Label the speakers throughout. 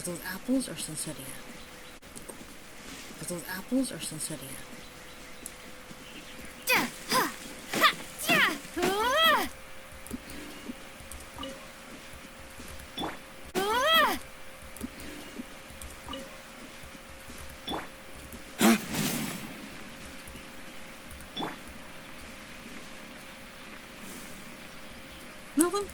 Speaker 1: But those apples are Sensitia. But those apples are Sensitia. Nothing?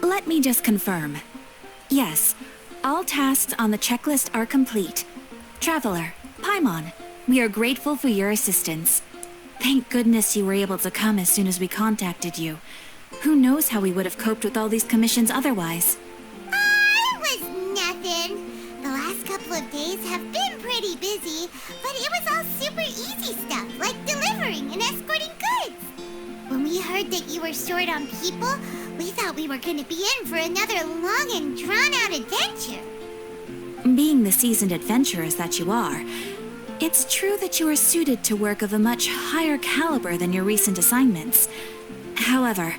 Speaker 2: Let me just confirm. Yes, all tasks on the checklist are complete. Traveler, Paimon, we are grateful for your assistance. Thank goodness you were able to come as soon as we contacted you. Who knows how we would have coped with all these commissions otherwise?
Speaker 3: It was nothing. The last couple of days have been pretty busy, but it was all super easy stuff, like delivering and escorting goods. When we heard that you were short on people, we thought we were going to be in for another long and drawn-out adventure.
Speaker 2: Being the seasoned adventurers that you are, it's true that you are suited to work of a much higher caliber than your recent assignments. However,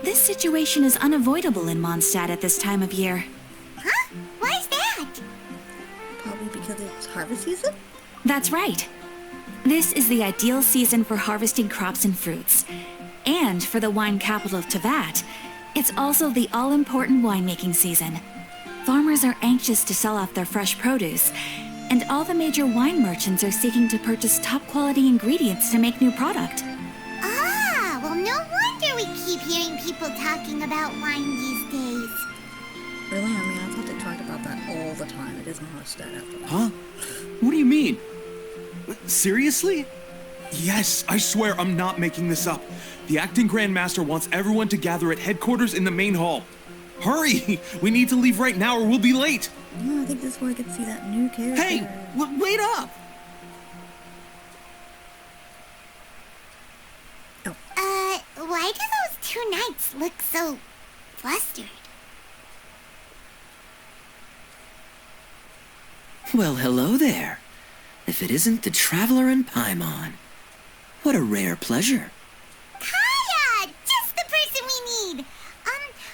Speaker 2: this situation is unavoidable in Mondstadt at this time of year.
Speaker 3: Huh? Why's that?
Speaker 1: Probably because it's harvest season?
Speaker 2: That's right. This is the ideal season for harvesting crops and fruits. And for the wine capital of Teyvat, it's also the all-important winemaking season. Farmers are anxious to sell off their fresh produce, and all the major wine merchants are seeking to purchase top-quality ingredients to make new product.
Speaker 3: Ah, well, no wonder we keep hearing people talking about wine these days.
Speaker 1: Really? I mean, I thought they talked about that all the time. It is Mondstadt after all.
Speaker 4: Huh? What do you mean? Seriously? Yes, I swear I'm not making this up. The acting Grand Master wants everyone to gather at headquarters in the main hall. Hurry! We need to leave right now or we'll be late.
Speaker 1: No, I think this is where I get to see that new character.
Speaker 4: Hey, wait up!
Speaker 3: Why do those two knights look so flustered?
Speaker 5: Well, hello there. If it isn't the Traveler and Paimon. What a rare pleasure.
Speaker 3: Hiya! Just the person we need!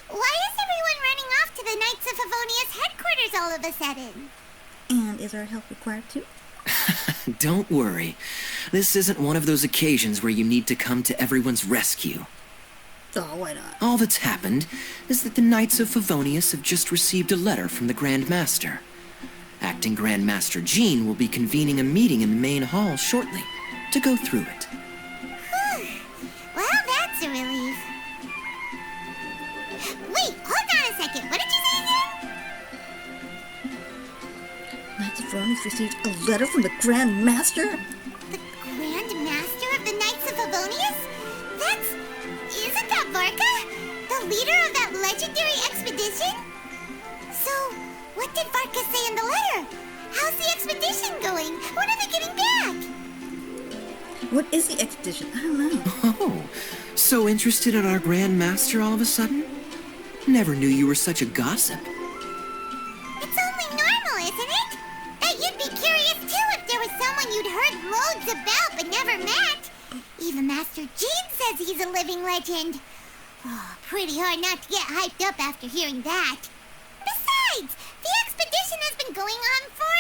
Speaker 3: Why is everyone running off to the Knights of Favonius headquarters all of a sudden?
Speaker 1: And is our help required too?
Speaker 5: Don't worry. This isn't one of those occasions where you need to come to everyone's rescue.
Speaker 1: Oh, why not?
Speaker 5: All that's happened is that the Knights of Favonius have just received a letter from the Grand Master. Acting Grand Master Jean will be convening a meeting in the main hall shortly to go through it.
Speaker 3: Well, that's a relief. Wait, hold on a second. What did you say again?
Speaker 1: Knights of Favonius received a letter from the Grand Master?
Speaker 3: The Grand Master of the Knights of Favonius? Isn't that Varka? The leader of that legendary expedition? So, what did Varka say in the letter? How's the expedition going? When are they getting back?
Speaker 1: What is the expedition? I don't know.
Speaker 5: Oh, so interested in our Grand Master all of a sudden? Never knew you were such a gossip.
Speaker 3: It's only normal, isn't it? That you'd be curious too if there was someone you'd heard loads about but never met. Even Master Jean says he's a living legend. Oh, pretty hard not to get hyped up after hearing that. Besides, the expedition has been going on for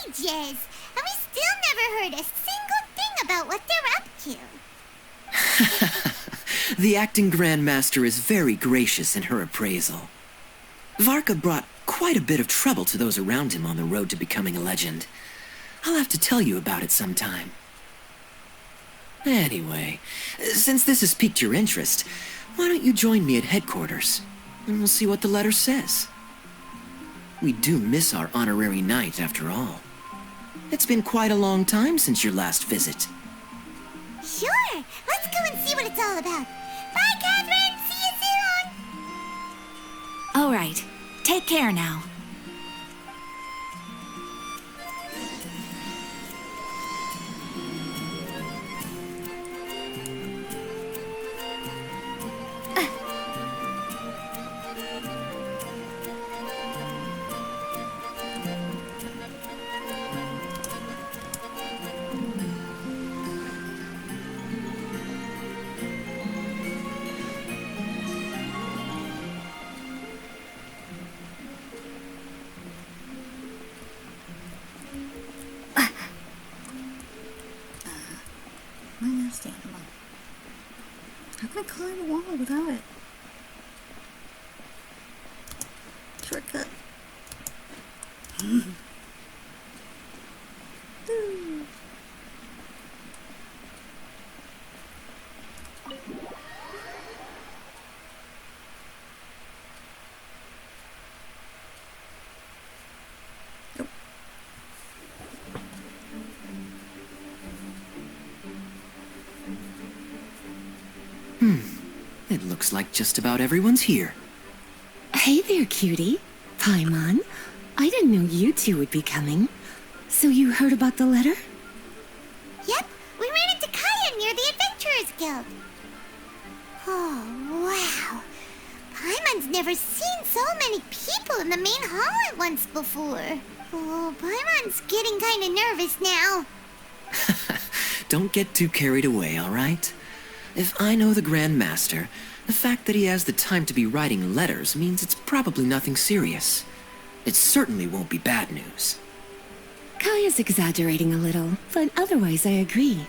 Speaker 3: ages, and we still never heard a single thing about what they're up to.
Speaker 5: The acting Grand Master is very gracious in her appraisal. Varka brought quite a bit of trouble to those around him on the road to becoming a legend. I'll have to tell you about it sometime. Anyway, since this has piqued your interest, why don't you join me at headquarters, and we'll see what the letter says. We do miss our honorary knight, after all. It's been quite a long time since your last visit.
Speaker 3: Sure, let's go and see what it's all about. Bye, Catherine! See you soon!
Speaker 2: All right, take care now.
Speaker 1: climb a wall without it. Shortcut.
Speaker 5: It looks like just about everyone's here.
Speaker 6: Hey there, cutie. Paimon. I didn't know you two would be coming. So you heard about the letter?
Speaker 3: Yep, we ran into Kaya near the Adventurers Guild. Oh, wow. Paimon's never seen so many people in the main hall at once before. Oh, Paimon's getting kind of nervous now.
Speaker 5: Don't get too carried away, all right? If I know the Grand Master, the fact that he has the time to be writing letters means it's probably nothing serious. It certainly won't be bad news.
Speaker 6: Kaya's exaggerating a little, but otherwise I agree.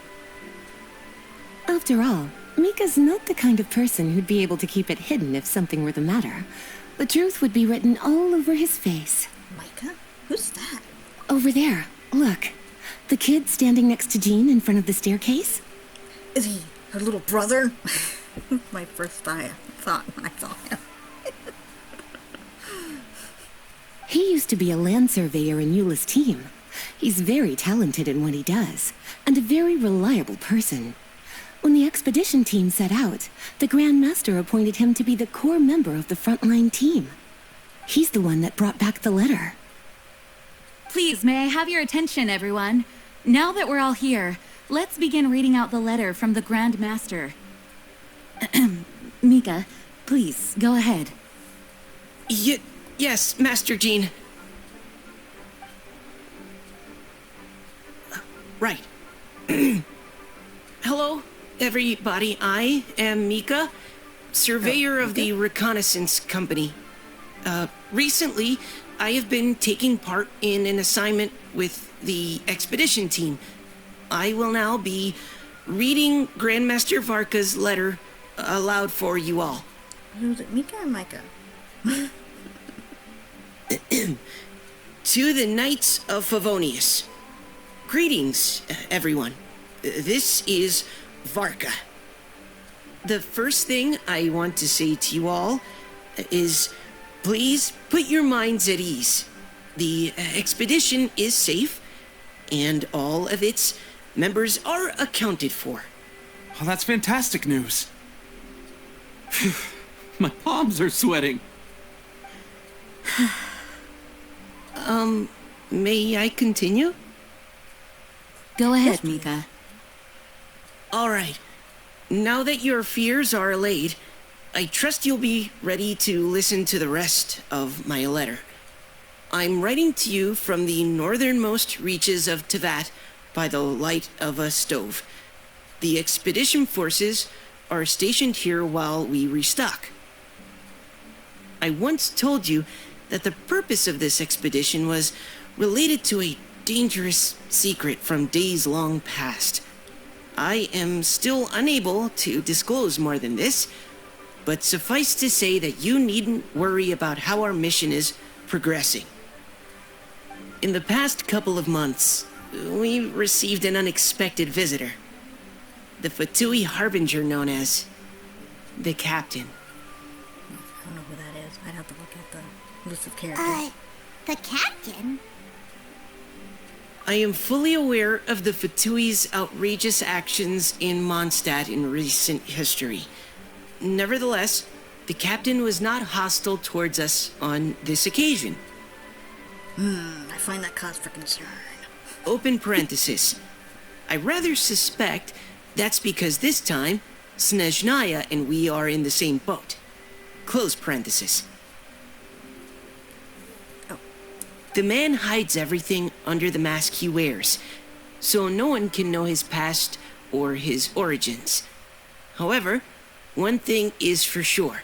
Speaker 6: After all, Mika's not the kind of person who'd be able to keep it hidden if something were the matter. The truth would be written all over his face.
Speaker 1: Micah? Who's that?
Speaker 6: Over there, look. The kid standing next to Jean in front of the staircase?
Speaker 1: Is he her little brother? My first thought when I saw him.
Speaker 6: He used to be a land surveyor in Eula's team. He's very talented in what he does, and a very reliable person. When the expedition team set out, the Grand Master appointed him to be the core member of the frontline team. He's the one that brought back the letter.
Speaker 2: Please, may I have your attention, everyone? Now that we're all here, let's begin reading out the letter from the Grand Master. Mika, please, go ahead.
Speaker 5: Yes, Master Jean. Right. Hello, everybody. I am Mika, surveyor of the Reconnaissance Company. Recently, I have been taking part in an assignment with the expedition team. I will now be reading Grandmaster Varka's letter aloud for you all.
Speaker 1: Who's it, Mika or Micah?
Speaker 5: To the Knights of Favonius. Greetings, everyone. This is Varka. The first thing I want to say to you all is please put your minds at ease. The expedition is safe, and all of its members are accounted for.
Speaker 4: Oh, that's fantastic news. My palms are sweating.
Speaker 5: May I continue?
Speaker 2: Go ahead, Mika.
Speaker 5: All right. Now that your fears are allayed, I trust you'll be ready to listen to the rest of my letter. I'm writing to you from the northernmost reaches of Tevat by the light of a stove. The expedition forces are stationed here while we restock. I once told you that the purpose of this expedition was related to a dangerous secret from days long past. I am still unable to disclose more than this, but suffice to say that you needn't worry about how our mission is progressing. In the past couple of months, we received an unexpected visitor. The Fatui Harbinger known as the Captain.
Speaker 1: I don't know who that is. I'd have to look at the list of characters.
Speaker 3: The captain?
Speaker 5: I am fully aware of the Fatui's outrageous actions in Mondstadt in recent history. Nevertheless, the captain was not hostile towards us on this occasion.
Speaker 1: I find that cause for concern.
Speaker 5: Open parenthesis. I rather suspect that's because this time, Snezhnaya and we are in the same boat. Close parenthesis. The man hides everything under the mask he wears, so no one can know his past or his origins. However, one thing is for sure.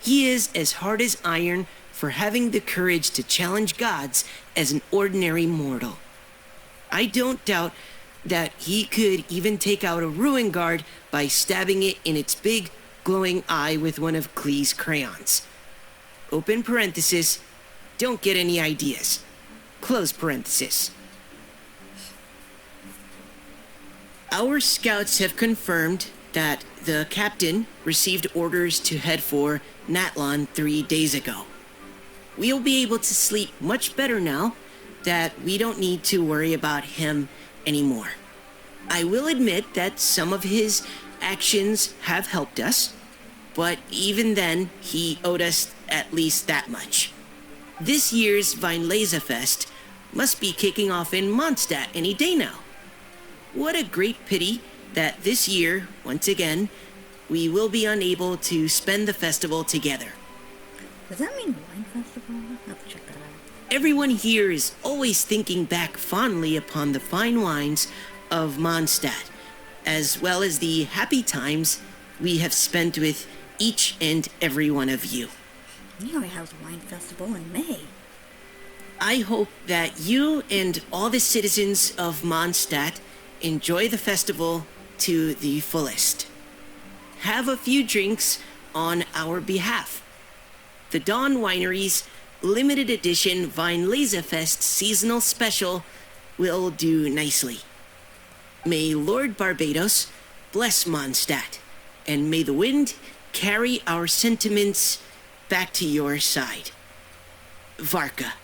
Speaker 5: He is as hard as iron for having the courage to challenge gods as an ordinary mortal. I don't doubt that he could even take out a ruin guard by stabbing it in its big, glowing eye with one of Klee's crayons. Open parenthesis, don't get any ideas. Close parenthesis. Our scouts have confirmed that the captain received orders to head for Natlon 3 days ago. We'll be able to sleep much better now that we don't need to worry about him anymore. I will admit that some of his actions have helped us, but even then, he owed us at least that much. This year's Wienlesefest must be kicking off in Mondstadt any day now. What a great pity that this year, once again, we will be unable to spend the festival together.
Speaker 1: Does that mean wine festival? I'll have to check that out.
Speaker 5: Everyone here is always thinking back fondly upon the fine wines of Mondstadt, as well as the happy times we have spent with each and every one of you.
Speaker 1: We only have a wine festival in May.
Speaker 5: I hope that you and all the citizens of Mondstadt enjoy the festival to the fullest. Have a few drinks on our behalf. The Dawn Winery's limited edition Wienlesefest seasonal special will do nicely. May Lord Barbados bless Mondstadt, and may the wind carry our sentiments back to your side. Varka.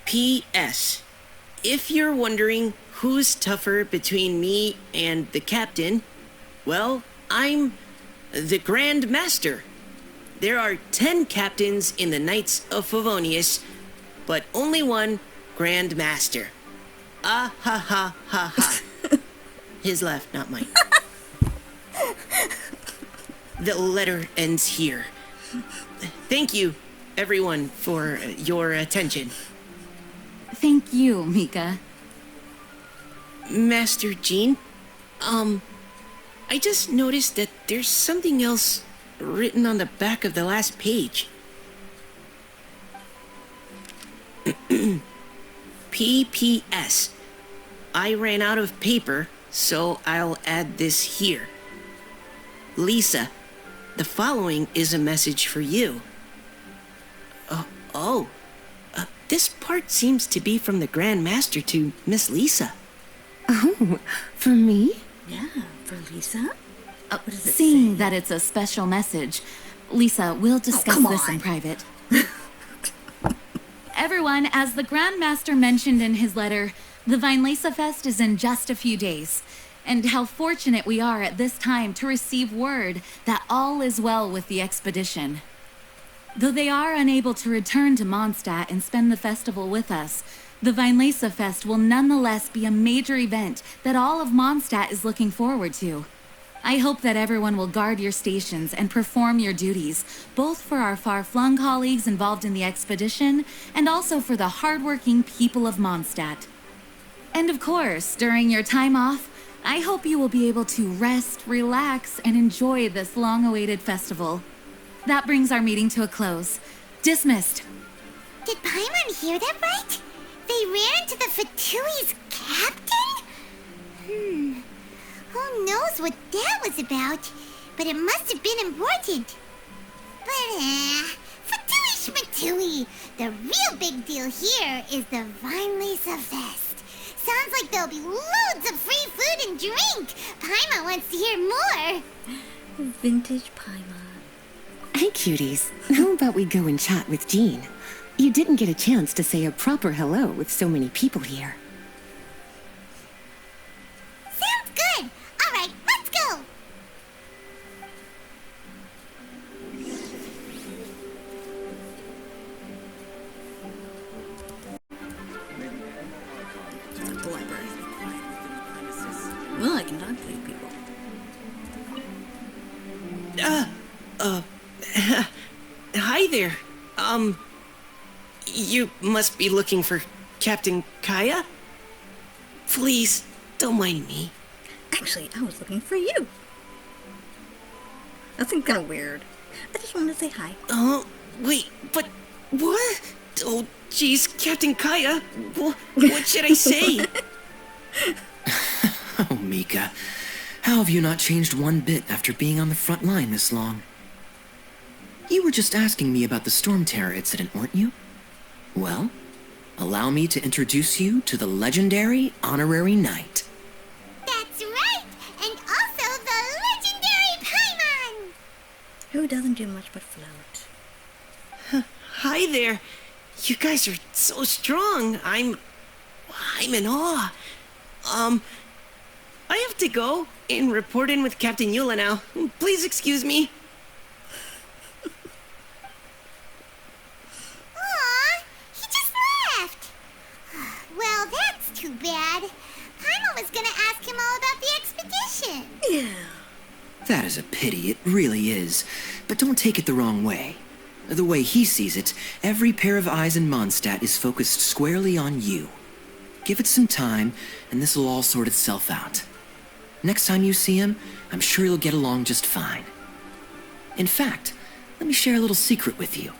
Speaker 5: P.S. If you're wondering who's tougher between me and the captain, well, I'm the Grand Master. There are 10 captains in the Knights of Favonius, but only one Grand Master. Ah ha ha ha ha. His laugh, not mine. The letter ends here. Thank you, everyone, for your attention.
Speaker 2: Thank you, Mika.
Speaker 5: Master Jean, I just noticed that there's something else written on the back of the last page. P.P.S. I ran out of paper, so I'll add this here. Lisa, the following is a message for you. This part seems to be from the Grand Master to Miss Lisa.
Speaker 6: Oh, for me?
Speaker 1: Yeah, for Lisa? What does it
Speaker 2: Seeing
Speaker 1: say?
Speaker 2: that it's a special message, Lisa, we'll discuss
Speaker 1: come
Speaker 2: this
Speaker 1: on.
Speaker 2: in private. Everyone, as the Grand Master mentioned in his letter, the Wienlesefest is in just a few days. And how fortunate we are at this time to receive word that all is well with the expedition. Though they are unable to return to Mondstadt and spend the festival with us, the Wienlesefest will nonetheless be a major event that all of Mondstadt is looking forward to. I hope that everyone will guard your stations and perform your duties, both for our far-flung colleagues involved in the expedition and also for the hardworking people of Mondstadt. And of course, during your time off, I hope you will be able to rest, relax, and enjoy this long-awaited festival. That brings our meeting to a close. Dismissed.
Speaker 3: Did Paimon hear that right? They ran into the Fatui's captain? Who knows what that was about? But it must have been important. But, Fatui Schmatui! The real big deal here is the Wienlesefest. Sounds like there'll be loads of free food and drink. Paimon wants to hear more.
Speaker 1: Vintage Paimon.
Speaker 6: Hey, cuties. How about we go and chat with Jean? You didn't get a chance to say a proper hello with so many people here.
Speaker 3: Sounds good. All right, let's go.
Speaker 1: The library. Well, I can talk to you people.
Speaker 5: Hi there. You must be looking for Captain Kaya? Please, don't mind me.
Speaker 1: Actually, I was looking for you. That seems kind of weird. I just wanted to say hi.
Speaker 5: Oh, wait, but what? Oh, jeez, Captain Kaya. What should I say? Oh, Mika. How have you not changed one bit after being on the front line this long? You were just asking me about the Storm Terror incident, weren't you? Well, allow me to introduce you to the legendary Honorary Knight.
Speaker 3: That's right! And also the legendary Paimon!
Speaker 1: Who doesn't do much but float?
Speaker 7: Hi there. You guys are so strong. I'm in awe. I have to go and report in with Captain Eula now. Please excuse me.
Speaker 3: Aw, he just left. Well, that's too bad. Paimon was gonna ask him all about the expedition.
Speaker 1: Yeah.
Speaker 5: That is a pity, it really is. But don't take it the wrong way. The way he sees it, every pair of eyes in Mondstadt is focused squarely on you. Give it some time, and this'll all sort itself out. Next time you see him, I'm sure you'll get along just fine. In fact, let me share a little secret with you.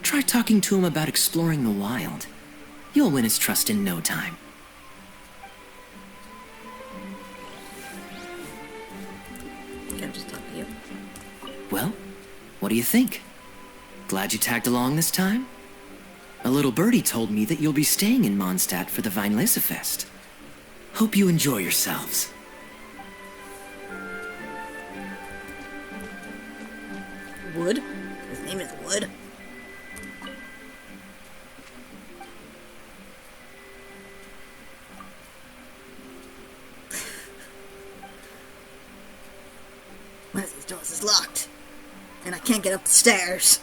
Speaker 5: Try talking to him about exploring the wild. You'll win his trust in no time.
Speaker 1: Can I just talk to you?
Speaker 5: Well, what do you think? Glad you tagged along this time? A little birdie told me that you'll be staying in Mondstadt for the Wienlesefest. Hope you enjoy yourselves.
Speaker 1: Wood? His name is Wood? One of these doors is locked. And I can't get up the stairs.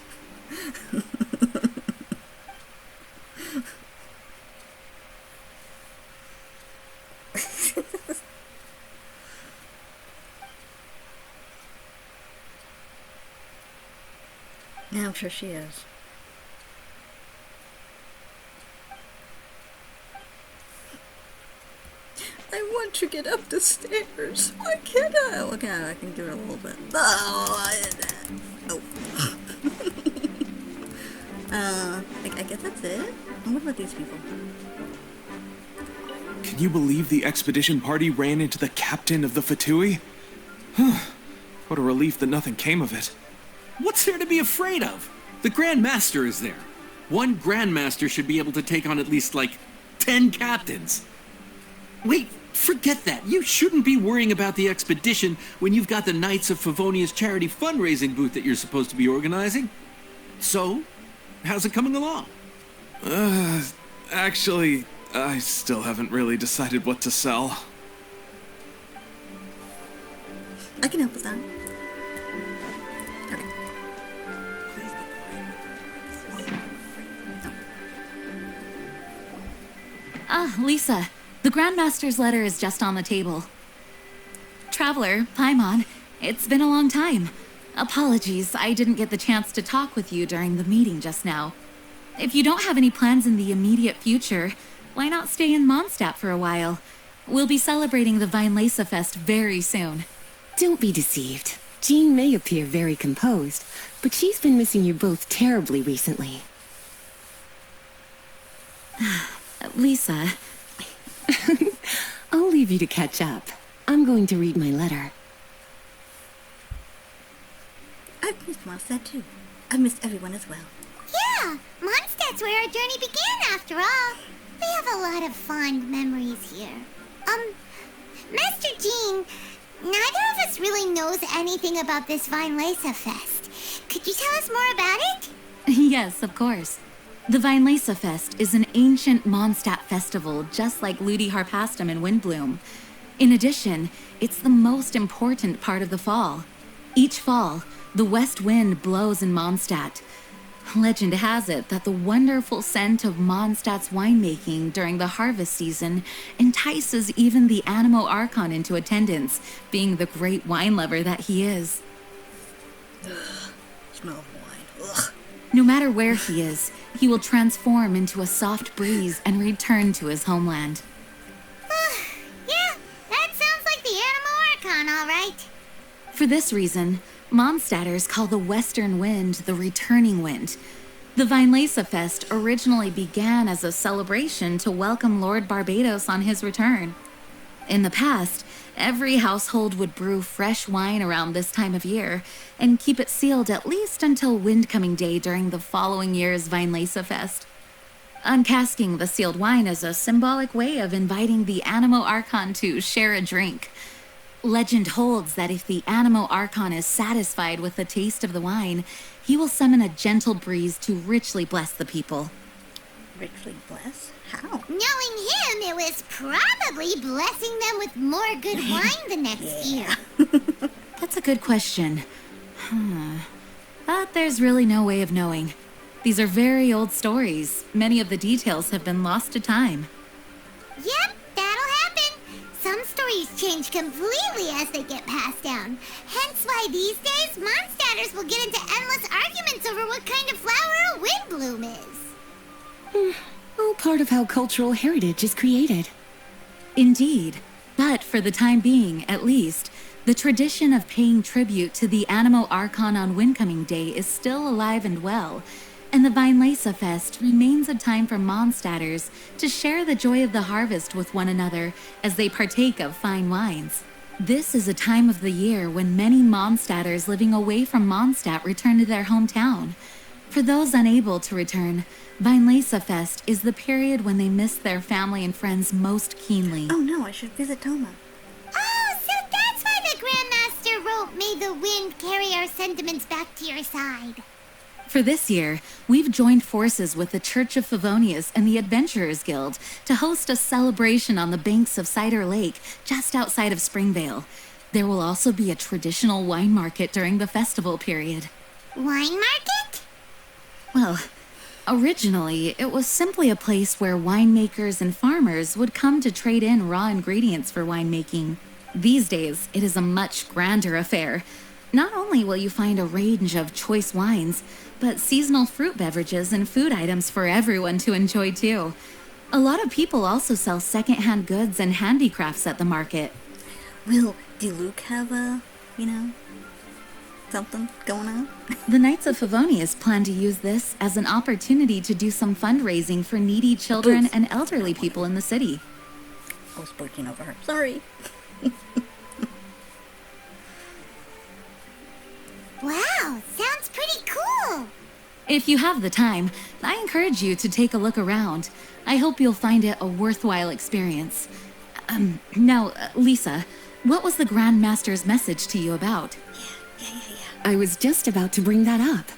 Speaker 1: Yeah, I'm sure she is. I want to get up the stairs. Why can't I? Okay, I can do it a little bit. I guess that's it. And what about these people?
Speaker 4: Can you believe the expedition party ran into the captain of the Fatui? What a relief that nothing came of it.
Speaker 8: What's there to be afraid of? The Grand Master is there. One Grand Master should be able to take on at least, 10 captains. Wait, forget that. You shouldn't be worrying about the expedition when you've got the Knights of Favonia's charity fundraising booth that you're supposed to be organizing. So, how's it coming along?
Speaker 4: Actually, I still haven't really decided what to sell.
Speaker 1: I can help with that. Okay.
Speaker 2: Ah, Lisa. The Grandmaster's letter is just on the table. Traveler, Paimon, it's been a long time. Apologies, I didn't get the chance to talk with you during the meeting just now. If you don't have any plans in the immediate future, why not stay in Mondstadt for a while? We'll be celebrating the Wienlesefest very soon.
Speaker 6: Don't be deceived. Jean may appear very composed, but she's been missing you both terribly recently.
Speaker 2: Lisa,
Speaker 6: I'll leave you to catch up. I'm going to read my letter.
Speaker 1: I've missed Mondstadt too. I've missed everyone as well.
Speaker 3: Yeah, Mondstadt's where our journey began after all. We have a lot of fond memories here. Master Jean, neither of us really knows anything about this Wienlesefest. Could you tell us more about it?
Speaker 2: yes, of course. The Wienlesefest is an ancient Mondstadt festival just like Ludi Harpastum in Windbloom. In addition, it's the most important part of the fall. Each fall, the west wind blows in Mondstadt. Legend has it that the wonderful scent of Mondstadt's winemaking during the harvest season entices even the Animo Archon into attendance, being the great wine lover that he is.
Speaker 1: Smell of wine. Ugh.
Speaker 2: No matter where he is, he will transform into a soft breeze and return to his homeland.
Speaker 3: Yeah, that sounds like the Animo Archon, all right.
Speaker 2: For this reason, Mondstadters call the western wind the returning wind. The Wienlesefest originally began as a celebration to welcome Lord Barbados on his return. In the past, Every household would brew fresh wine around this time of year and keep it sealed at least until Windcoming Day during the following year's Wienlesefest. Uncasking the sealed wine is a symbolic way of inviting the Animo Archon to share a drink. Legend holds that if the Animo Archon is satisfied with the taste of the wine, he will summon a gentle breeze to richly bless the people.
Speaker 1: Richly bless? How?
Speaker 3: Knowing him, it was probably blessing them with more good wine the next year.
Speaker 2: That's a good question. But there's really no way of knowing. These are very old stories. Many of the details have been lost to time.
Speaker 3: Yep, that'll happen. Some stories change completely as they get passed down. Hence why these days, Mondstatters will get into endless arguments over what kind of flower a windbloom is.
Speaker 6: All part of how cultural heritage is created.
Speaker 2: Indeed. But for the time being, at least, the tradition of paying tribute to the Animo Archon on Windcoming Day is still alive and well, and the Wienlesefest remains a time for Mondstatters to share the joy of the harvest with one another as they partake of fine wines. This is a time of the year when many Mondstatters living away from Mondstadt return to their hometown. For those unable to return, Wienlesefest is the period when they miss their family and friends most keenly.
Speaker 1: Oh no, I should visit Toma.
Speaker 3: Oh, so that's why the Grandmaster wrote, "May the wind carry our sentiments back to your side."
Speaker 2: For this year, we've joined forces with the Church of Favonius and the Adventurers Guild to host a celebration on the banks of Cider Lake, just outside of Springvale. There will also be a traditional wine market during the festival period.
Speaker 3: Wine market?
Speaker 2: Well, originally, it was simply a place where winemakers and farmers would come to trade in raw ingredients for winemaking. These days, it is a much grander affair. Not only will you find a range of choice wines, but seasonal fruit beverages and food items for everyone to enjoy too. A lot of people also sell secondhand goods and handicrafts at the market.
Speaker 1: Will Diluc have something going on?
Speaker 2: The Knights of Favonius plan to use this as an opportunity to do some fundraising for needy children and elderly people in the city.
Speaker 1: I was barking over her. Sorry.
Speaker 3: Wow, sounds pretty cool.
Speaker 2: If you have the time, I encourage you to take a look around. I hope you'll find it a worthwhile experience. Now, Lisa, what was the Grand Master's message to you about?
Speaker 6: I was just about to bring that up.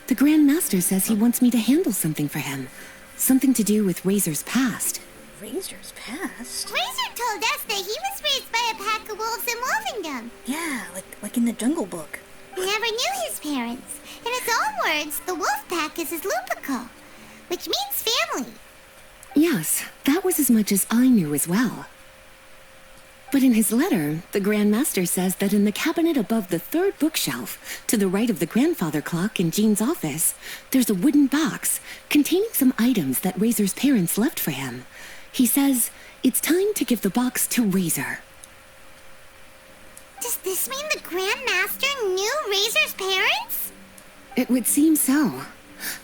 Speaker 6: The Grand Master says he wants me to handle something for him. Something to do with Razor's past.
Speaker 1: Razor's past?
Speaker 3: Razor told us that he was raised by a pack of wolves in Wolvendom.
Speaker 1: Yeah, like in the Jungle Book.
Speaker 3: He never knew his parents. In his own words, the wolf pack is his lupico, which means family.
Speaker 6: Yes, that was as much as I knew as well. But in his letter, the Grand Master says that in the cabinet above the third bookshelf, to the right of the grandfather clock in Jean's office, there's a wooden box containing some items that Razor's parents left for him. He says it's time to give the box to Razor.
Speaker 3: Does this mean the Grand Master knew Razor's parents?
Speaker 6: It would seem so.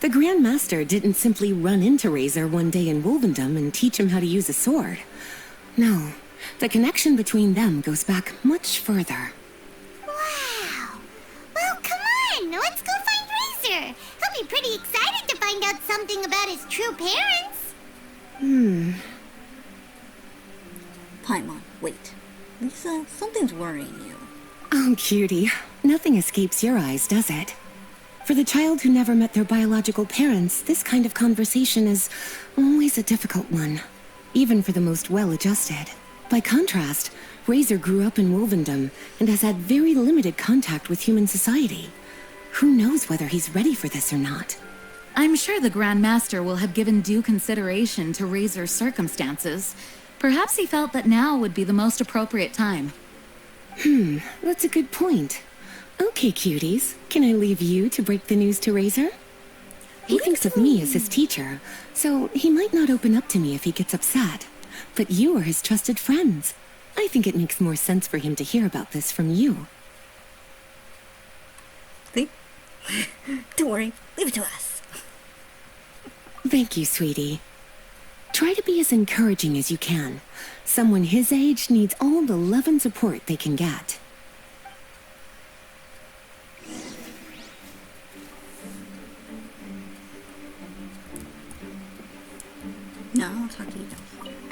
Speaker 6: The Grand Master didn't simply run into Razor one day in Wolvendom and teach him how to use a sword. No, the connection between them goes back much further.
Speaker 3: Wow. Well, come on, let's go find Razor. He'll be pretty excited to find out something about his true parents.
Speaker 1: Paimon, wait. Lisa, something's worrying you.
Speaker 6: Oh, cutie. Nothing escapes your eyes, does it? For the child who never met their biological parents, this kind of conversation is always a difficult one, even for the most well-adjusted. By contrast, Razor grew up in Wolvendom and has had very limited contact with human society. Who knows whether he's ready for this or not?
Speaker 2: I'm sure the Grand Master will have given due consideration to Razor's circumstances. Perhaps he felt that now would be the most appropriate time.
Speaker 6: That's a good point. Okay, cuties, can I leave you to break the news to Razor? He thinks of me as his teacher, so he might not open up to me if he gets upset. But you are his trusted friends. I think it makes more sense for him to hear about this from you.
Speaker 1: See? Don't worry. Leave it to us.
Speaker 6: Thank you, sweetie. Try to be as encouraging as you can. Someone his age needs all the love and support they can get.
Speaker 1: No, I'll talk to you.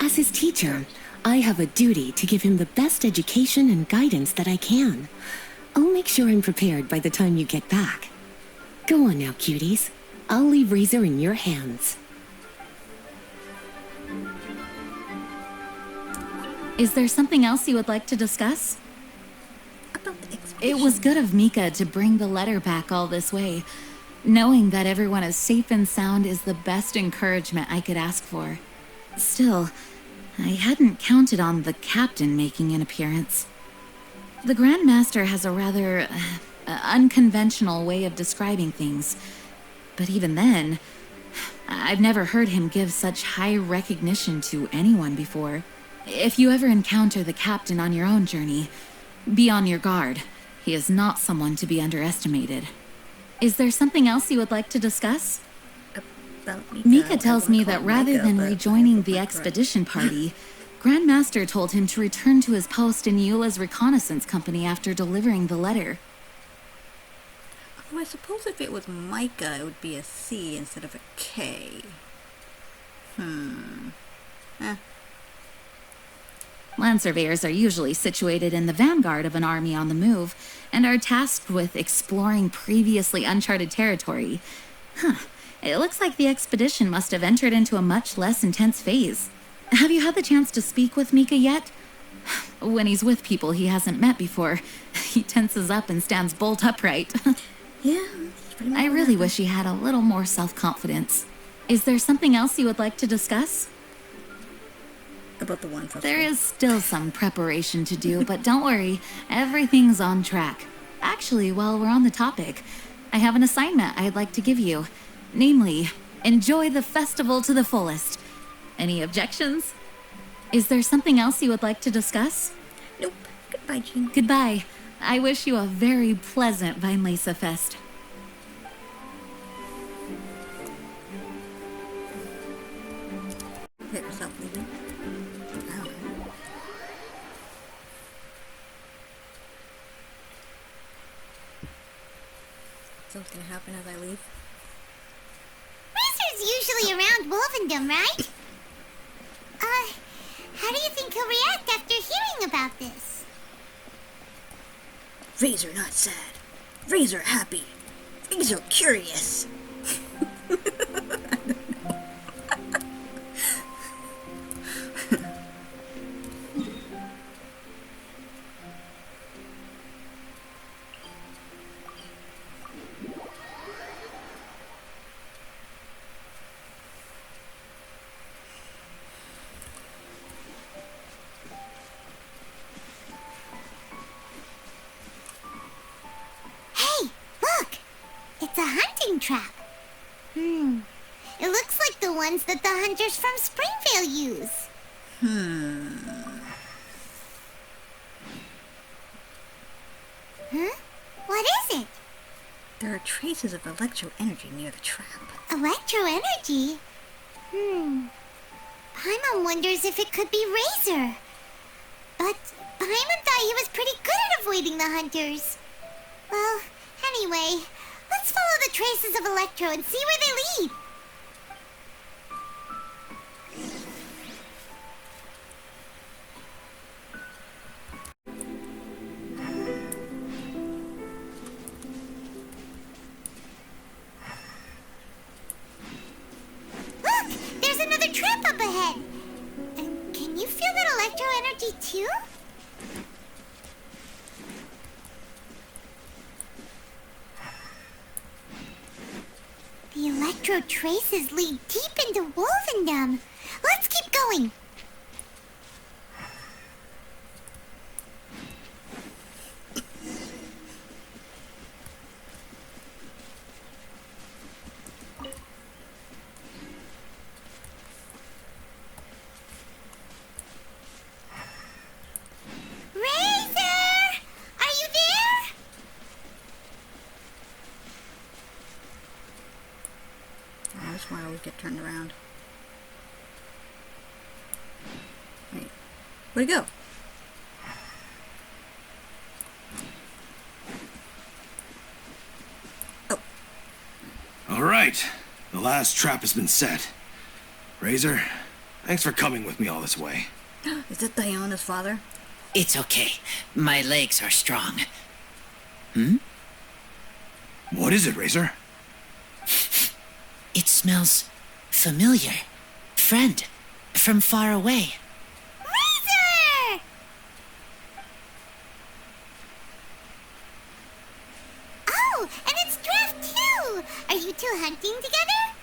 Speaker 6: As his teacher, I have a duty to give him the best education and guidance that I can. I'll make sure I'm prepared by the time you get back. Go on now, cuties. I'll leave Razor in your hands.
Speaker 2: Is there something else you would like to discuss?
Speaker 1: About the expedition.
Speaker 2: It was good of Mika to bring the letter back all this way. Knowing that everyone is safe and sound is the best encouragement I could ask for. Still, I hadn't counted on the captain making an appearance. The Grand Master has a rather unconventional way of describing things. But even then, I've never heard him give such high recognition to anyone before. If you ever encounter the captain on your own journey, be on your guard. He is not someone to be underestimated. Is there something else you would like to discuss?
Speaker 1: About Mika.
Speaker 2: Mika
Speaker 1: I
Speaker 2: tells
Speaker 1: wanna
Speaker 2: me
Speaker 1: call
Speaker 2: that
Speaker 1: him
Speaker 2: rather
Speaker 1: Mika,
Speaker 2: than
Speaker 1: but
Speaker 2: rejoining
Speaker 1: I
Speaker 2: the
Speaker 1: prefer
Speaker 2: expedition party, Grand Master told him to return to his post in Eula's reconnaissance company after delivering the letter.
Speaker 1: Oh, I suppose if it was Micah, it would be a C instead of a K.
Speaker 2: Land surveyors are usually situated in the vanguard of an army on the move and are tasked with exploring previously uncharted territory. It looks like the expedition must have entered into a much less intense phase. Have you had the chance to speak with Mika yet? When he's with people he hasn't met before, he tenses up and stands bolt upright.
Speaker 1: Yeah, that's pretty much
Speaker 2: I
Speaker 1: what
Speaker 2: really
Speaker 1: happened.
Speaker 2: wish he had a little more self-confidence. Is there something else you would like to discuss?
Speaker 1: About the one festival.
Speaker 2: There is still some preparation to do, but don't worry, everything's on track. Actually, while we're on the topic, I have an assignment I'd like to give you. Namely, enjoy the festival to the fullest. Any objections? Is there something else you would like to discuss?
Speaker 1: Nope. Goodbye, Jean.
Speaker 2: Goodbye. I wish you a very pleasant Wienlesefest.
Speaker 1: Hit yourself leaving. I don't know. Something's gonna happen as I leave.
Speaker 3: Razor's usually around Wolvendom, right? How do you think he'll react after hearing about this?
Speaker 1: Razor not sad. Razor happy. Razor curious.
Speaker 3: Hey, look! It's a hunting trap. It looks like the ones that the hunters from Springvale use. Huh? What is it?
Speaker 1: There are traces of electro energy near the trap.
Speaker 3: Electro energy? Paimon wonders if it could be Razor. But Paimon thought he was pretty good at avoiding the hunters. Well, anyway, let's follow the traces of Electro and see where they lead. Look! There's another trap up ahead! And can you feel that electro energy too? The electro traces lead deep into Wolvendom. Let's keep going! Razor! Are you there?
Speaker 1: Oh, that's why I always get turned around. Where'd he go? Oh.
Speaker 9: All right. The last trap has been set. Razor, thanks for coming with me all this way.
Speaker 1: Is that Diana's father?
Speaker 7: It's okay. My legs are strong.
Speaker 9: What is it, Razor?
Speaker 7: It smells familiar. Friend, from far away.
Speaker 3: Razor! Oh, and it's Draft too! Are you two hunting together?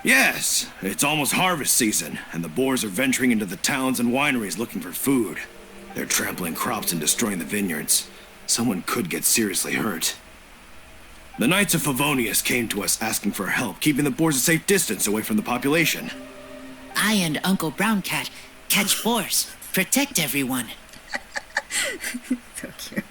Speaker 9: Yes, it's almost harvest season, and the boars are venturing into the towns and wineries looking for food. They're trampling crops and destroying the vineyards. Someone could get seriously hurt. The Knights of Favonius came to us asking for help, keeping the boars a safe distance away from the population.
Speaker 7: I and Uncle Brown Cat catch boars, protect everyone.
Speaker 1: So cute.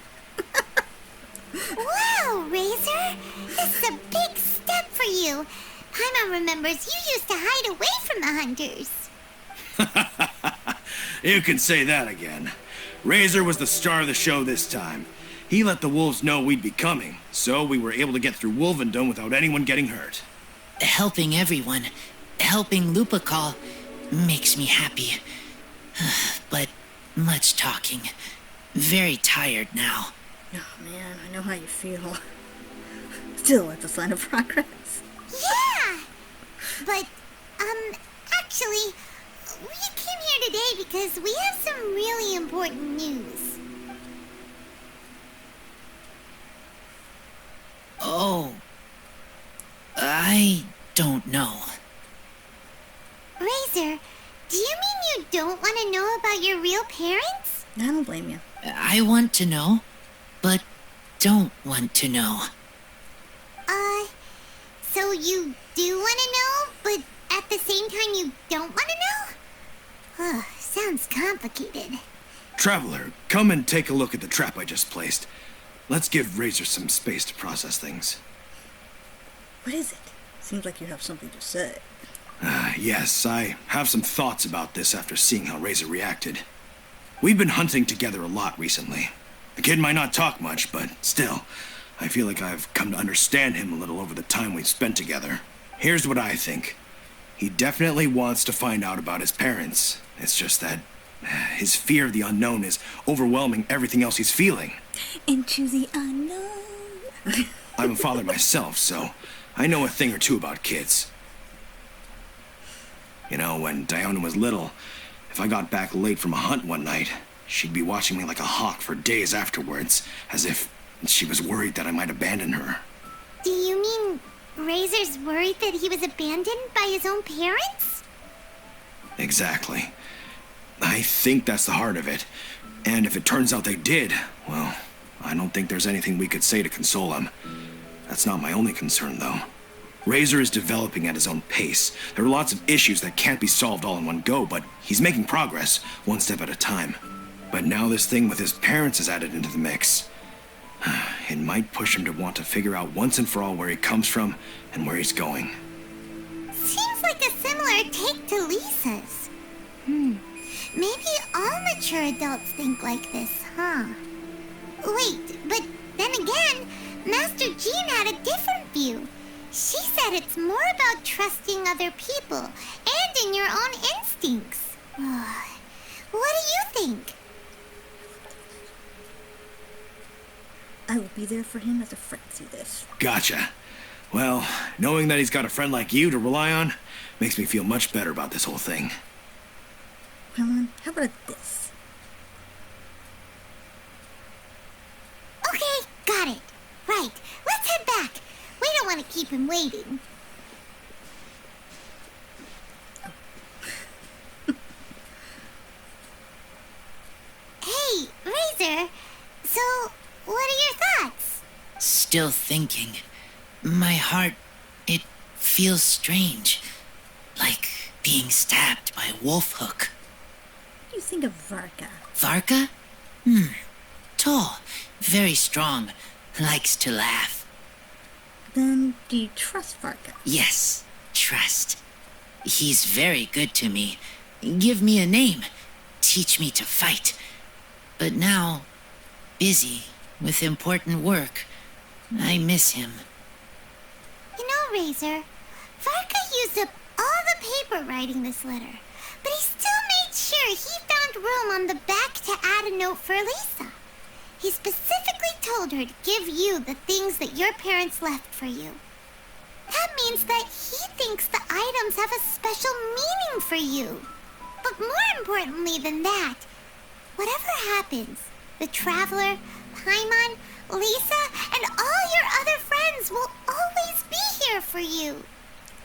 Speaker 3: Wow, Razor! This is a big step for you. Paimon remembers you used to hide away from the hunters.
Speaker 9: You can say that again. Razor was the star of the show this time. He let the wolves know we'd be coming, so we were able to get through Wolvendom without anyone getting hurt.
Speaker 7: Helping everyone, helping Lupercal, makes me happy. But much talking. Very tired now.
Speaker 1: Oh man, I know how you feel. Still, it's a sign of progress.
Speaker 3: Yeah! But, actually, we came here today because we have some really important news.
Speaker 7: Oh. I don't know.
Speaker 3: Razor, do you mean you don't want to know about your real parents?
Speaker 1: I don't blame you.
Speaker 7: I want to know, but don't want to know.
Speaker 3: So you do want to know, but at the same time you don't want to know? Sounds complicated.
Speaker 9: Traveler, come and take a look at the trap I just placed. Let's give Razor some space to process things.
Speaker 1: What is it? Seems like you have something to say.
Speaker 9: Yes, I have some thoughts about this after seeing how Razor reacted. We've been hunting together a lot recently. The kid might not talk much, but still, I feel like I've come to understand him a little over the time we've spent together. Here's what I think. He definitely wants to find out about his parents. It's just that his fear of the unknown is overwhelming everything else he's feeling.
Speaker 1: Into the unknown.
Speaker 9: I'm a father myself, so I know a thing or two about kids. You know, when Diana was little, if I got back late from a hunt one night, she'd be watching me like a hawk for days afterwards, as if she was worried that I might abandon her.
Speaker 3: Do you mean Razor's worried that he was abandoned by his own parents?
Speaker 9: Exactly. I think that's the heart of it. And if it turns out they did, well, I don't think there's anything we could say to console him. That's not my only concern, though. Razor is developing at his own pace. There are lots of issues that can't be solved all in one go, but he's making progress, one step at a time. But now this thing with his parents is added into the mix. It might push him to want to figure out once and for all where he comes from and where he's going.
Speaker 3: Seems like a similar take to Lisa's. Maybe all mature adults think like this, huh? Wait, but then again, Master Jean had a different view. She said it's more about trusting other people and in your own instincts. What do you think?
Speaker 1: I will be there for him as a friend through this.
Speaker 9: Gotcha. Well, knowing that he's got a friend like you to rely on makes me feel much better about this whole thing.
Speaker 1: Helen, how about this?
Speaker 3: Okay, got it. Right, let's head back. We don't want to keep him waiting. Hey, Razor. So, what are your thoughts?
Speaker 7: Still thinking. My heart, it feels strange. Like being stabbed by a wolf hook.
Speaker 1: What do you think of Varka?
Speaker 7: Varka? Tall, very strong, likes to laugh.
Speaker 1: Then, do you trust Varka?
Speaker 7: Yes, trust. He's very good to me. Give me a name. teach me to fight. But now, busy with important work, I miss him.
Speaker 3: You know, Razor, Varka used up all the paper writing this letter, but he still made sure he found room on the back to add a note for Lisa. He specifically told her to give you the things that your parents left for you. That means that he thinks the items have a special meaning for you. But more importantly than that, whatever happens, the Traveler, Paimon, Lisa, and all your other friends will always be here for you.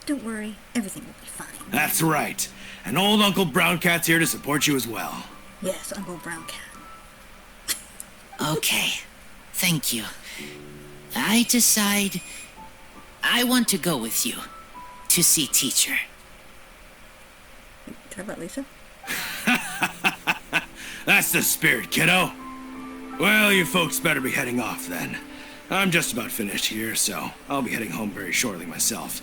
Speaker 1: Don't worry, everything will be fine.
Speaker 9: That's right. And old Uncle Brown Cat's here to support you as well.
Speaker 1: Yes, Uncle Brown Cat.
Speaker 7: Okay, thank you. I decide I want to go with you to see teacher.
Speaker 1: Talk about Lisa?
Speaker 9: That's the spirit, kiddo. Well, you folks better be heading off then. I'm just about finished here, so I'll be heading home very shortly myself.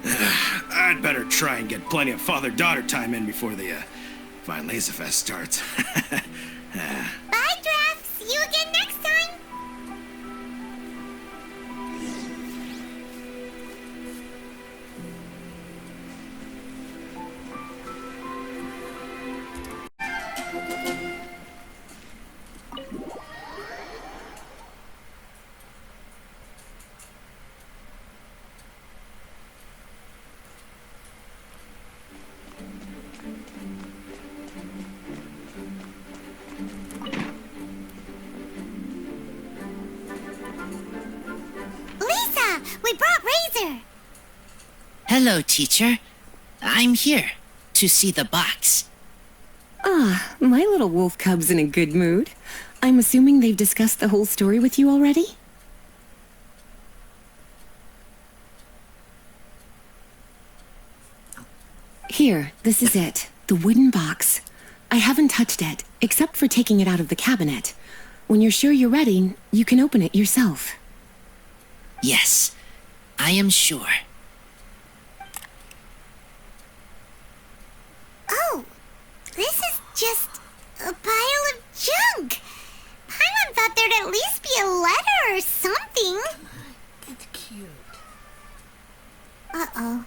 Speaker 9: I'd better try and get plenty of father-daughter time in before the Wienlesefest starts.
Speaker 3: Bye, Draf. See you again next time. Lisa, we brought Razor.
Speaker 7: Hello, teacher. I'm here to see the box.
Speaker 6: Ah, my little wolf cub's in a good mood. I'm assuming they've discussed the whole story with you already? Here, this is it. The wooden box. I haven't touched it, except for taking it out of the cabinet. When you're sure you're ready, you can open it yourself.
Speaker 7: Yes, I am sure.
Speaker 3: Oh, this is just a pile of junk. Paimon thought there'd at least be a letter or something.
Speaker 1: That's cute.
Speaker 3: Uh-oh.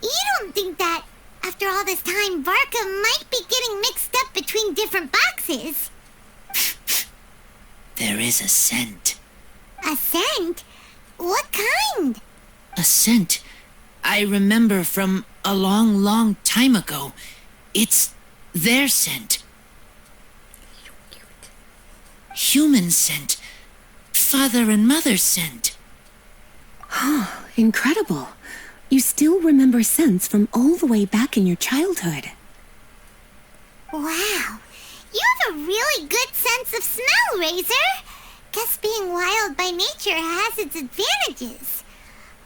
Speaker 3: You don't think that, after all this time, Varka might be getting mixed up between different boxes?
Speaker 7: There is a scent.
Speaker 3: A scent? What kind?
Speaker 7: A scent I remember from a long, long time ago. It's their scent. Human scent. Father and mother scent.
Speaker 6: Incredible. You still remember scents from all the way back in your childhood.
Speaker 3: Wow. You have a really good sense of smell, Razor. Guess being wild by nature has its advantages.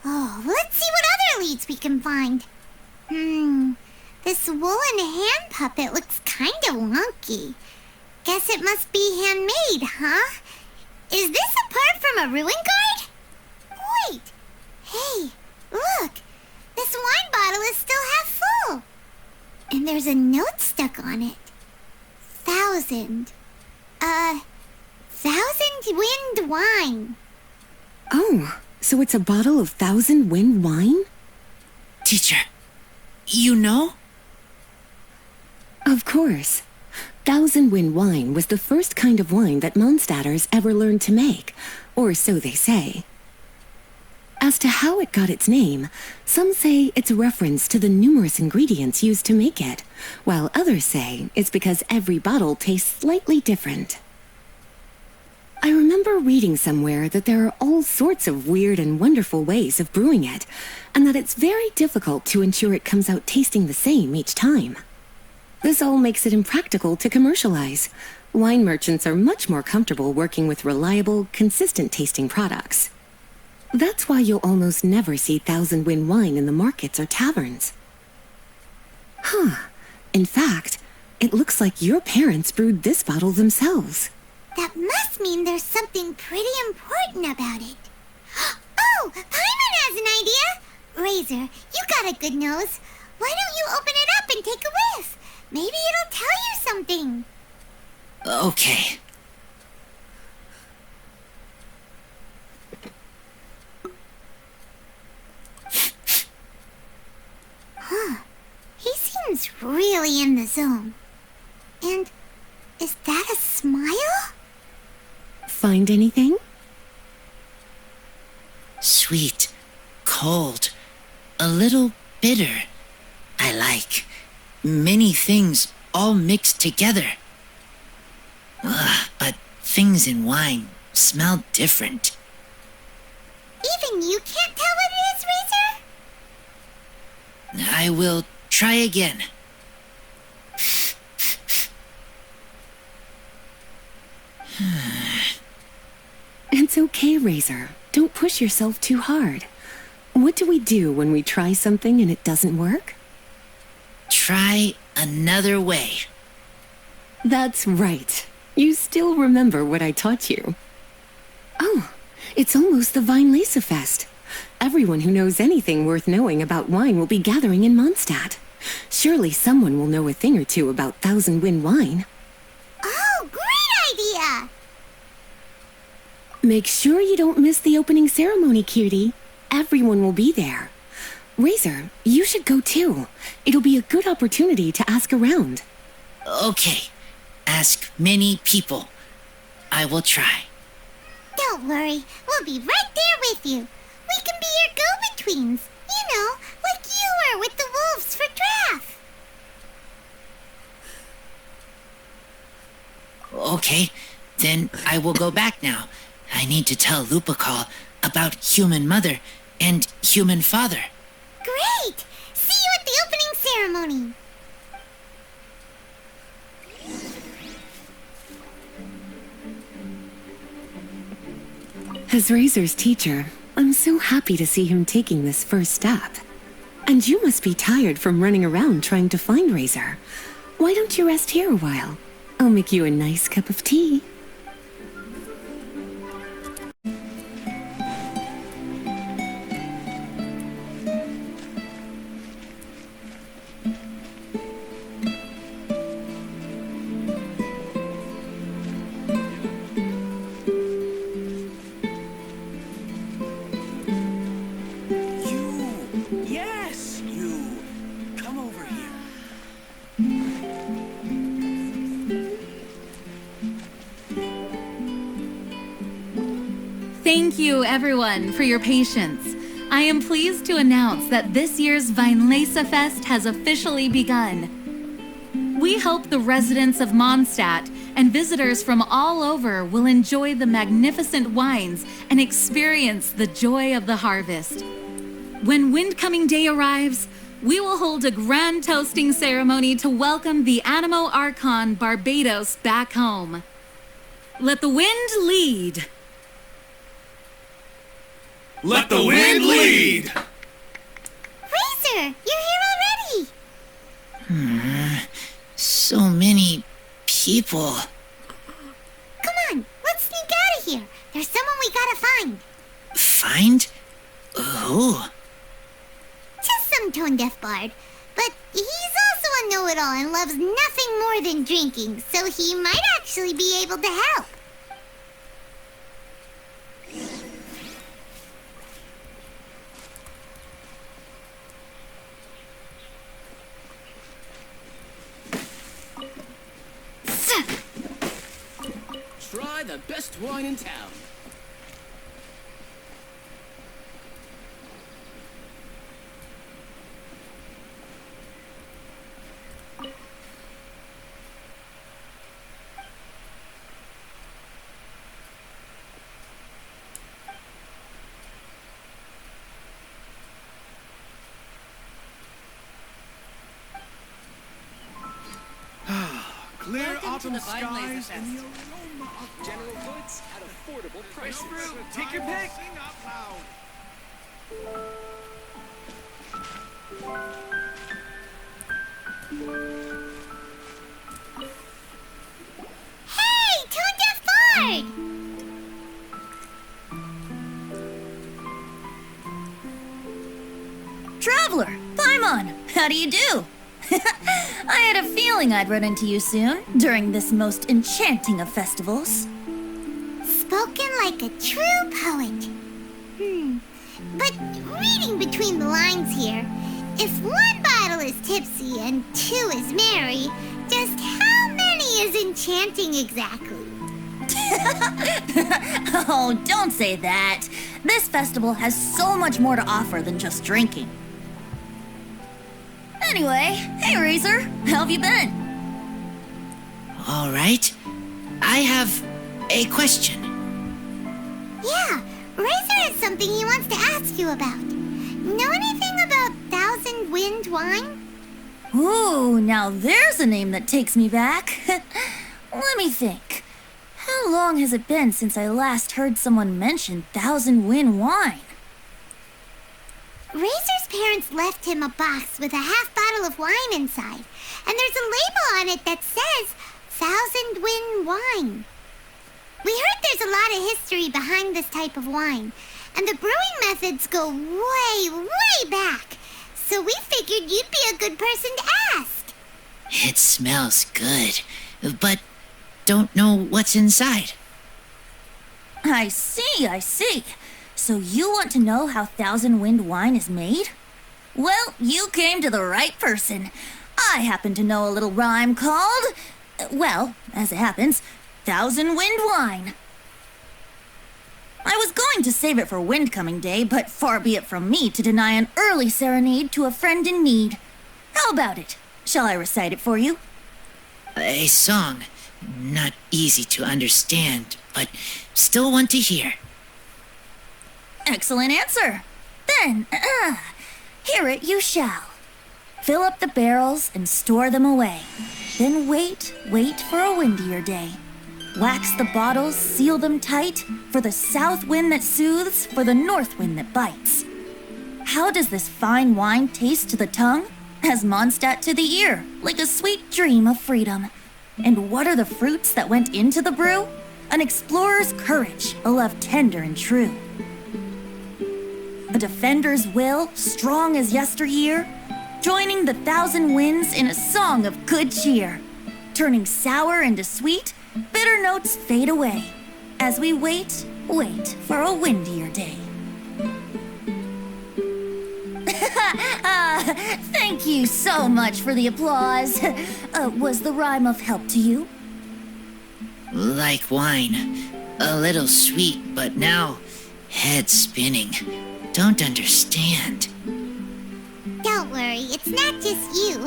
Speaker 3: Oh, let's see what other leads we can find. This woolen hand puppet looks kind of wonky. Guess it must be handmade, huh? Is this a part from a ruin guard? Wait. Hey, look. This wine bottle is still half full. And there's a note stuck on it. 1,000 wind wine.
Speaker 6: Oh, so it's a bottle of 1,000 wind wine?
Speaker 7: Teacher, you know?
Speaker 6: Of course. 1,000 wind wine was the first kind of wine that Mondstadters ever learned to make, or so they say. As to how it got its name, some say it's a reference to the numerous ingredients used to make it, while others say it's because every bottle tastes slightly different. I remember reading somewhere that there are all sorts of weird and wonderful ways of brewing it, and that it's very difficult to ensure it comes out tasting the same each time. This all makes it impractical to commercialize. Wine merchants are much more comfortable working with reliable, consistent tasting products. That's why you'll almost never see 1,000 wind wine in the markets or taverns. In fact, it looks like your parents brewed this bottle themselves.
Speaker 3: That must mean there's something pretty important about it. Oh, Paimon has an idea! Razor, you got a good nose. Why don't you open it up and take a whiff? Maybe it'll tell you something.
Speaker 7: Okay.
Speaker 3: He seems really in the zone. And is that a smile?
Speaker 6: Find anything?
Speaker 7: Sweet, cold, a little bitter. I like. Many things all mixed together. Ugh, but things in wine smell different.
Speaker 3: Even you can't tell what it is, Razor?
Speaker 7: I will try again.
Speaker 6: It's okay, Razor. Don't push yourself too hard. What do we do when we try something and it doesn't work?
Speaker 7: Try another way.
Speaker 6: That's right. You still remember what I taught you. Oh, it's almost the Wienlesefest. Everyone who knows anything worth knowing about wine will be gathering in Mondstadt. Surely someone will know a thing or two about Thousand Wind wine.
Speaker 3: Oh, great idea!
Speaker 6: Make sure you don't miss the opening ceremony, cutie. Everyone will be there. Razor, you should go too. It'll be a good opportunity to ask around.
Speaker 7: Okay. Ask many people. I will try.
Speaker 3: Don't worry, we'll be right there with you. We can be your go-betweens. You know, like you were with the wolves for Draft.
Speaker 7: Okay, then I will go back now. I need to tell Lupacol about Human Mother and Human Father.
Speaker 3: Great! See you at the opening ceremony.
Speaker 6: As Razor's teacher, I'm so happy to see him taking this first step. And you must be tired from running around trying to find Razor. Why don't you rest here a while? I'll make you a nice cup of tea.
Speaker 2: Thank you, everyone, for your patience. I am pleased to announce that this year's Wienlesefest has officially begun. We hope the residents of Mondstadt and visitors from all over will enjoy the magnificent wines and experience the joy of the harvest. When Windcoming Day arrives, we will hold a grand toasting ceremony to welcome the Animo Archon Barbados back home. Let the wind lead!
Speaker 4: Let the wind lead!
Speaker 3: Razor, you're here already.
Speaker 7: So many people.
Speaker 3: Come on, let's sneak out of here. There's someone we gotta find.
Speaker 7: Find? Who?
Speaker 3: Just some tone-deaf bard. But he's also a know-it-all and loves nothing more than drinking, so he might actually be able to help.
Speaker 10: Try the best wine in town.
Speaker 4: Clear
Speaker 10: Welcome
Speaker 4: autumn
Speaker 10: to the
Speaker 4: skies
Speaker 10: Wienlesefest.
Speaker 4: and the aroma of
Speaker 10: General goods at affordable prices.
Speaker 4: Take your pick. Sing out loud.
Speaker 3: Hey, tone-deaf bard!
Speaker 11: Traveler, Paimon, how do you do?
Speaker 2: I had a feeling I'd run into you soon, during this most enchanting of festivals.
Speaker 3: Spoken like a true poet. But reading between the lines here, if one bottle is tipsy and two is merry, just how many is enchanting exactly?
Speaker 2: Oh, don't say that. This festival has so much more to offer than just drinking. Anyway, hey Razor, how have you been?
Speaker 7: All right. I have a question.
Speaker 3: Yeah, Razor has something he wants to ask you about. Know anything about Thousand Wind wine?
Speaker 2: Ooh, now there's a name that takes me back. Let me think. How long has it been since I last heard someone mention Thousand Wind wine?
Speaker 3: Razor's parents left him a box with a half bottle of wine inside, and there's a label on it that says Thousand Wind wine. We heard there's a lot of history behind this type of wine, and the brewing methods go way, way back. So we figured you'd be a good person to ask.
Speaker 7: It smells good, but don't know what's inside.
Speaker 2: I see. So you want to know how Thousand Wind wine is made? Well, you came to the right person. I happen to know a little rhyme called, well, as it happens, Thousand Wind wine. I was going to save it for Windcoming Day, but far be it from me to deny an early serenade to a friend in need. How about it? Shall I recite it for you?
Speaker 7: A song. Not easy to understand, but still want to hear.
Speaker 2: Excellent answer. Then, hear it you shall. Fill up the barrels and store them away. Then wait for a windier day. Wax the bottles, seal them tight, for the south wind that soothes, for the north wind that bites. How does this fine wine taste to the tongue? As Mondstadt to the ear, like a sweet dream of freedom. And what are the fruits that went into the brew? An explorer's courage, a love tender and true. A defender's will, strong as yesteryear, joining the thousand winds in a song of good cheer. Turning sour into sweet, bitter notes fade away, as we wait for a windier day. Thank you so much for the applause. Was the rhyme of help to you?
Speaker 7: Like wine. A little sweet, but now head spinning. Don't understand.
Speaker 3: Don't worry, it's not just you.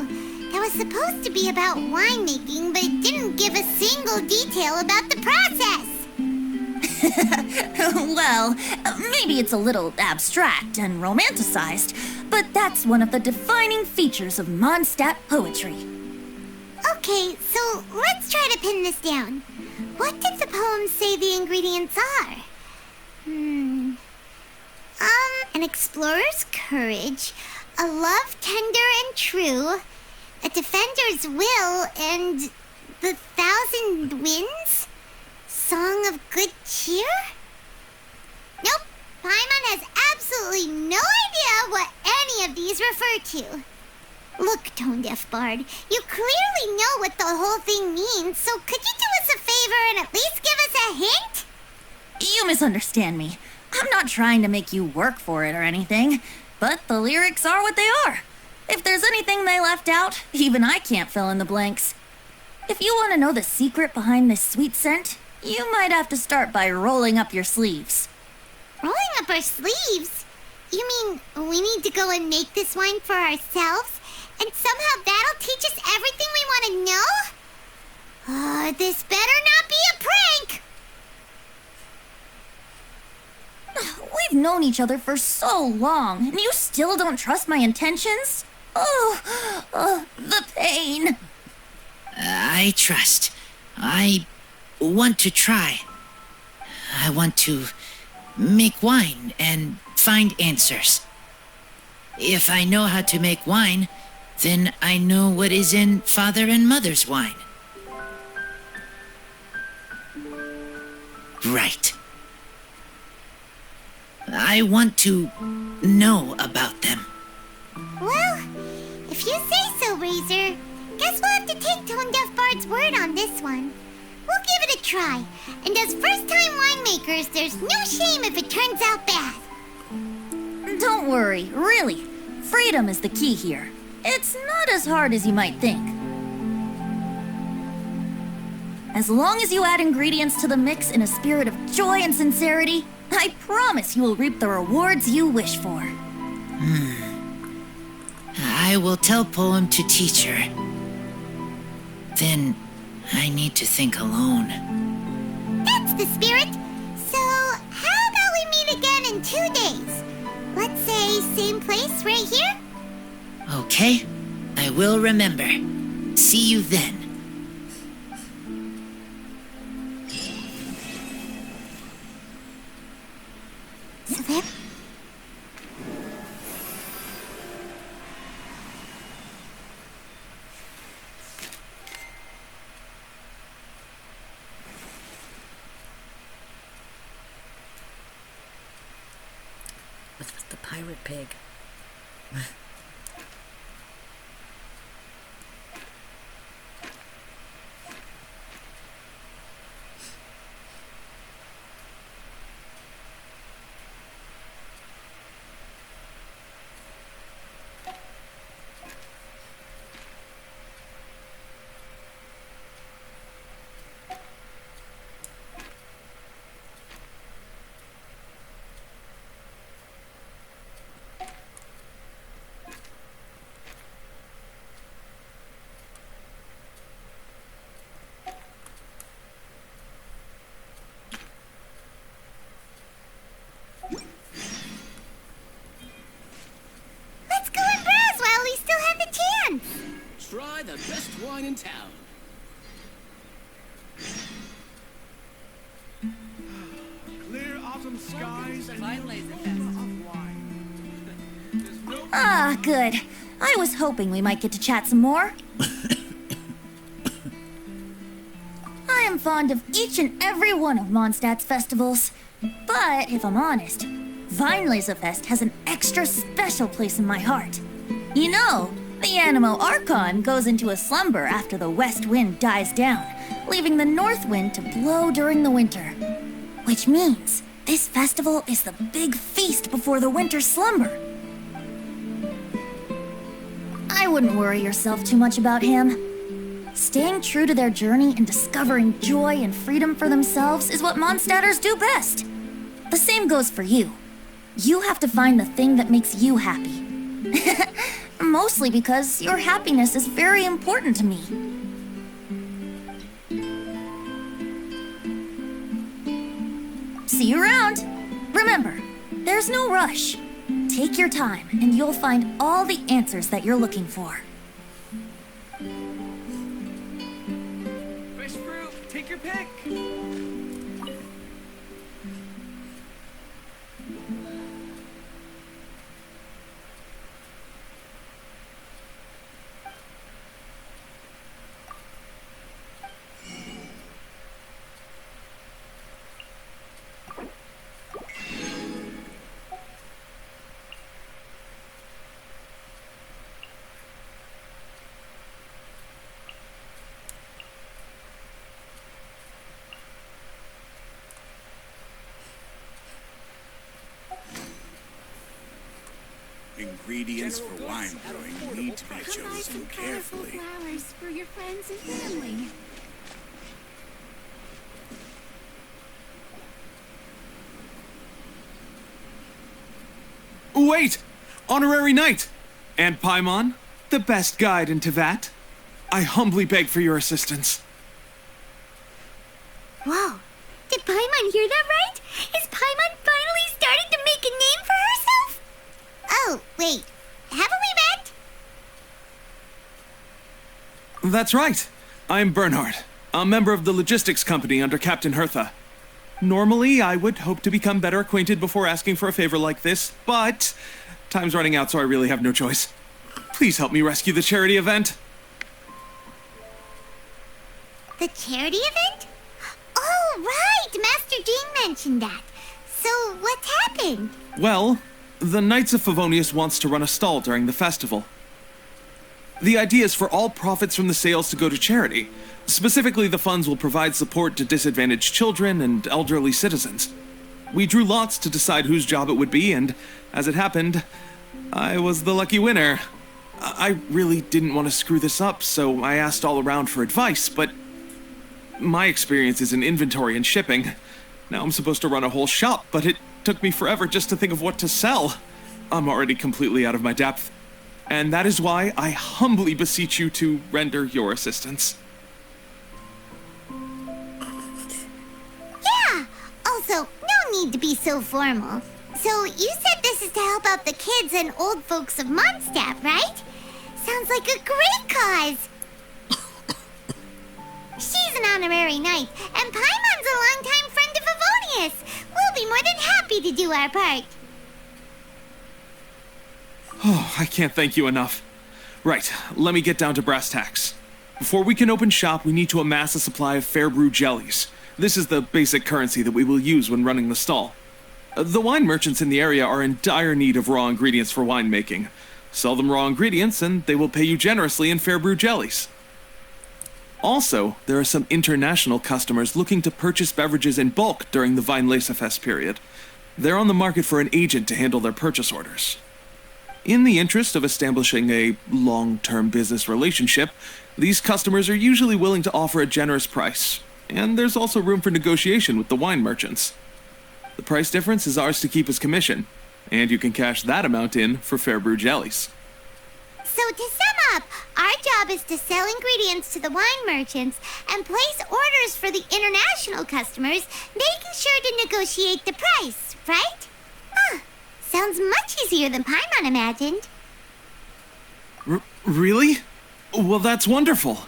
Speaker 3: That was supposed to be about winemaking, but it didn't give a single detail about the process.
Speaker 2: Well, maybe it's a little abstract and romanticized, but that's one of the defining features of Mondstadt poetry.
Speaker 3: Okay, so let's try to pin this down. What did the poem say the ingredients are? An explorer's courage, a love tender and true, a defender's will, and the thousand winds? Song of good cheer? Nope, Paimon has absolutely no idea what any of these refer to. Look, Tone-Deaf Bard, you clearly know what the whole thing means, so could you do us a favor and at least give us a hint?
Speaker 2: You misunderstand me. I'm not trying to make you work for it or anything, but the lyrics are what they are. If there's anything they left out, even I can't fill in the blanks. If you want to know the secret behind this sweet scent, you might have to start by rolling up your sleeves.
Speaker 3: Rolling up our sleeves? You mean we need to go and make this wine for ourselves? And somehow that'll teach us everything we want to know? This better not be a prank!
Speaker 2: We've known each other for so long, and you still don't trust my intentions? Oh, the pain.
Speaker 7: I trust. I want to try. I want to make wine and find answers. If I know how to make wine, then I know what is in father and mother's wine. Right. I want to know about them.
Speaker 3: Well, if you say so, Razor. Guess we'll have to take Tone Deaf Bard's word on this one. We'll give it a try. And as first-time winemakers, there's no shame if it turns out bad.
Speaker 11: Don't worry, really. Freedom is the key here. It's not as hard as you might think. As long as you add ingredients to the mix in a spirit of joy and sincerity, I promise you will reap the rewards you wish for.
Speaker 7: I will tell Poem to teacher. Then I need to think alone.
Speaker 3: That's the spirit. So, how about we meet again in 2 days? Let's say same place right here?
Speaker 7: Okay, I will remember. See you then.
Speaker 3: So there...
Speaker 1: What's with the pirate pig?
Speaker 3: Let's go and browse while we still have the chance.
Speaker 10: Try the best wine in town.
Speaker 12: Clear autumn skies and
Speaker 11: Ah, good. I was hoping we might get to chat some more. I am fond of each and every one of Mondstadt's festivals. But if I'm honest, Wienlesefest has an extra special place in my heart. You know, the Animo Archon goes into a slumber after the west wind dies down, leaving the north wind to blow during the winter. Which means this festival is the big feast before the winter slumber. I wouldn't worry yourself too much about him. Staying true to their journey and discovering joy and freedom for themselves is what Mondstadters do best. The same goes for you. You have to find the thing that makes you happy. Mostly because your happiness is very important to me. See you around. Remember, there's no rush. Take your time, and you'll find all the answers that you're looking for.
Speaker 12: fresh fruit. Take your pick.
Speaker 13: Ingredients for wine brewing need to be chosen carefully.
Speaker 6: Flowers for your friends and family.
Speaker 4: Wait! Honorary Knight! And Paimon, the best guide in Tevat. I humbly beg for your assistance.
Speaker 3: Whoa. Did Paimon hear that right? Is Paimon finally starting to make a name for herself? Oh, wait. Haven't we met?
Speaker 4: That's right. I'm Bernhard, a member of the logistics company under Captain Hertha. Normally, I would hope to become better acquainted before asking for a favor like this, but time's running out, so I really have no choice. Please help me rescue the charity event.
Speaker 3: The charity event? Oh, right! Master Jean mentioned that. So, what's happened?
Speaker 4: Well, the Knights of Favonius wants to run a stall during the festival. The idea is for all profits from the sales to go to charity. Specifically, the funds will provide support to disadvantaged children and elderly citizens. We drew lots to decide whose job it would be, and as it happened, I was the lucky winner. I really didn't want to screw this up, so I asked all around for advice, but my experience is in inventory and shipping. Now I'm supposed to run a whole shop, but it took me forever just to think of what to sell. I'm already completely out of my depth. And that is why I humbly beseech you to render your assistance.
Speaker 3: Yeah! Also, no need to be so formal. So, you said this is to help out the kids and old folks of Mondstadt, right? Sounds like a great cause! She's an honorary knight, and Paimon's a longtime friend of Avonius. We'll be more than happy to do our part.
Speaker 4: Oh, I can't thank you enough. Right, let me get down to brass tacks. Before we can open shop, we need to amass a supply of fair brew jellies. This is the basic currency that we will use when running the stall. The wine merchants in the area are in dire need of raw ingredients for winemaking. Sell them raw ingredients and they will pay you generously in fair brew jellies. Also, there are some international customers looking to purchase beverages in bulk during the Wienlesefest period. They're on the market for an agent to handle their purchase orders. In the interest of establishing a long-term business relationship, these customers are usually willing to offer a generous price, and there's also room for negotiation with the wine merchants. The price difference is ours to keep as commission, and you can cash that amount in for fair brew jellies.
Speaker 3: So to sum up, our job is to sell ingredients to the wine merchants and place orders for the international customers, making sure to negotiate the price, right? Huh. Sounds much easier than Paimon imagined.
Speaker 4: Really? Well, that's wonderful.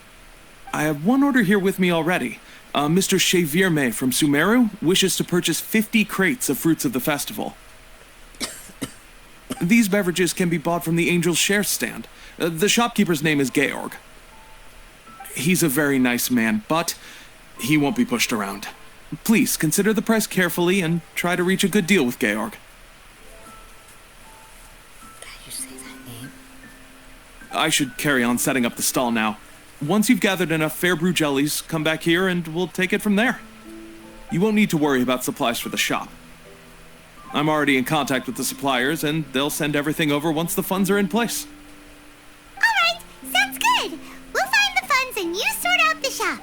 Speaker 4: I have one order here with me already. Mr. Chevirme from Sumeru wishes to purchase 50 crates of fruits of the festival. These beverages can be bought from the Angel's Share stand. The shopkeeper's name is Georg. He's a very nice man, but he won't be pushed around. Please consider the price carefully and try to reach a good deal with Georg. I should carry on setting up the stall now. Once you've gathered enough fair brew jellies, come back here and we'll take it from there. You won't need to worry about supplies for the shop. I'm already in contact with the suppliers and they'll send everything over once the funds are in place.
Speaker 3: Alright, sounds good. We'll find the funds and you sort out the shop.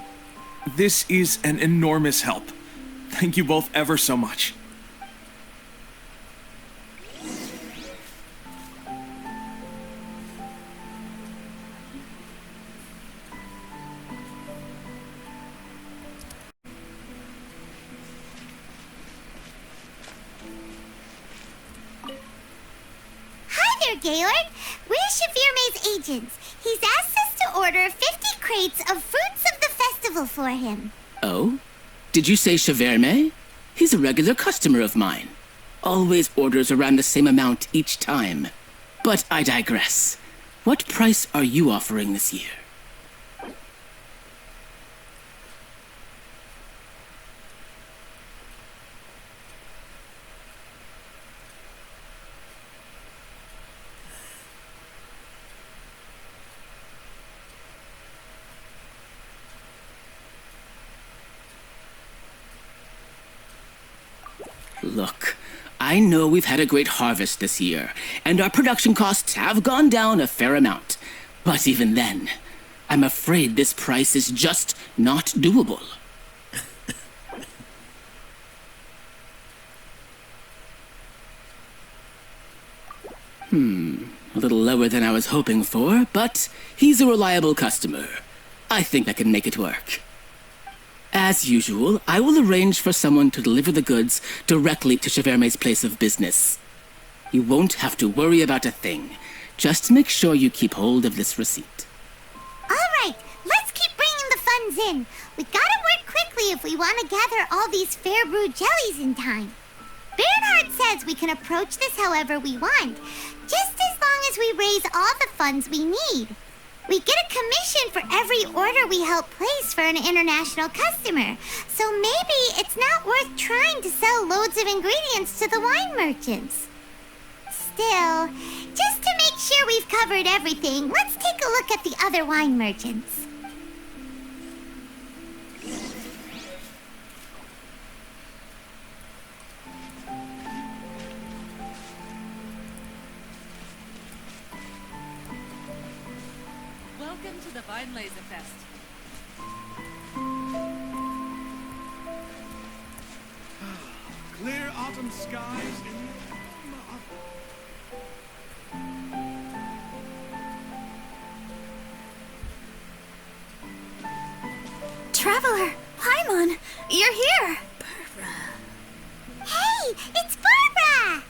Speaker 4: This is an enormous help. Thank you both ever so much.
Speaker 3: Georg, we're Chevirme's agents. He's asked us to order 50 crates of fruits of the festival for him.
Speaker 7: Oh? Did you say Chevirme? He's a regular customer of mine. Always orders around the same amount each time. But I digress. What price are you offering this year? Look, I know we've had a great harvest this year, and our production costs have gone down a fair amount. But even then, I'm afraid this price is just not doable. A little lower than I was hoping for, but he's a reliable customer. I think I can make it work. As usual, I will arrange for someone to deliver the goods directly to Chevirme's place of business. You won't have to worry about a thing. Just make sure you keep hold of this receipt.
Speaker 3: Alright, let's keep bringing the funds in. We gotta work quickly if we want to gather all these fair brew jellies in time. Bernhard says we can approach this however we want, just as long as we raise all the funds we need. We get a commission for every order we help place for an international customer, so maybe it's not worth trying to sell loads of ingredients to the wine merchants. Still, just to make sure we've covered everything, let's take take a look at the other wine merchants.
Speaker 14: Welcome to the Wienlesefest.
Speaker 12: Clear autumn skies and
Speaker 11: Traveler, Paimon, you're here.
Speaker 3: Hey, it's Barbara!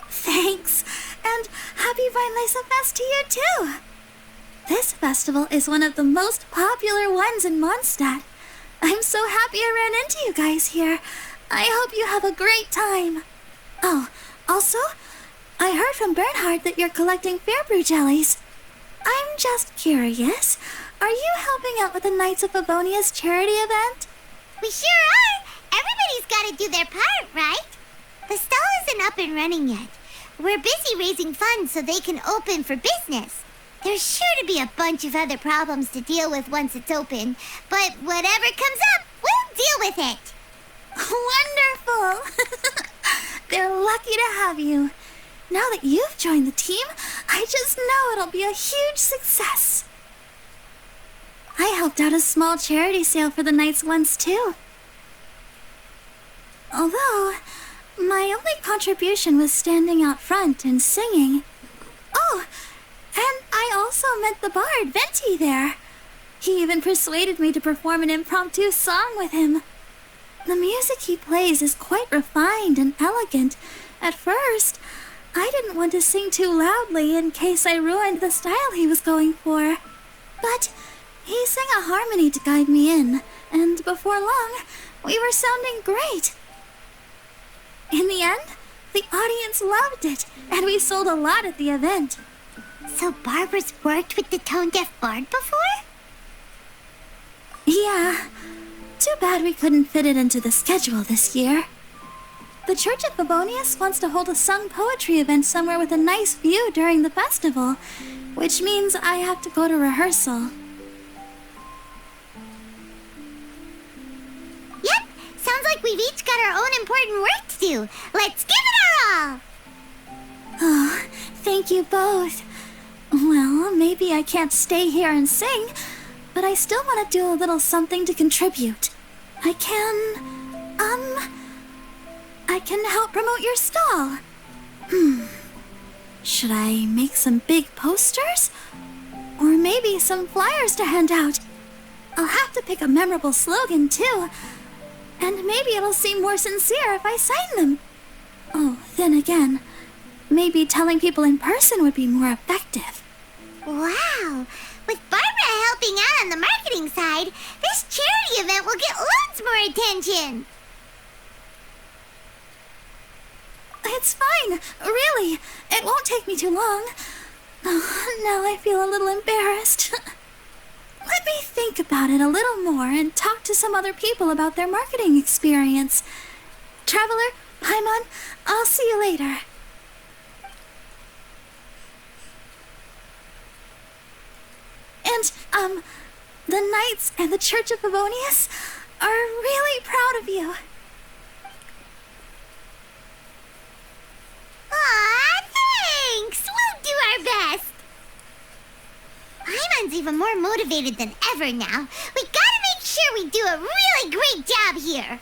Speaker 11: Thanks, and happy Wienlesefest to you too. This festival is one of the most popular ones in Mondstadt. I'm so happy I ran into you guys here. I hope you have a great time. Oh, also, I heard from Bernhard that you're collecting Fairbrew jellies. I'm just curious, are you helping out with the Knights of Favonia's charity event?
Speaker 3: We sure are! Everybody's gotta do their part, right? The stall isn't up and running yet. We're busy raising funds so they can open for business. There's sure to be a bunch of other problems to deal with once it's open, but whatever comes up, we'll deal with it.
Speaker 11: Wonderful! They're lucky to have you. Now that you've joined the team, I just know it'll be a huge success. I helped out a small charity sale for the Knights once too. Although, my only contribution was standing out front and singing. Oh, and I also met the bard, Venti, there. He even persuaded me to perform an impromptu song with him. The music he plays is quite refined and elegant. At first, I didn't want to sing too loudly in case I ruined the style he was going for. But he sang a harmony to guide me in, and before long, we were sounding great. In the end, the audience loved it, and we sold a lot at the event.
Speaker 3: So Barbara's worked with the tone-deaf bard before?
Speaker 11: Yeah. Too bad we couldn't fit it into the schedule this year. The Church of Favonius wants to hold a sung poetry event somewhere with a nice view during the festival, which means I have to go to rehearsal.
Speaker 3: Yep, sounds like we've each got our own important work to do. Let's give it our all!
Speaker 11: Oh, thank you both. Well, maybe I can't stay here and sing, but I still want to do a little something to contribute. I can help promote your stall. Should I make some big posters? Or maybe some flyers to hand out? I'll have to pick a memorable slogan, too. And maybe it'll seem more sincere if I sign them. Oh, then again, maybe telling people in person would be more effective.
Speaker 3: Wow! With Barbara helping out on the marketing side, this charity event will get loads more attention!
Speaker 11: It's fine, really. It won't take me too long. Oh, now I feel a little embarrassed. Let me think about it a little more and talk to some other people about their marketing experience. Traveler, Paimon, I'll see you later. And, the Knights and the Church of Favonius are really proud of you.
Speaker 3: Aw, thanks! We'll do our best! Paimon's even more motivated than ever now. We gotta make sure we do a really great job here!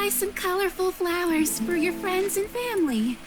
Speaker 14: buy some colorful flowers for your friends and family.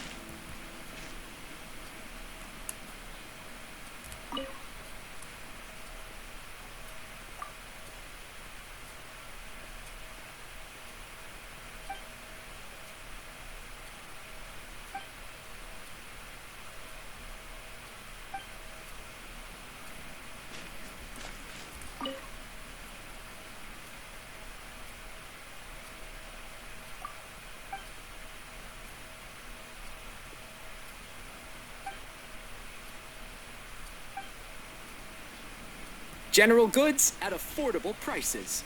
Speaker 10: General goods at affordable prices.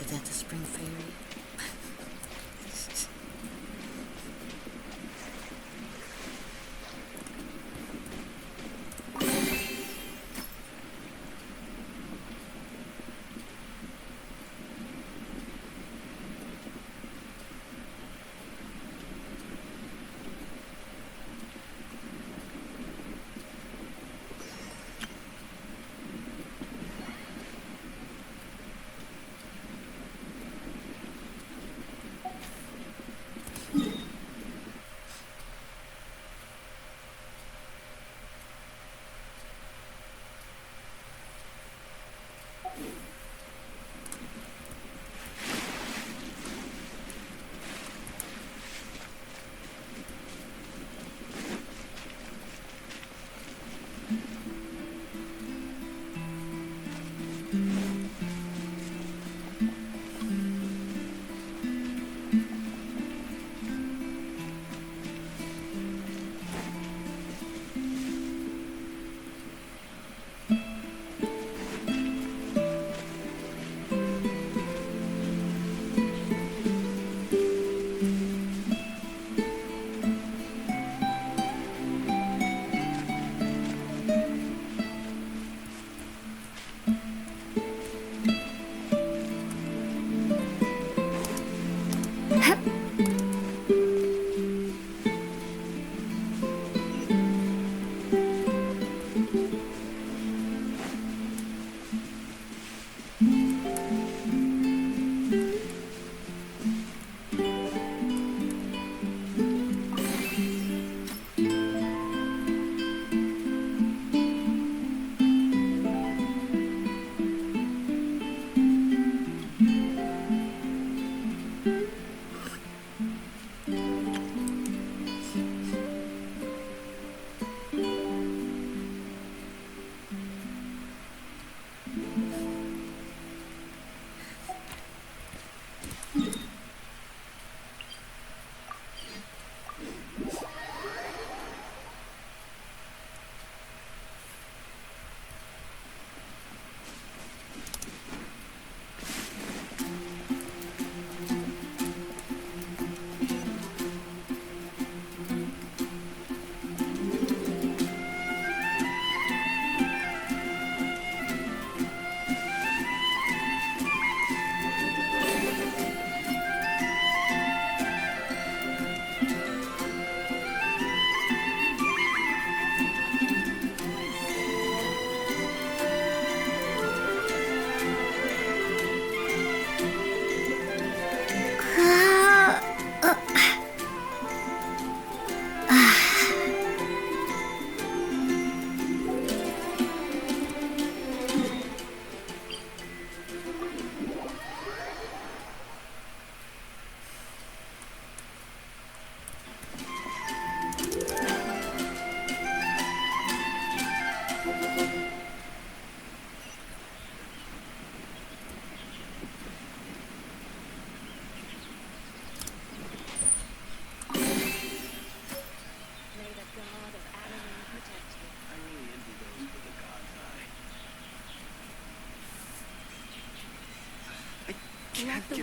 Speaker 1: Is that the spring fairy?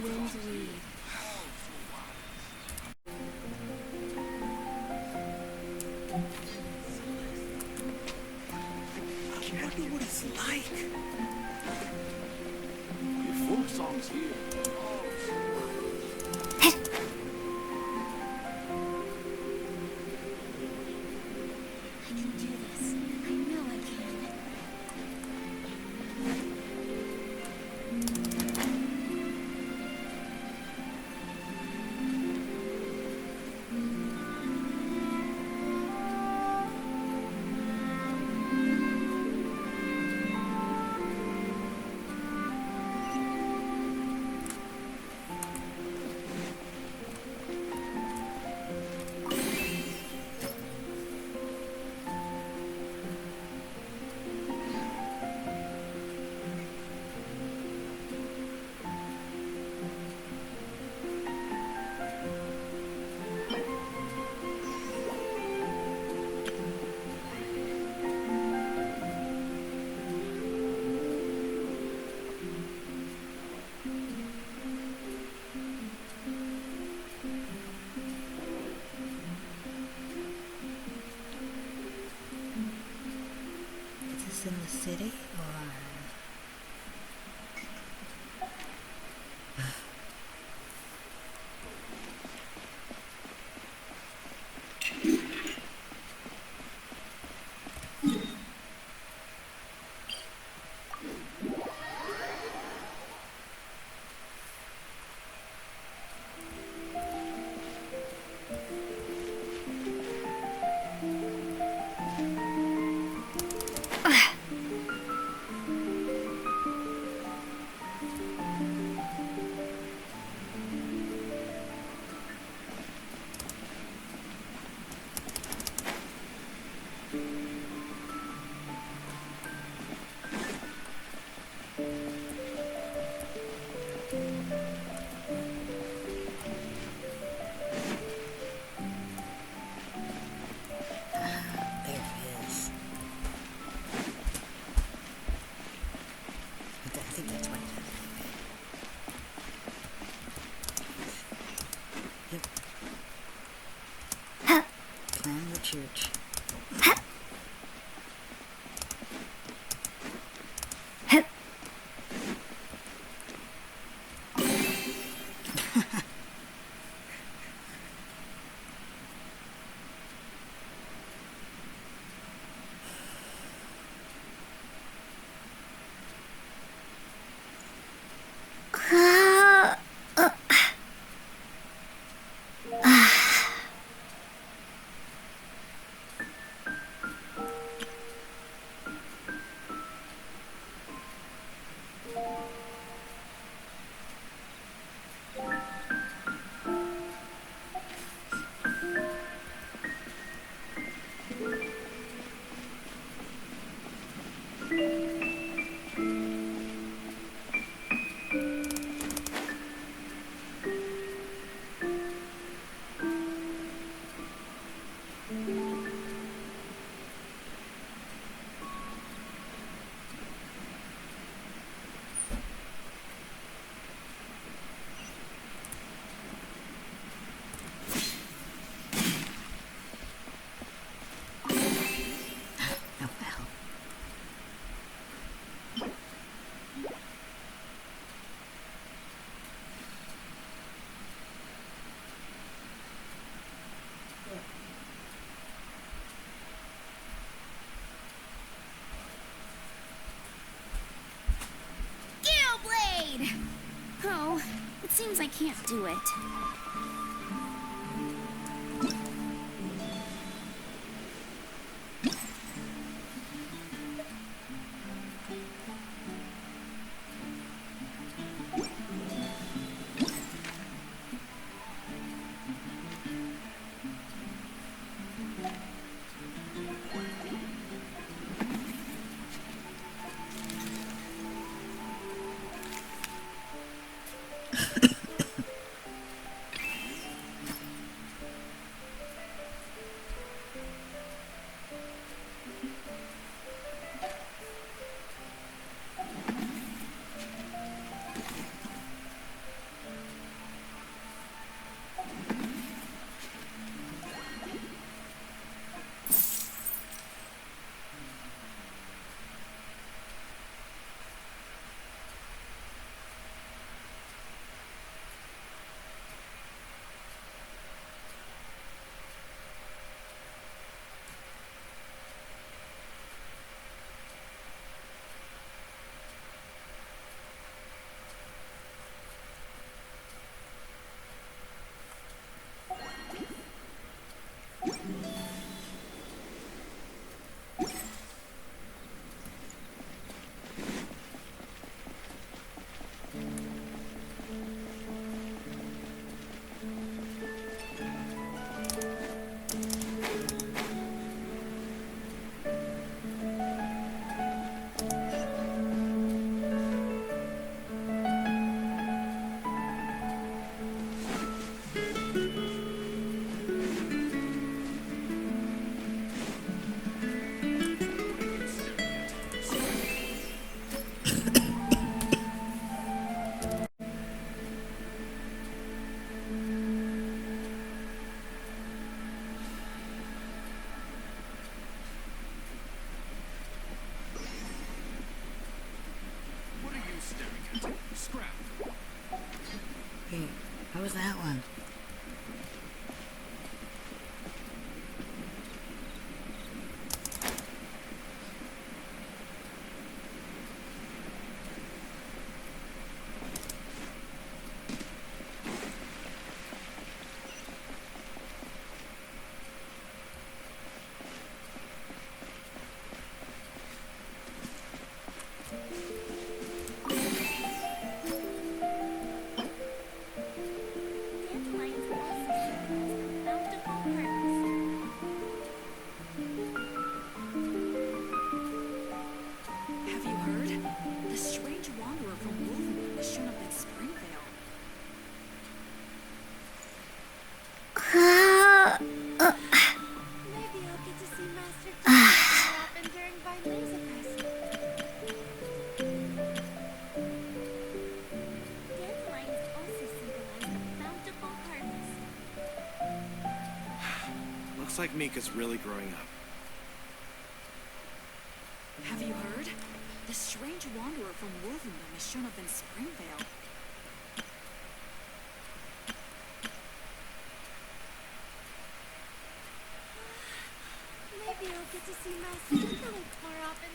Speaker 14: Indeed.
Speaker 8: I wonder what it's like.
Speaker 10: Your folk songs here.
Speaker 14: I can do this. I know I can.
Speaker 1: Is this in the city or? There it is. I think that's what it is. Yep. Plan the church.
Speaker 14: Oh, it seems I can't do it.
Speaker 1: was that one?
Speaker 2: Have you heard? The strange wanderer from Wolverine has shown up in Springvale.
Speaker 14: Maybe I'll get to see Master Chief more often during Wienlesefest. Dandelions also symbolize a bountiful harvest.
Speaker 9: Looks like Mika's really growing up.
Speaker 2: Have you heard? The strange wanderer from Wolverine has shown up in Springvale.
Speaker 14: Maybe I'll get to see Master Chief more often.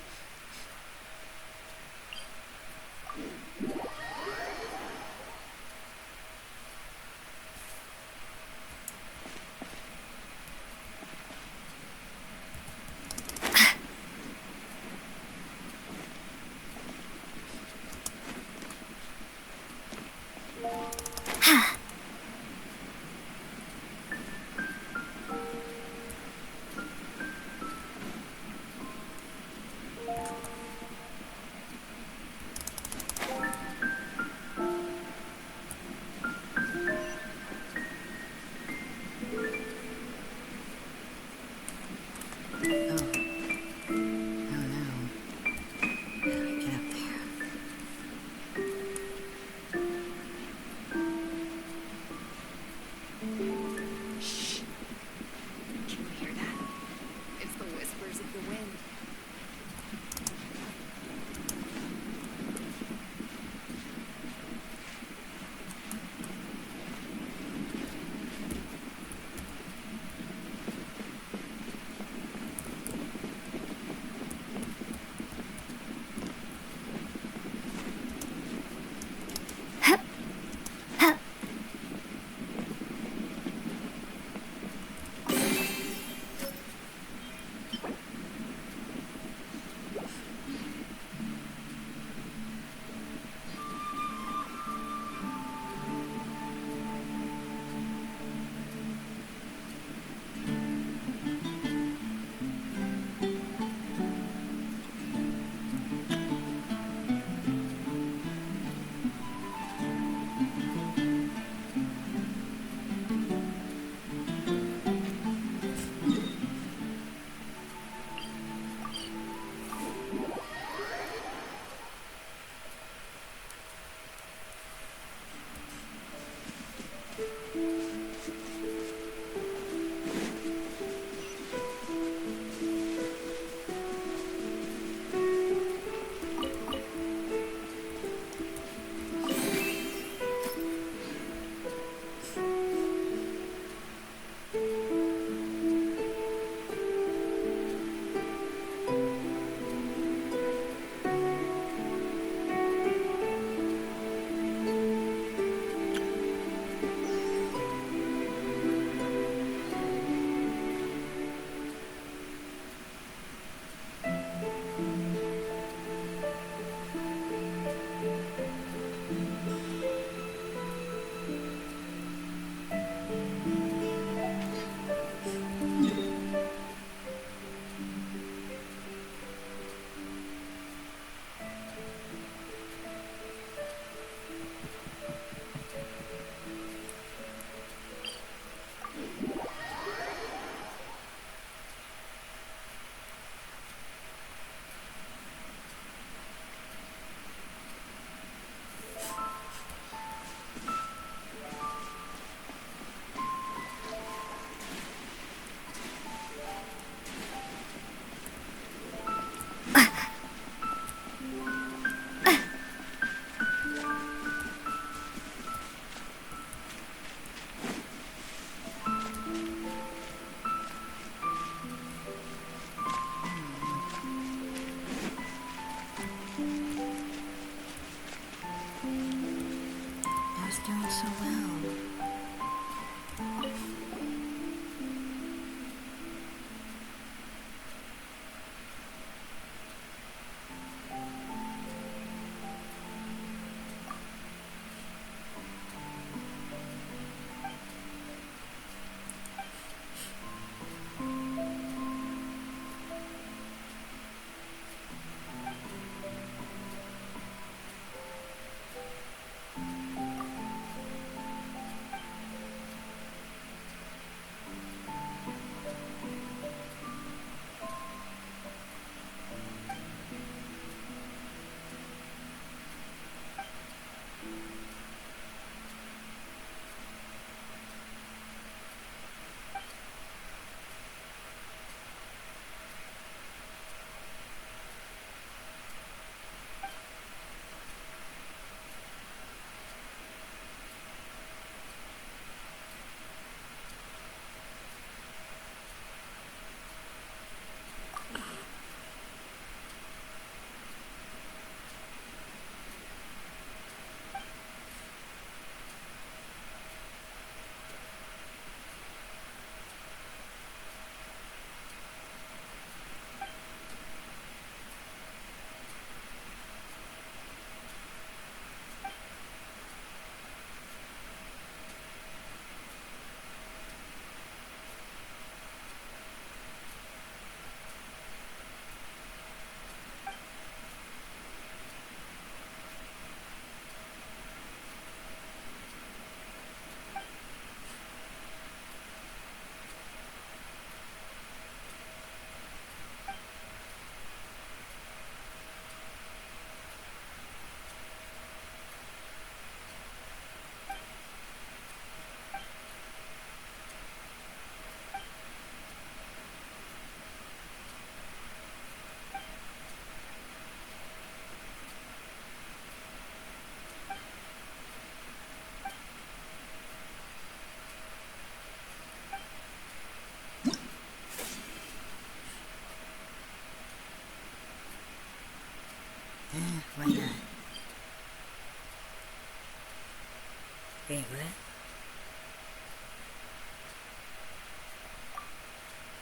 Speaker 1: Wait, what?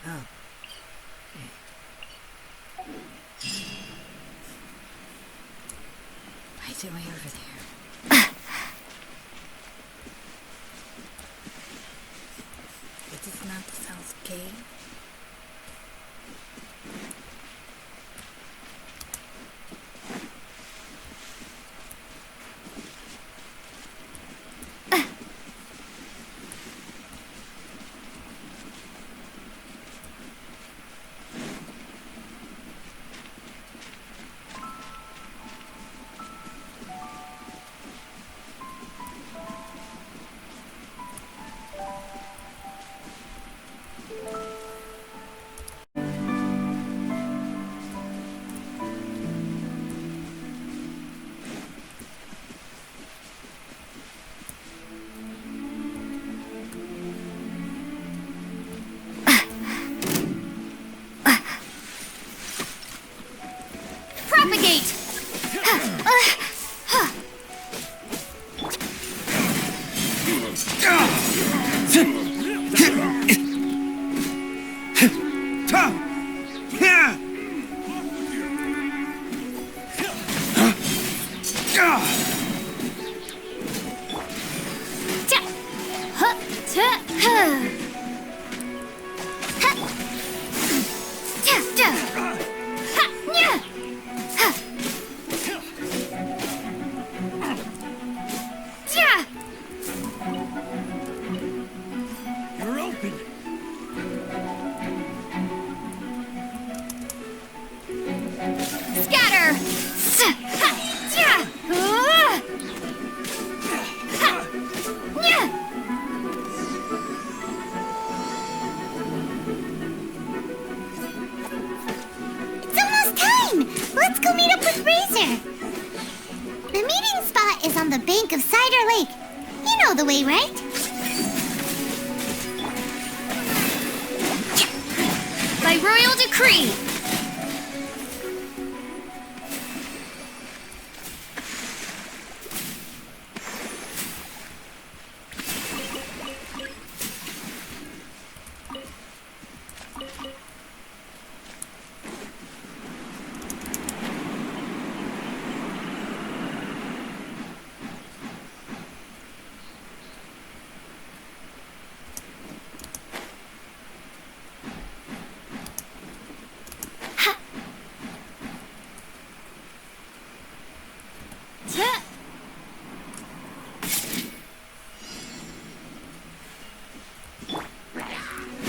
Speaker 1: Oh. Why is it way over there? Is this not the South Gate?
Speaker 11: Propagate!
Speaker 8: You're open.
Speaker 11: Scatter!
Speaker 3: It's almost time! Let's go meet up with Razor! The meeting spot is on the bank of Cider Lake. You know the way, right?
Speaker 11: By royal decree!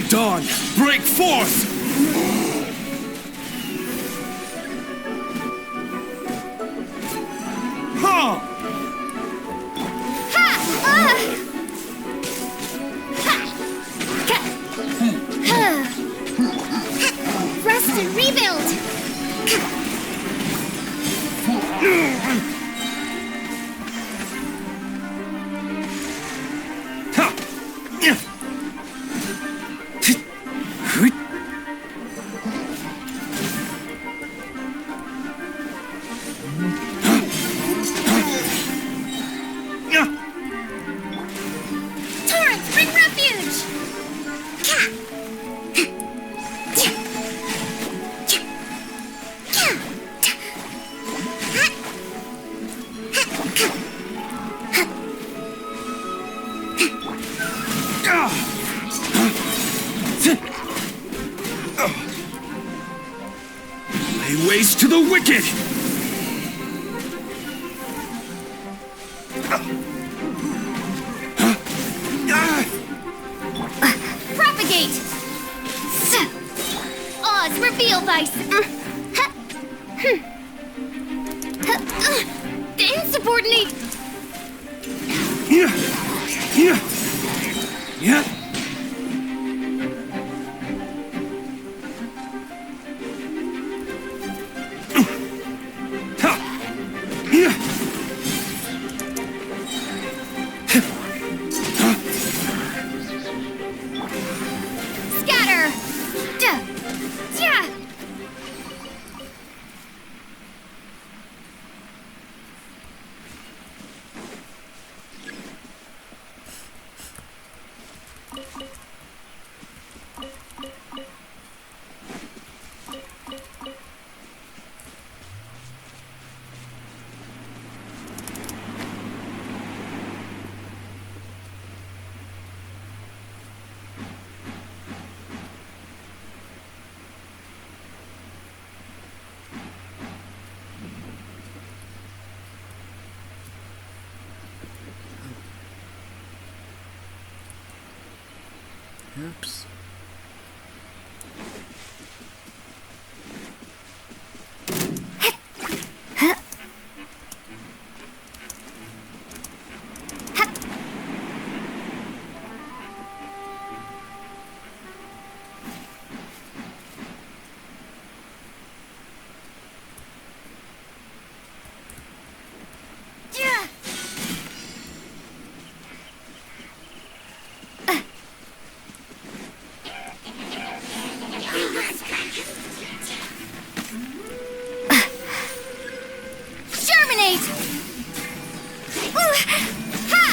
Speaker 4: Dawn, break forth! Huh!
Speaker 3: Rest and rebuild!
Speaker 11: Torrents, bring refuge!
Speaker 4: Lay waste to the wicked!
Speaker 11: Propagate! Oz, reveal thyself! Insubordinate!
Speaker 4: Yeah! Yeah! Yeah!
Speaker 11: Scatter! Yeah!
Speaker 1: Oops.
Speaker 11: Germinate! Ha!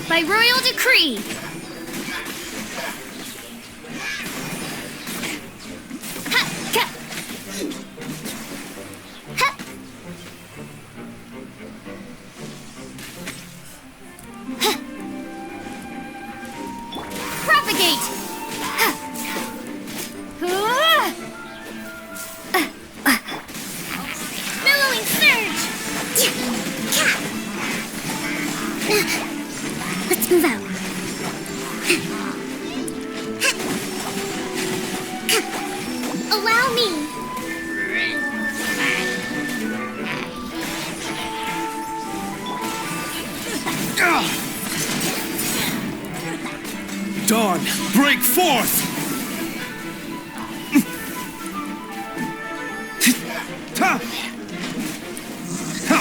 Speaker 11: By royal decree! Ha! Ka! Ha! Ha! Propagate! Ha! Hua! Billowing surge!
Speaker 3: Let's move out.
Speaker 11: Allow me!
Speaker 4: Dawn, break forth! Ha! Ha!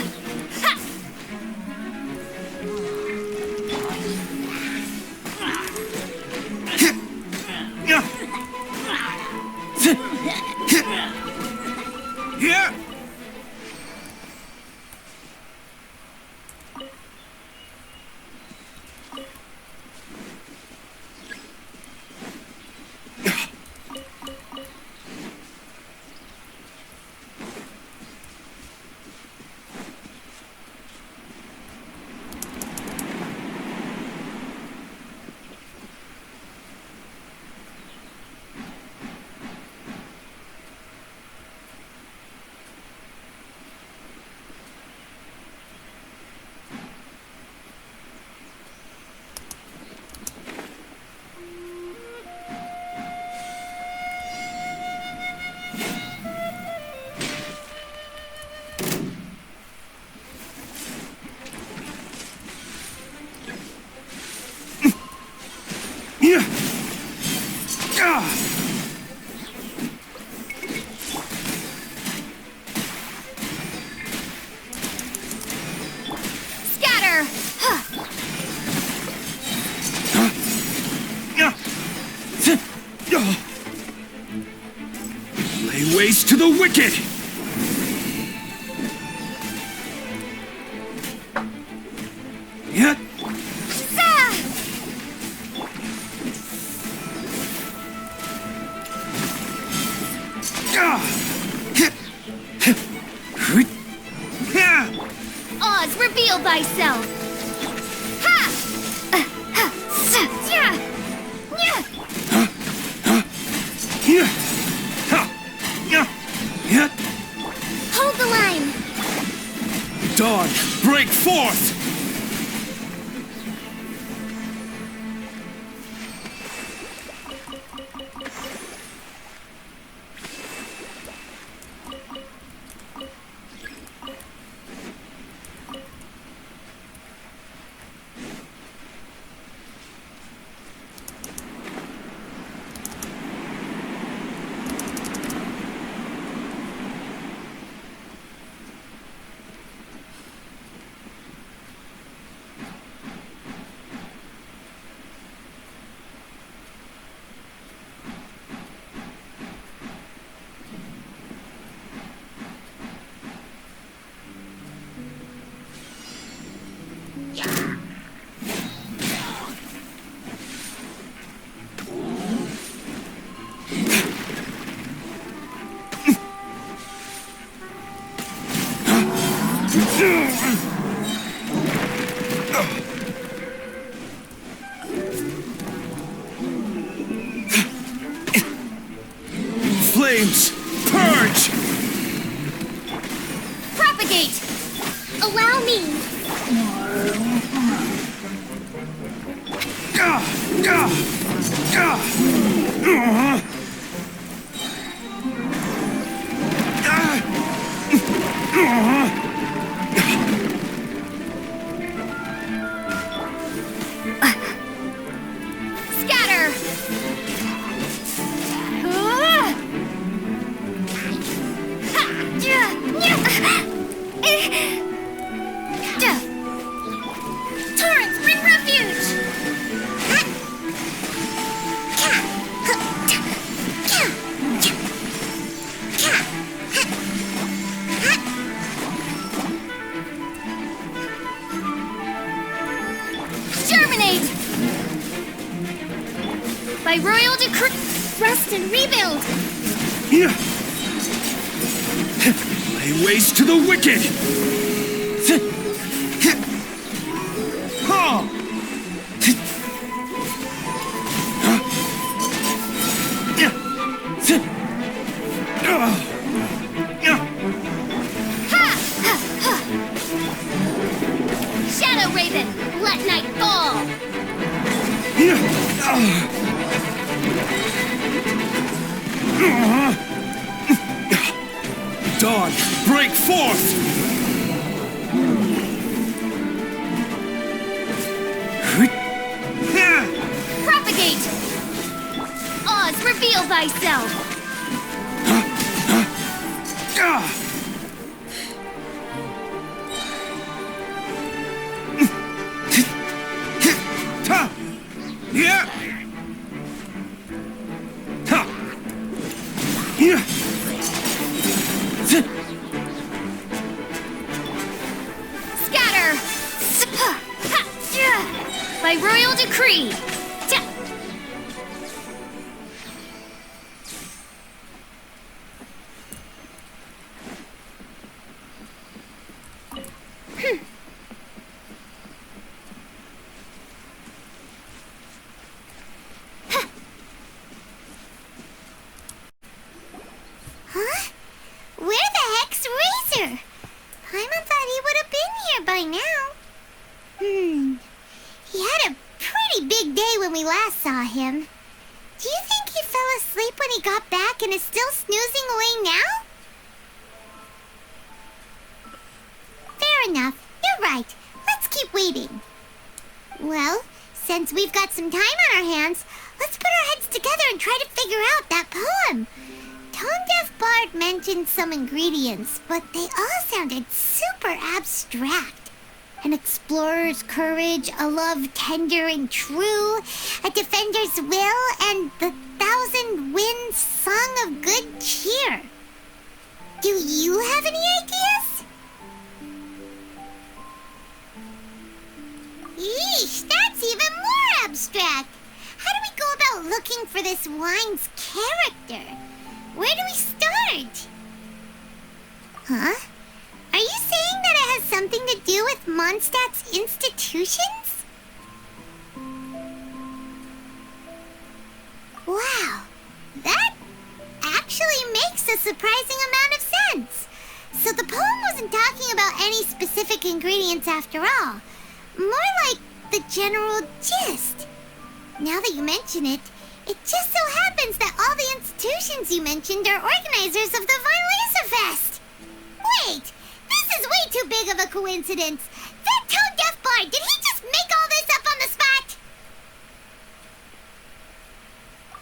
Speaker 4: Ha!
Speaker 11: Ha!
Speaker 4: Yeah!
Speaker 11: Scatter!
Speaker 4: Lay waste to the wicked! Yeah.
Speaker 11: Oz, reveal thyself! Ha! Yeah! Yeah!
Speaker 3: Hold the line.
Speaker 4: Dawn, break forth! Flames, purge!
Speaker 11: Propagate!
Speaker 14: Allow me.
Speaker 11: Scatter! Torrents, bring refuge! Germinate! By royal decree...
Speaker 14: Rest and rebuild.
Speaker 4: Lay waste to the wicked!
Speaker 11: Shadow Raven, let night fall!
Speaker 4: Dawn, break forth!
Speaker 11: Propagate! Oz, reveal thyself! Scatter! By royal decree!
Speaker 3: Huh? Where the heck's Razor? Paimon thought he would have been here by now. He had a pretty big day when we last saw him. Do you think he fell asleep when he got back and is still snoozing away now? Fair enough. You're right. Let's keep waiting. Well, since we've got some time on our hands, let's put our heads together and try to figure out that poem. Tone-deaf Bard mentioned some ingredients, but they all sounded super abstract. An explorer's courage, a love tender and true, a defender's will, and the thousand winds song of good cheer. Do you have any ideas? Yeesh, that's even more abstract. How do we go about looking for this wine's character? Where do we start? Huh? Are you saying that it has something to do with Mondstadt's institutions? Wow, that actually makes a surprising amount of sense. So the poem wasn't talking about any specific ingredients after all. More like the general gist. Now that you mention it, it just so happens that all the institutions you mentioned are organizers of the Wienlesefest. Wait, this is way too big of a coincidence. That tone-deaf bard, did he just make all this up on the spot?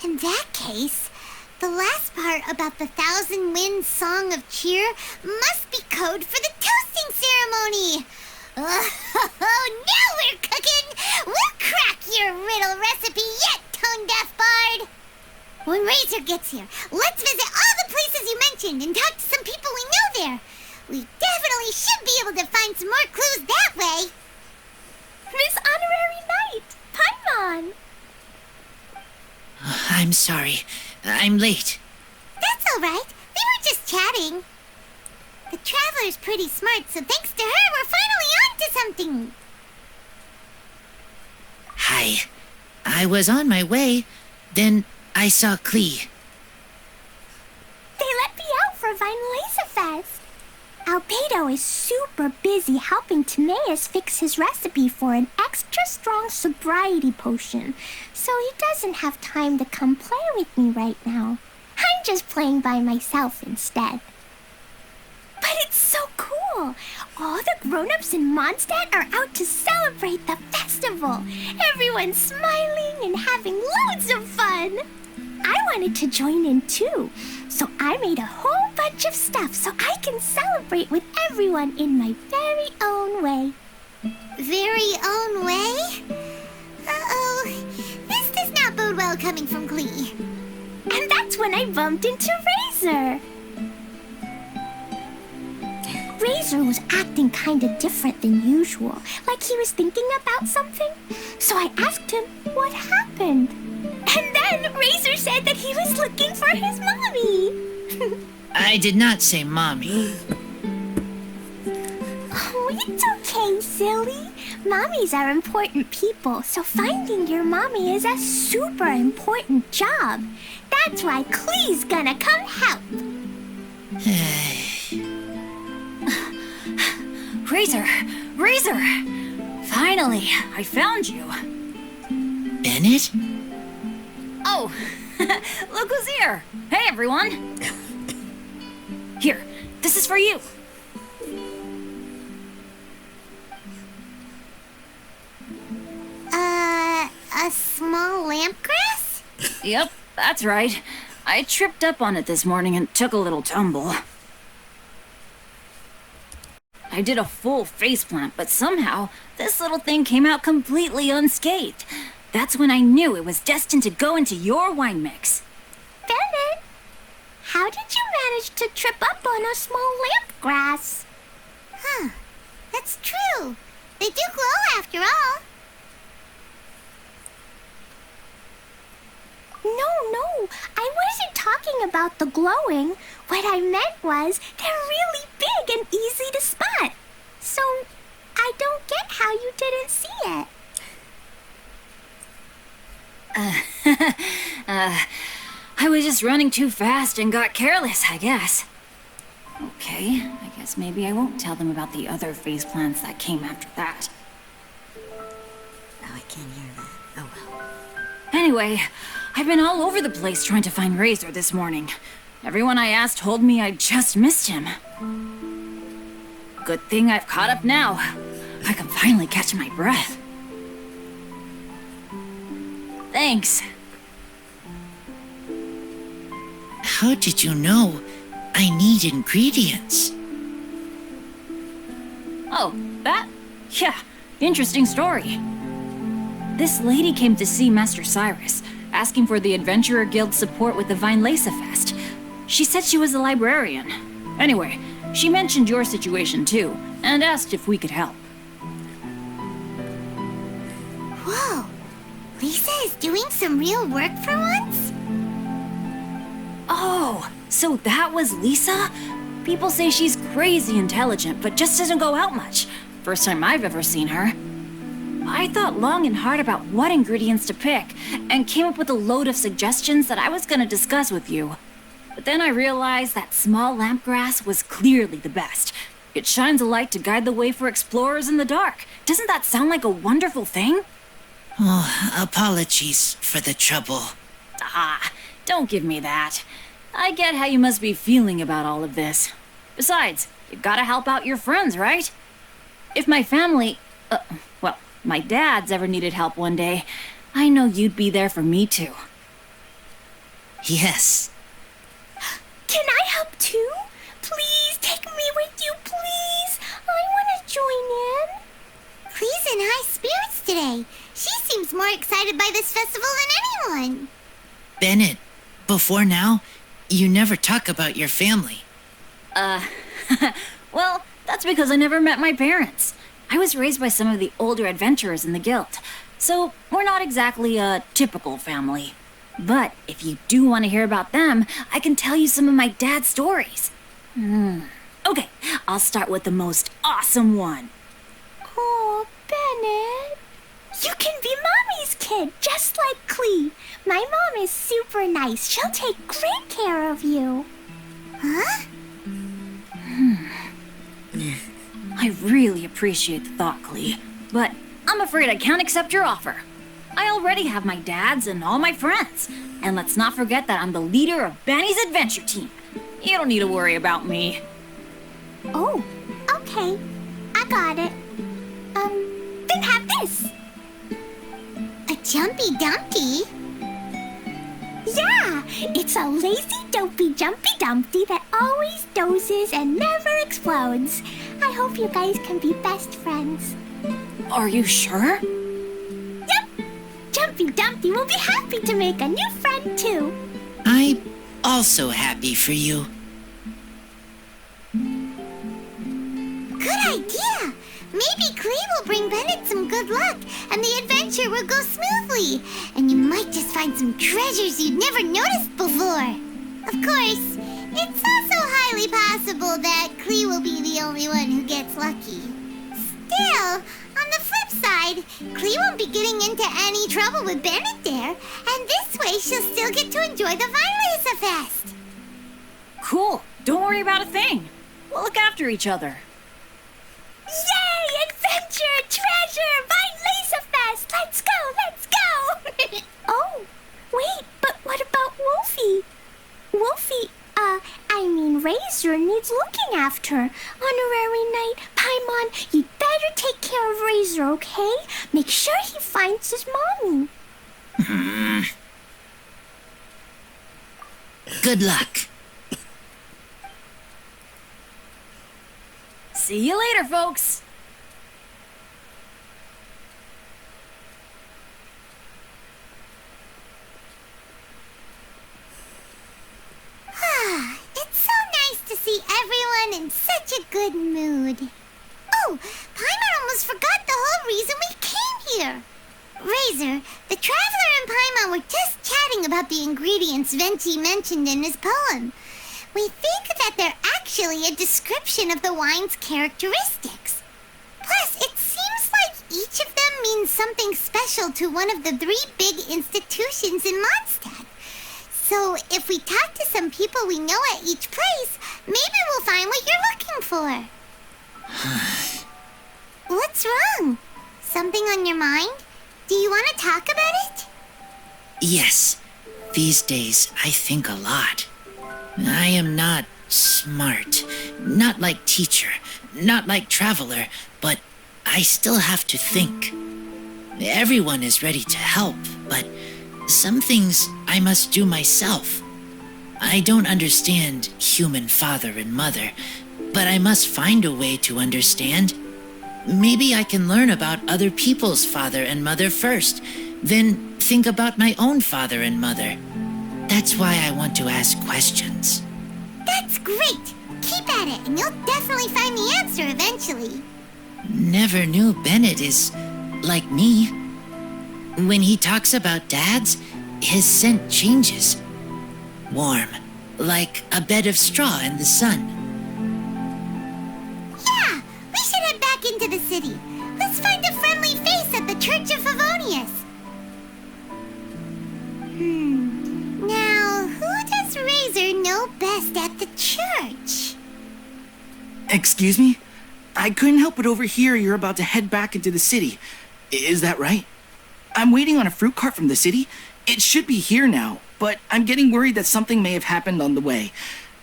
Speaker 3: In that case, the last part about the thousand winds song of cheer must be code for the toasting ceremony. Oh, now we're cooking! We'll crack your riddle recipe yet, tone-deaf bard! When Razor gets here, let's visit all the places you mentioned and talk to some people we know there. We definitely should be able to find some more clues that way.
Speaker 14: Miss Honorary Knight, Paimon.
Speaker 7: I'm sorry. I'm late.
Speaker 3: That's all right. We were just chatting. The Traveler's pretty smart, so thanks to her, we're finally on to something.
Speaker 7: Hi. I was on my way. Then I saw Klee.
Speaker 14: They let me out for Wienlesefest.
Speaker 3: Oh, Beto is super busy helping Timaeus fix his recipe for an extra strong sobriety potion, so he doesn't have time to come play with me right now. I'm just playing by myself instead. But it's so cool! All the grown-ups in Mondstadt are out to celebrate the festival. Everyone's smiling and having loads of fun. I wanted to join in too, so I made a whole bunch of stuff so I can celebrate with everyone in my very own way. Very own way? Uh-oh. This does not bode well coming from Glee.
Speaker 15: And that's when I bumped into Razor. Razor was acting kinda different than usual, like he was thinking about something. So I asked him what happened. And then Razor said that he was looking for his mommy.
Speaker 7: I did not say mommy.
Speaker 15: Oh, it's okay, silly. Mommies are important people, so finding your mommy is a super important job. That's why Klee's gonna come help.
Speaker 2: Razor! Razor! Finally, I found you.
Speaker 7: Bennett?
Speaker 2: Oh, look who's here! Hey, everyone! Here, this is for you.
Speaker 3: A small lampgrass?
Speaker 2: Yep, that's right. I tripped up on it this morning and took a little tumble. I did a full faceplant, but somehow this little thing came out completely unscathed. That's when I knew it was destined to go into your wine mix.
Speaker 15: Bennett, how did you manage to trip up on a small lampgrass?
Speaker 3: Huh. That's true. They do glow after all.
Speaker 15: No, I wasn't talking about the glowing. What I meant was they're really big and easy to spot. So I don't get how you didn't see it.
Speaker 2: I was just running too fast and got careless, I guess. Okay, I guess maybe I won't tell them about the other faceplants that came after that.
Speaker 1: Oh, I can't hear that. Oh well.
Speaker 2: Anyway, I've been all over the place trying to find Razor this morning. Everyone I asked told me I just missed him. Good thing I've caught up now. I can finally catch my breath. Thanks.
Speaker 7: How did you know I need ingredients?
Speaker 2: Oh, that? Yeah, interesting story. This lady came to see Master Cyrus, asking for the Adventurer Guild's support with the Wienlesefest. She said she was a librarian. Anyway, she mentioned your situation too, and asked if we could help.
Speaker 3: Whoa. Lisa is doing some real work for once?
Speaker 2: Oh, so that was Lisa? People say she's crazy intelligent, but just doesn't go out much. First time I've ever seen her. I thought long and hard about what ingredients to pick, and came up with a load of suggestions that I was gonna discuss with you. But then I realized that small lampgrass was clearly the best. It shines a light to guide the way for explorers in the dark. Doesn't that sound like a wonderful thing?
Speaker 7: Oh, apologies for the trouble.
Speaker 2: Ah, don't give me that. I get how you must be feeling about all of this. Besides, you gotta help out your friends, right? If my family, well, my dad's ever needed help one day, I know you'd be there for me too.
Speaker 7: Yes.
Speaker 15: Can I help too? Please take me with you, please. I want to join in.
Speaker 3: Clee's in high spirits today. She seems more excited by this festival than anyone.
Speaker 7: Bennett, before now, you never talk about your family.
Speaker 2: Well, that's because I never met my parents. I was raised by some of the older adventurers in the guild, so we're not exactly a typical family. But if you do want to hear about them, I can tell you some of my dad's stories. Okay, I'll start with the most awesome one.
Speaker 15: Oh, Bennett. You can be Mommy's kid, just like Klee. My mom is super nice. She'll take great care of you.
Speaker 3: Huh?
Speaker 11: I really appreciate the thought, Klee, but I'm afraid I can't accept your offer. I already have my dads and all my friends. And let's not forget that I'm the leader of Benny's adventure team. You don't need to worry about me.
Speaker 15: Oh, okay. I got it. Then have this.
Speaker 3: A Jumpy Dumpty?
Speaker 15: Yeah, it's a lazy, dopey, jumpy dumpty that always dozes and never explodes. I hope you guys can be best friends.
Speaker 11: Are you sure?
Speaker 15: Yep. Jumpy Dumpty will be happy to make a new friend too.
Speaker 7: I'm also happy for you.
Speaker 3: Good idea! Maybe Klee will bring Bennett some good luck, and the adventure will go smoothly. And you might just find some treasures you'd never noticed before. Of course, it's also highly possible that Klee will be the only one who gets lucky. Still, on the flip side, Klee won't be getting into any trouble with Bennett there, and this way she'll still get to enjoy the Wienlesefest.
Speaker 11: Cool. Don't worry about a thing. We'll look after each other.
Speaker 15: Yay! Adventure! Treasure! Wienlesefest! Let's go! Let's go! Oh, wait, but what about Wolfie? Wolfie, Razor needs looking after. Honorary Knight, Paimon, you'd better take care of Razor, okay? Make sure he finds his mommy.
Speaker 7: Good luck.
Speaker 11: See you later, folks.
Speaker 3: It's so nice to see everyone in such a good mood. Oh, Paimon almost forgot the whole reason we came here. Razor, the Traveler and Paimon were just chatting about the ingredients Venti mentioned in his poem. We think that they're actually a description of the wine's characteristics. Plus, it seems like each of them means something special to one of the 3 big institutions in Mondstadt. So, if we talk to some people we know at each place, maybe we'll find what you're looking for. What's wrong? Something on your mind? Do you want to talk about it?
Speaker 7: Yes, these days I think a lot. I am not smart, not like teacher, not like traveler, but I still have to think. Everyone is ready to help, but some things I must do myself. I don't understand human father and mother, but I must find a way to understand. Maybe I can learn about other people's father and mother first, then think about my own father and mother. That's why I want to ask questions.
Speaker 3: That's great! Keep at it, and you'll definitely find the answer eventually.
Speaker 7: Never knew Bennett is like me. When he talks about dads, his scent changes. Warm, like a bed of straw in the sun.
Speaker 3: Yeah, we should head back into the city. Let's find a friendly face at the Church of Favonius. Now, who does Razor know best at the church?
Speaker 16: Excuse me? I couldn't help but overhear you're about to head back into the city. Is that right? I'm waiting on a fruit cart from the city. It should be here now, but I'm getting worried that something may have happened on the way.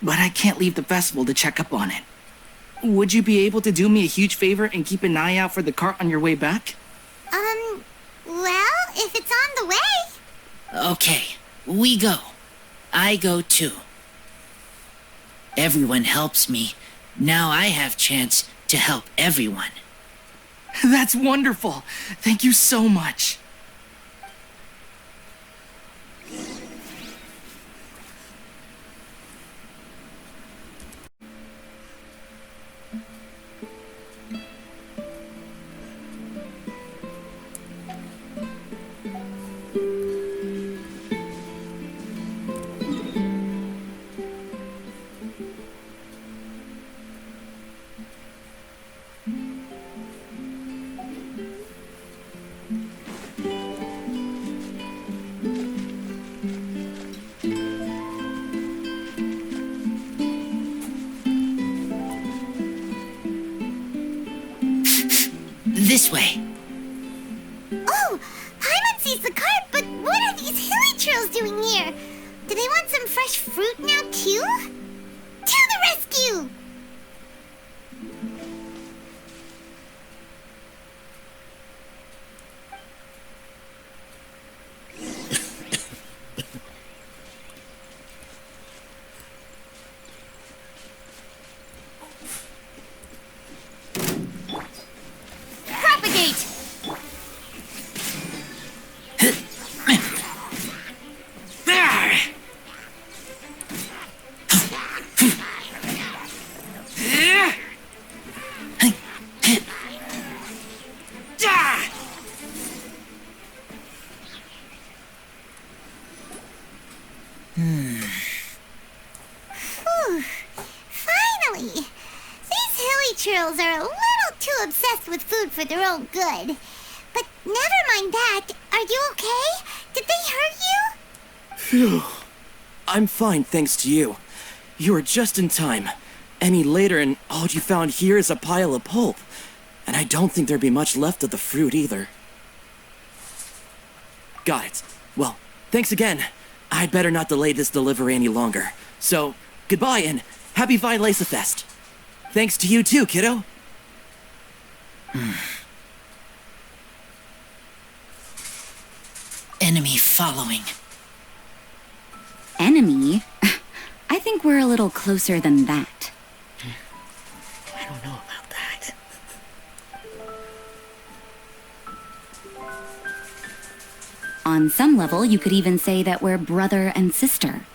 Speaker 16: But I can't leave the festival to check up on it. Would you be able to do me a huge favor and keep an eye out for the cart on your way back?
Speaker 3: Well, if it's on the way.
Speaker 7: Okay, we go. I go too. Everyone helps me. Now I have chance to help everyone.
Speaker 16: That's wonderful. Thank you so much.
Speaker 7: This way.
Speaker 3: Oh, Paimon sees the cart, but what are these hilly trills doing here? Do they want some fresh fruit now, too? To the rescue!
Speaker 11: Propagate!
Speaker 3: Whew. Finally! These hilly trills are a little too obsessed with food for their own good. But never mind that. Are you okay? Did they hurt you?
Speaker 16: Phew. I'm fine, thanks to you. You were just in time. Any later and all you found here is a pile of pulp. And I don't think there'd be much left of the fruit either. Got it. Well, thanks again. I'd better not delay this delivery any longer. So, goodbye and happy Wienlesefest. Thanks to you too, kiddo.
Speaker 7: Enemy following.
Speaker 2: Enemy? I think we're a little closer than that.
Speaker 1: I don't know about that.
Speaker 2: On some level, you could even say that we're brother and sister.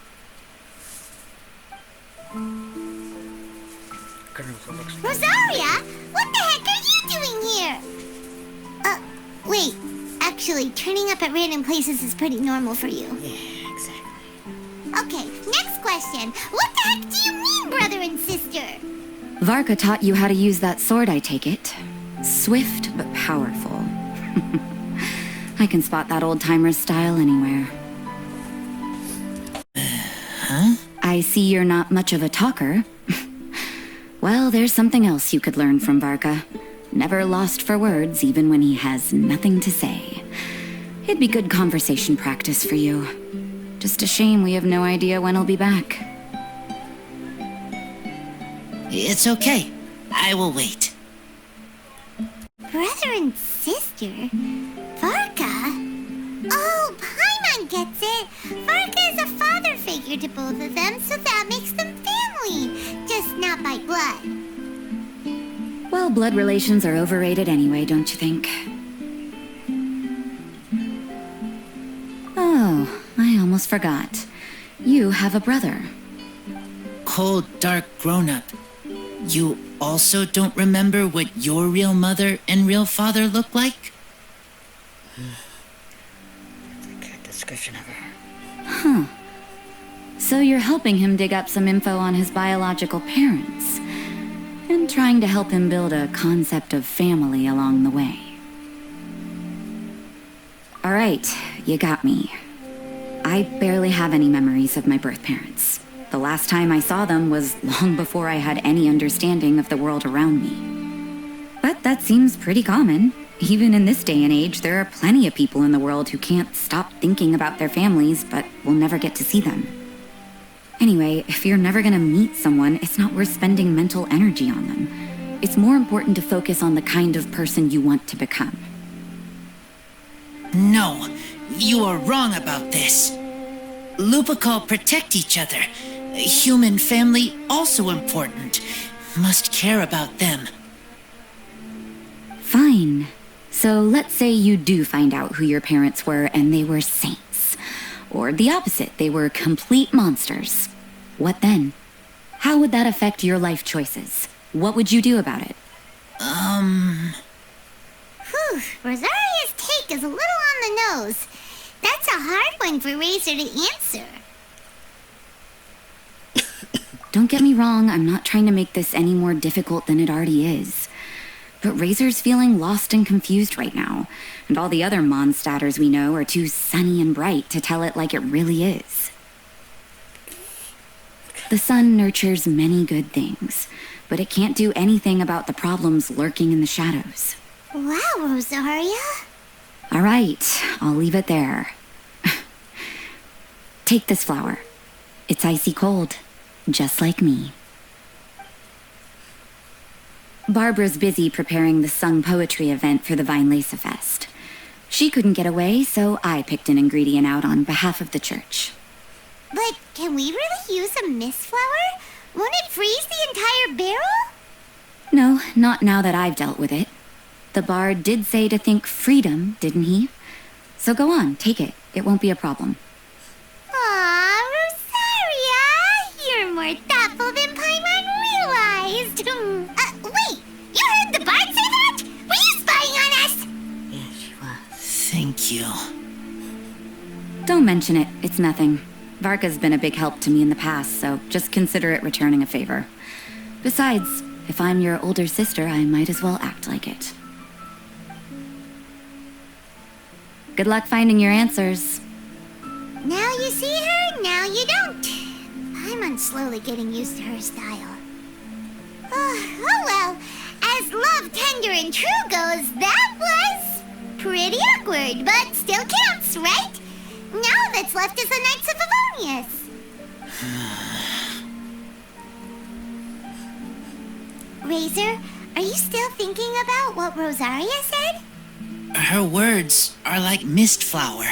Speaker 3: Rosaria? What the heck are you doing here? Wait. Actually, turning up at random places is pretty normal for you.
Speaker 1: Yeah, exactly.
Speaker 3: Okay, next question. What the heck do you mean, brother and sister?
Speaker 2: Varka taught you how to use that sword, I take it. Swift but powerful. I can spot that old-timer's style anywhere.
Speaker 7: Huh?
Speaker 2: I see you're not much of a talker. Well, there's something else you could learn from Varka. Never lost for words, even when he has nothing to say. It'd be good conversation practice for you. Just a shame we have no idea when he'll be back.
Speaker 7: It's okay. I will wait.
Speaker 3: Brother and sister? Varka? Oh, Paimon gets it. Varka is a father figure to both of them, so that makes them family. Just not by blood.
Speaker 2: Well, blood relations are overrated anyway, don't you think? Oh, I almost forgot. You have a brother.
Speaker 7: Cold, dark grown-up. You also don't remember what your real mother and real father look like?
Speaker 1: Good description of her.
Speaker 2: Huh. So you're helping him dig up some info on his biological parents. And trying to help him build a concept of family along the way. Alright, you got me. I barely have any memories of my birth parents. The last time I saw them was long before I had any understanding of the world around me. But that seems pretty common. Even in this day and age, there are plenty of people in the world who can't stop thinking about their families, but will never get to see them. Anyway, if you're never gonna meet someone, it's not worth spending mental energy on them. It's more important to focus on the kind of person you want to become.
Speaker 7: No, you are wrong about this. Lupacol protect each other. Human family also important. Must care about them.
Speaker 2: Fine. So let's say you do find out who your parents were and they were saints. Or the opposite, they were complete monsters. What then? How would that affect your life choices? What would you do about it?
Speaker 3: Whew, Rosaria's take is a little on the nose. That's a hard one for Razor to answer.
Speaker 2: Don't get me wrong, I'm not trying to make this any more difficult than it already is. But Razor's feeling lost and confused right now, and all the other Mondstatters we know are too sunny and bright to tell it like it really is. The sun nurtures many good things, but it can't do anything about the problems lurking in the shadows.
Speaker 3: Wow, Rosaria.
Speaker 2: All right, I'll leave it there. Take this flower. It's icy cold, just like me. Barbara's busy preparing the sung poetry event for the Wienlesefest. She couldn't get away, so I picked an ingredient out on behalf of the church.
Speaker 3: But can we really use a mist flower? Won't it freeze the entire barrel?
Speaker 2: No, not now that I've dealt with it. The bard did say to think freedom, didn't he? So go on, take it. It won't be a problem.
Speaker 3: Aw, Rosaria! You're more thoughtful than Paimon realized. Wait! You heard the bard say that? Were you spying on us?
Speaker 1: Yeah, she was.
Speaker 7: Thank you.
Speaker 2: Don't mention it. It's nothing. Varka's been a big help to me in the past, so just consider it returning a favor. Besides, if I'm your older sister, I might as well act like it. Good luck finding your answers.
Speaker 3: Now you see her, now you don't. Paimon's slowly getting used to her style. Oh well, as love, tender, and true goes, that was pretty awkward, but still counts, right? Now that's left is the Knights of Favonius. Razor, are you still thinking about what Rosaria said?
Speaker 7: Her words are like mist flower.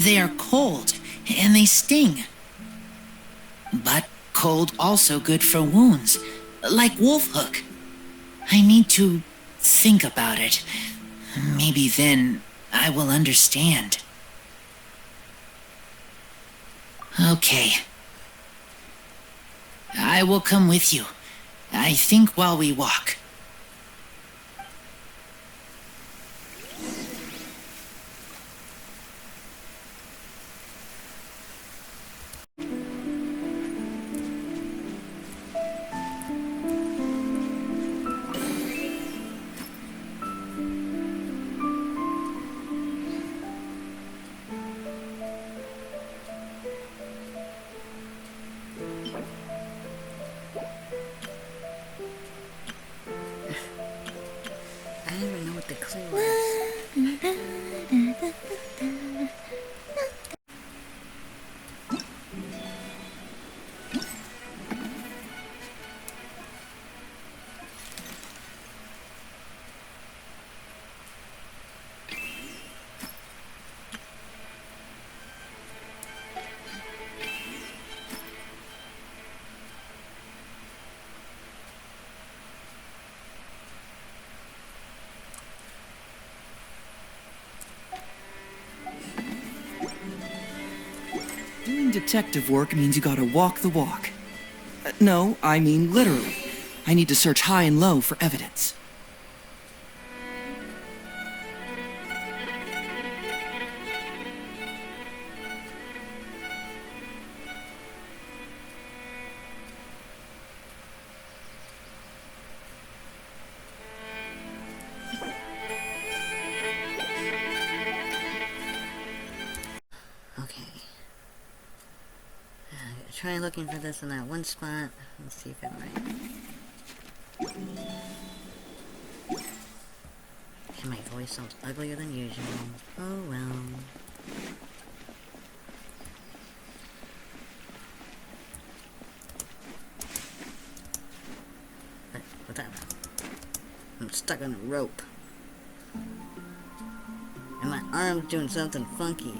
Speaker 7: They are cold, and they sting. But cold also good for wounds, like wolfhook. I need to think about it. Maybe then I will understand. Okay. I will come with you. I think while we walk.
Speaker 1: I don't even know what the clue is.
Speaker 16: Doing detective work means you gotta walk the walk. No, I mean literally. I need to search high and low for evidence.
Speaker 1: Okay. Try looking for this in that one spot. Let's see if I'm right. And my voice sounds uglier than usual. Oh well. What's that? I'm stuck on a rope. And my arm's doing something funky.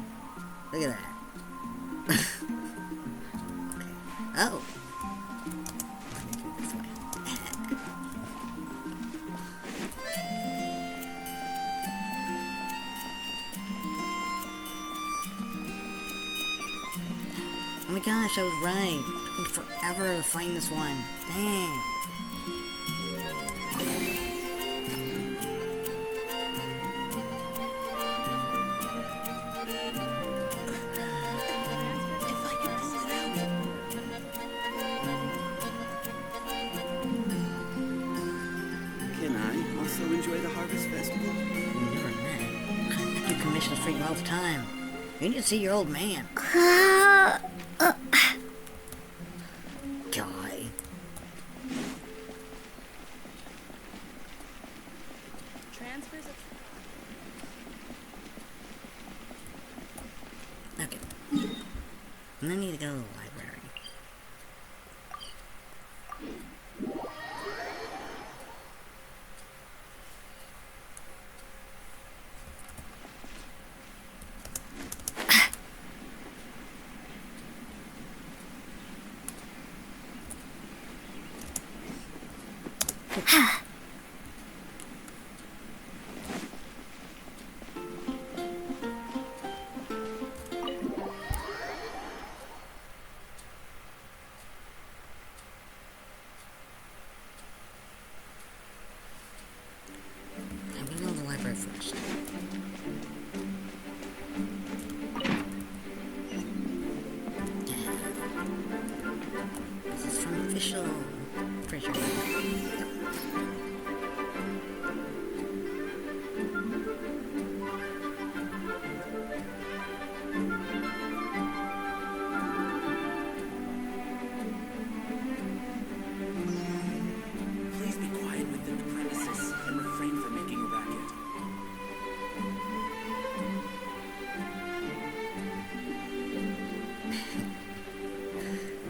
Speaker 1: Look at that. Oh. Let me do it this way. Oh my gosh, I was right. It took me forever to find this one. Dang.
Speaker 17: Can I also enjoy the Harvest Festival?
Speaker 1: We never met. I do commissions for you all the time. You need to see your old man. Guy.
Speaker 14: Transfers of...
Speaker 1: Okay. And I need to go to the library. I'm gonna go to the library first. This is from official treasure.
Speaker 17: Please be quiet within the premises and refrain from making a racket.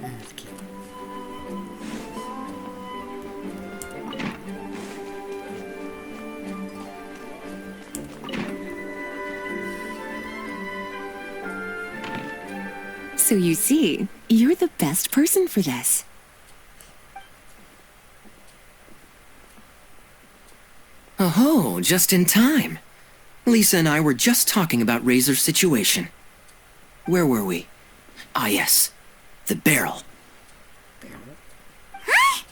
Speaker 1: That's cute.
Speaker 6: So you see, you're the best person for this.
Speaker 5: Oh, just in time. Lisa and I were just talking about Razor's situation. Where were we? Ah, yes. The barrel.
Speaker 3: Huh?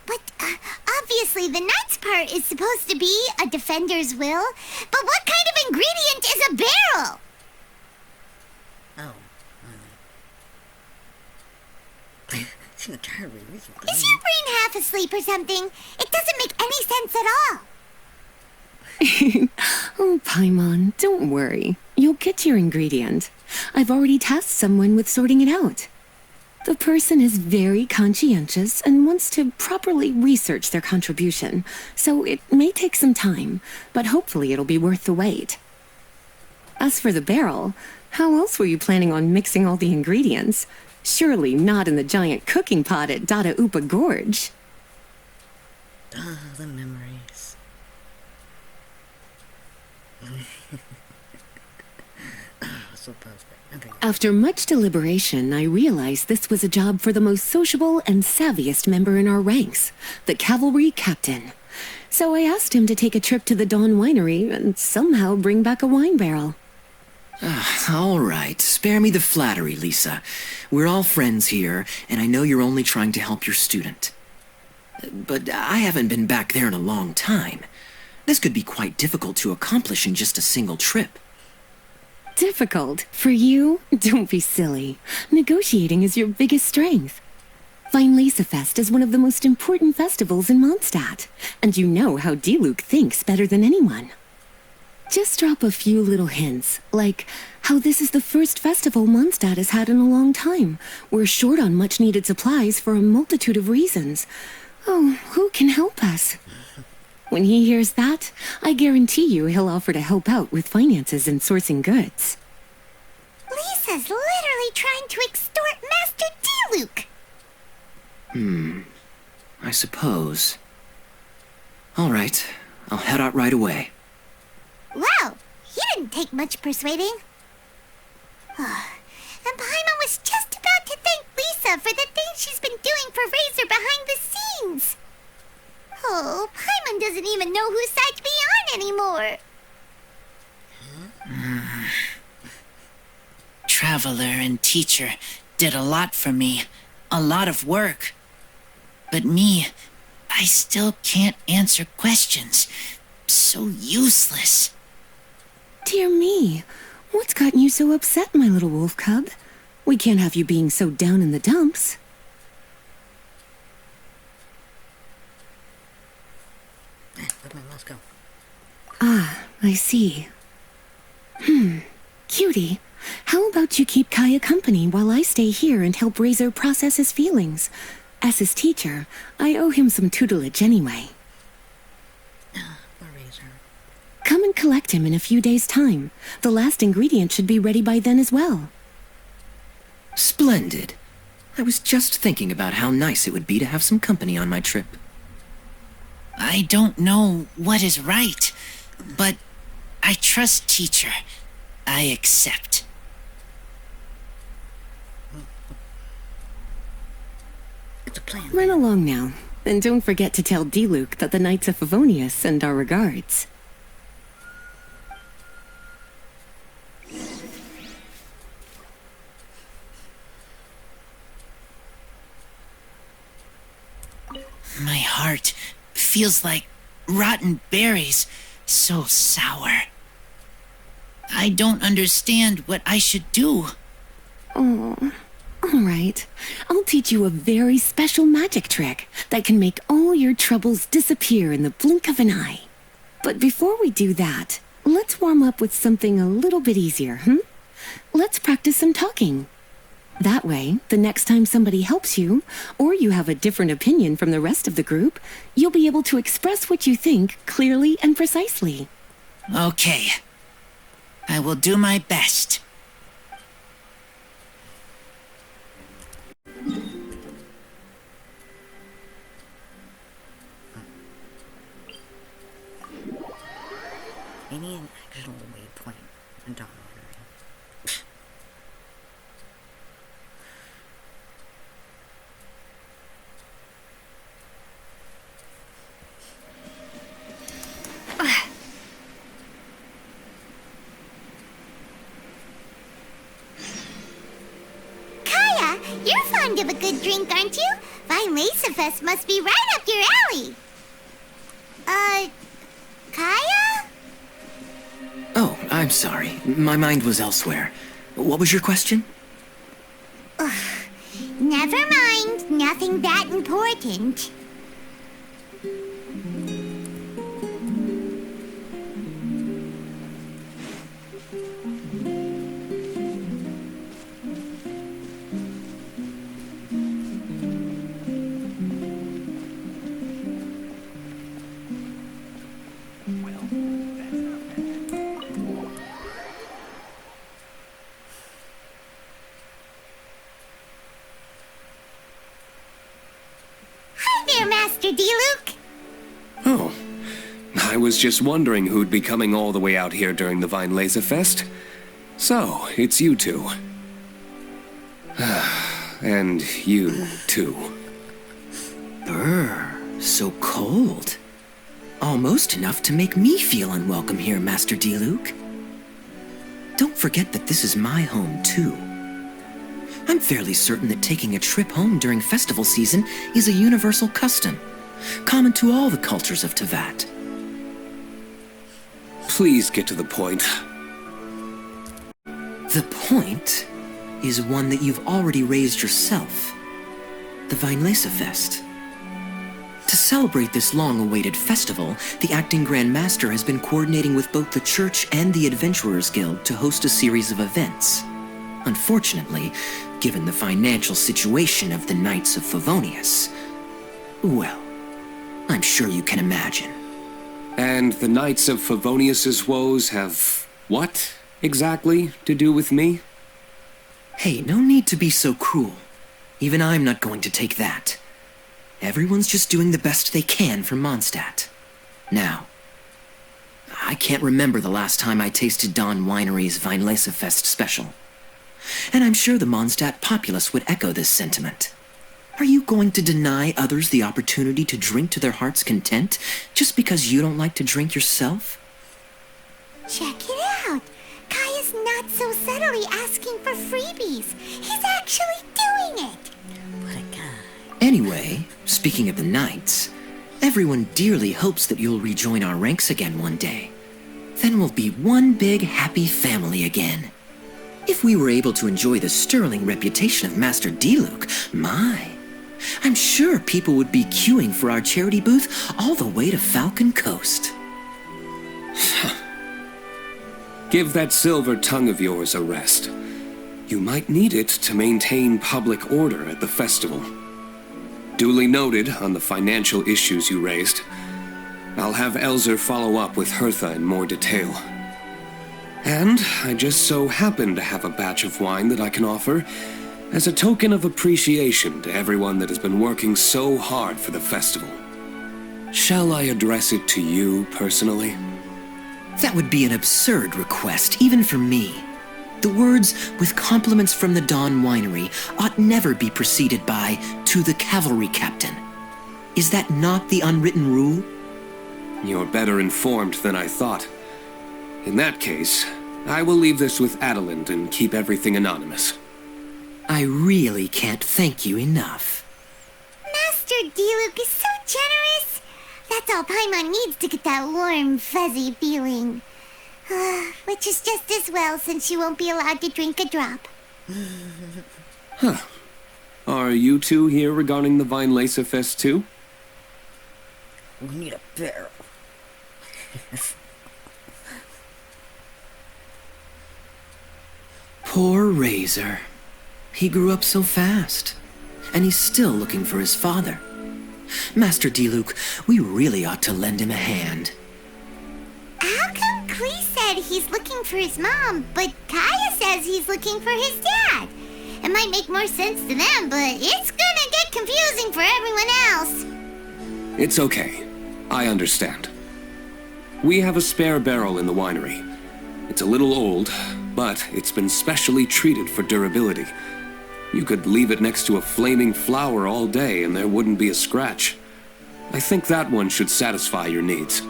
Speaker 3: But obviously the knight's part is supposed to be a defender's will. But what kind of ingredient is a barrel?
Speaker 1: Oh. She's gonna try to read something.
Speaker 3: Is your brain half asleep or something? It doesn't make any sense at all.
Speaker 6: Oh, Paimon, don't worry. You'll get your ingredient. I've already tasked someone with sorting it out. The person is very conscientious and wants to properly research their contribution, so it may take some time, but hopefully it'll be worth the wait. As for the barrel, how else were you planning on mixing all the ingredients? Surely not in the giant cooking pot at Dada Upa Gorge.
Speaker 1: Ah, the memories. So perfect. Okay.
Speaker 6: After much deliberation, I realized this was a job for the most sociable and savviest member in our ranks, the cavalry captain. So I asked him to take a trip to the Dawn Winery and somehow bring back a wine barrel.
Speaker 5: All right, spare me the flattery, Lisa. We're all friends here, and I know you're only trying to help your student. But I haven't been back there in a long time. This could be quite difficult to accomplish in just a single trip.
Speaker 6: Difficult? For you? Don't be silly. Negotiating is your biggest strength. Wienlesefest is one of the most important festivals in Mondstadt, and you know how Diluc thinks better than anyone. Just drop a few little hints, like how this is the first festival Mondstadt has had in a long time. We're short on much-needed supplies for a multitude of reasons. Oh, who can help us? When he hears that, I guarantee you he'll offer to help out with finances and sourcing goods.
Speaker 3: Lisa's literally trying to extort Master Diluc.
Speaker 5: I suppose. All right, I'll head out right away.
Speaker 3: Wow, he didn't take much persuading. And Paimon was just about to thank Lisa for the things she's been doing for Razor behind the scenes. Oh, Paimon doesn't even know whose side to be on anymore.
Speaker 7: Traveler and teacher did a lot for me. A lot of work. But me, I still can't answer questions. So useless.
Speaker 6: Dear me, what's gotten you so upset, my little wolf cub? We can't have you being so down in the dumps.
Speaker 1: Where'd my mouse go?
Speaker 6: Ah, I see. Cutie, how about you keep Kaya company while I stay here and help Razor process his feelings? As his teacher, I owe him some tutelage anyway.
Speaker 1: Poor Razor.
Speaker 6: Come and collect him in a few days' time. The last ingredient should be ready by then as well.
Speaker 5: Splendid. I was just thinking about how nice it would be to have some company on my trip.
Speaker 7: I don't know what is right, but I trust teacher. I accept.
Speaker 1: It's a plan.
Speaker 6: Run along now, and don't forget to tell D-Luke that the Knights of Favonius send our regards.
Speaker 7: My heart feels like rotten berries, so sour. I don't understand what I should do.
Speaker 6: Oh, all right. I'll teach you a very special magic trick that can make all your troubles disappear in the blink of an eye. But before we do that, let's warm up with something a little bit easier, Let's practice some talking. That way, the next time somebody helps you, or you have a different opinion from the rest of the group, you'll be able to express what you think clearly and precisely.
Speaker 7: Okay. I will do my best.
Speaker 1: Any an actionable waypoint and Dawn
Speaker 3: Kaya, you're fond of a good drink, aren't you? Wienlesefest must be right up your alley. Kaya?
Speaker 5: Oh, I'm sorry. My mind was elsewhere. What was your question?
Speaker 3: Never mind. Nothing that important. Hi there, Master D-Luke.
Speaker 18: Oh, I was just wondering who'd be coming all the way out here during the Wienlesefest. So, it's you two. And you, too.
Speaker 5: Brr, so cold. Almost enough to make me feel unwelcome here, Master D-Luke. Don't forget that this is my home, too. I'm fairly certain that taking a trip home during festival season is a universal custom, common to all the cultures of Teyvat.
Speaker 18: Please get to the point.
Speaker 5: The point is one that you've already raised yourself. The Wienlesefest. To celebrate this long-awaited festival, the Acting Grand Master has been coordinating with both the Church and the Adventurers Guild to host a series of events. Unfortunately, given the financial situation of the Knights of Favonius, well, I'm sure you can imagine.
Speaker 18: And the Knights of Favonius's woes have what, exactly, to do with me?
Speaker 5: Hey, no need to be so cruel. Even I'm not going to take that. Everyone's just doing the best they can for Mondstadt. Now, I can't remember the last time I tasted Dawn Winery's Wienlesefest special. And I'm sure the Mondstadt populace would echo this sentiment. Are you going to deny others the opportunity to drink to their heart's content just because you don't like to drink yourself?
Speaker 3: Check it out. Kaya's not so subtly asking for freebies. He's actually doing it.
Speaker 1: What a guy.
Speaker 5: Anyway, speaking of the Knights, everyone dearly hopes that you'll rejoin our ranks again one day. Then we'll be one big happy family again. If we were able to enjoy the sterling reputation of Master D-Luke, I'm sure people would be queuing for our charity booth all the way to Falcon Coast.
Speaker 18: Give that silver tongue of yours a rest. You might need it to maintain public order at the festival. Duly noted on the financial issues you raised. I'll have Elzer follow up with Hertha in more detail. And I just so happen to have a batch of wine that I can offer as a token of appreciation to everyone that has been working so hard for the festival. Shall I address it to you personally?
Speaker 5: That would be an absurd request, even for me. The words, "with compliments from the Dawn Winery," ought never be preceded by, "to the cavalry captain." Is that not the unwritten rule?
Speaker 18: You're better informed than I thought. In that case, I will leave this with Adelind and keep everything anonymous.
Speaker 5: I really can't thank you enough.
Speaker 3: Master Diluc is so generous. That's all Paimon needs to get that warm, fuzzy feeling. Which is just as well, since she won't be allowed to drink a drop.
Speaker 18: Huh. Are you two here regarding the Wienlesefest too?
Speaker 1: We need a barrel.
Speaker 5: Poor Razor. He grew up so fast, and he's still looking for his father. Master Diluc, we really ought to lend him a hand.
Speaker 3: How come Klee said he's looking for his mom, but Kaya says he's looking for his dad? It might make more sense to them, but it's gonna get confusing for everyone else.
Speaker 18: It's okay. I understand. We have a spare barrel in the winery. It's a little old, but it's been specially treated for durability. You could leave it next to a flaming flower all day and there wouldn't be a scratch. I think that one should satisfy your needs.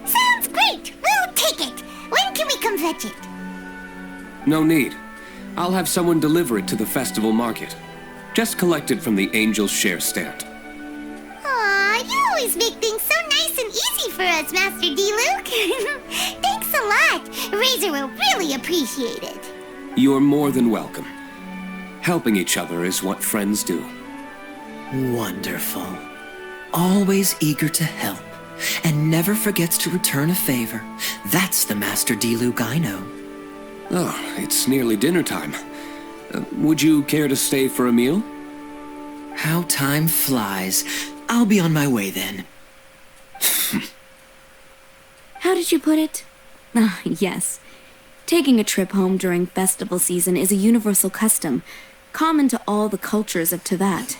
Speaker 3: Sounds great! We'll take it! When can we come fetch it?
Speaker 18: No need. I'll have someone deliver it to the festival market. Just collect it from the Angel's Share stand.
Speaker 3: Aw, you always make things so nice and easy for us, Master Diluc. Thanks a lot. Razor will really appreciate it.
Speaker 18: You're more than welcome. Helping each other is what friends do.
Speaker 5: Wonderful. Always eager to help, and never forgets to return a favor. That's the Master Diluc I know.
Speaker 18: Oh, it's nearly dinner time. Would you care to stay for a meal?
Speaker 5: How time flies. I'll be on my way then.
Speaker 2: How did you put it? Ah, yes. Taking a trip home during festival season is a universal custom, common to all the cultures of Tevat.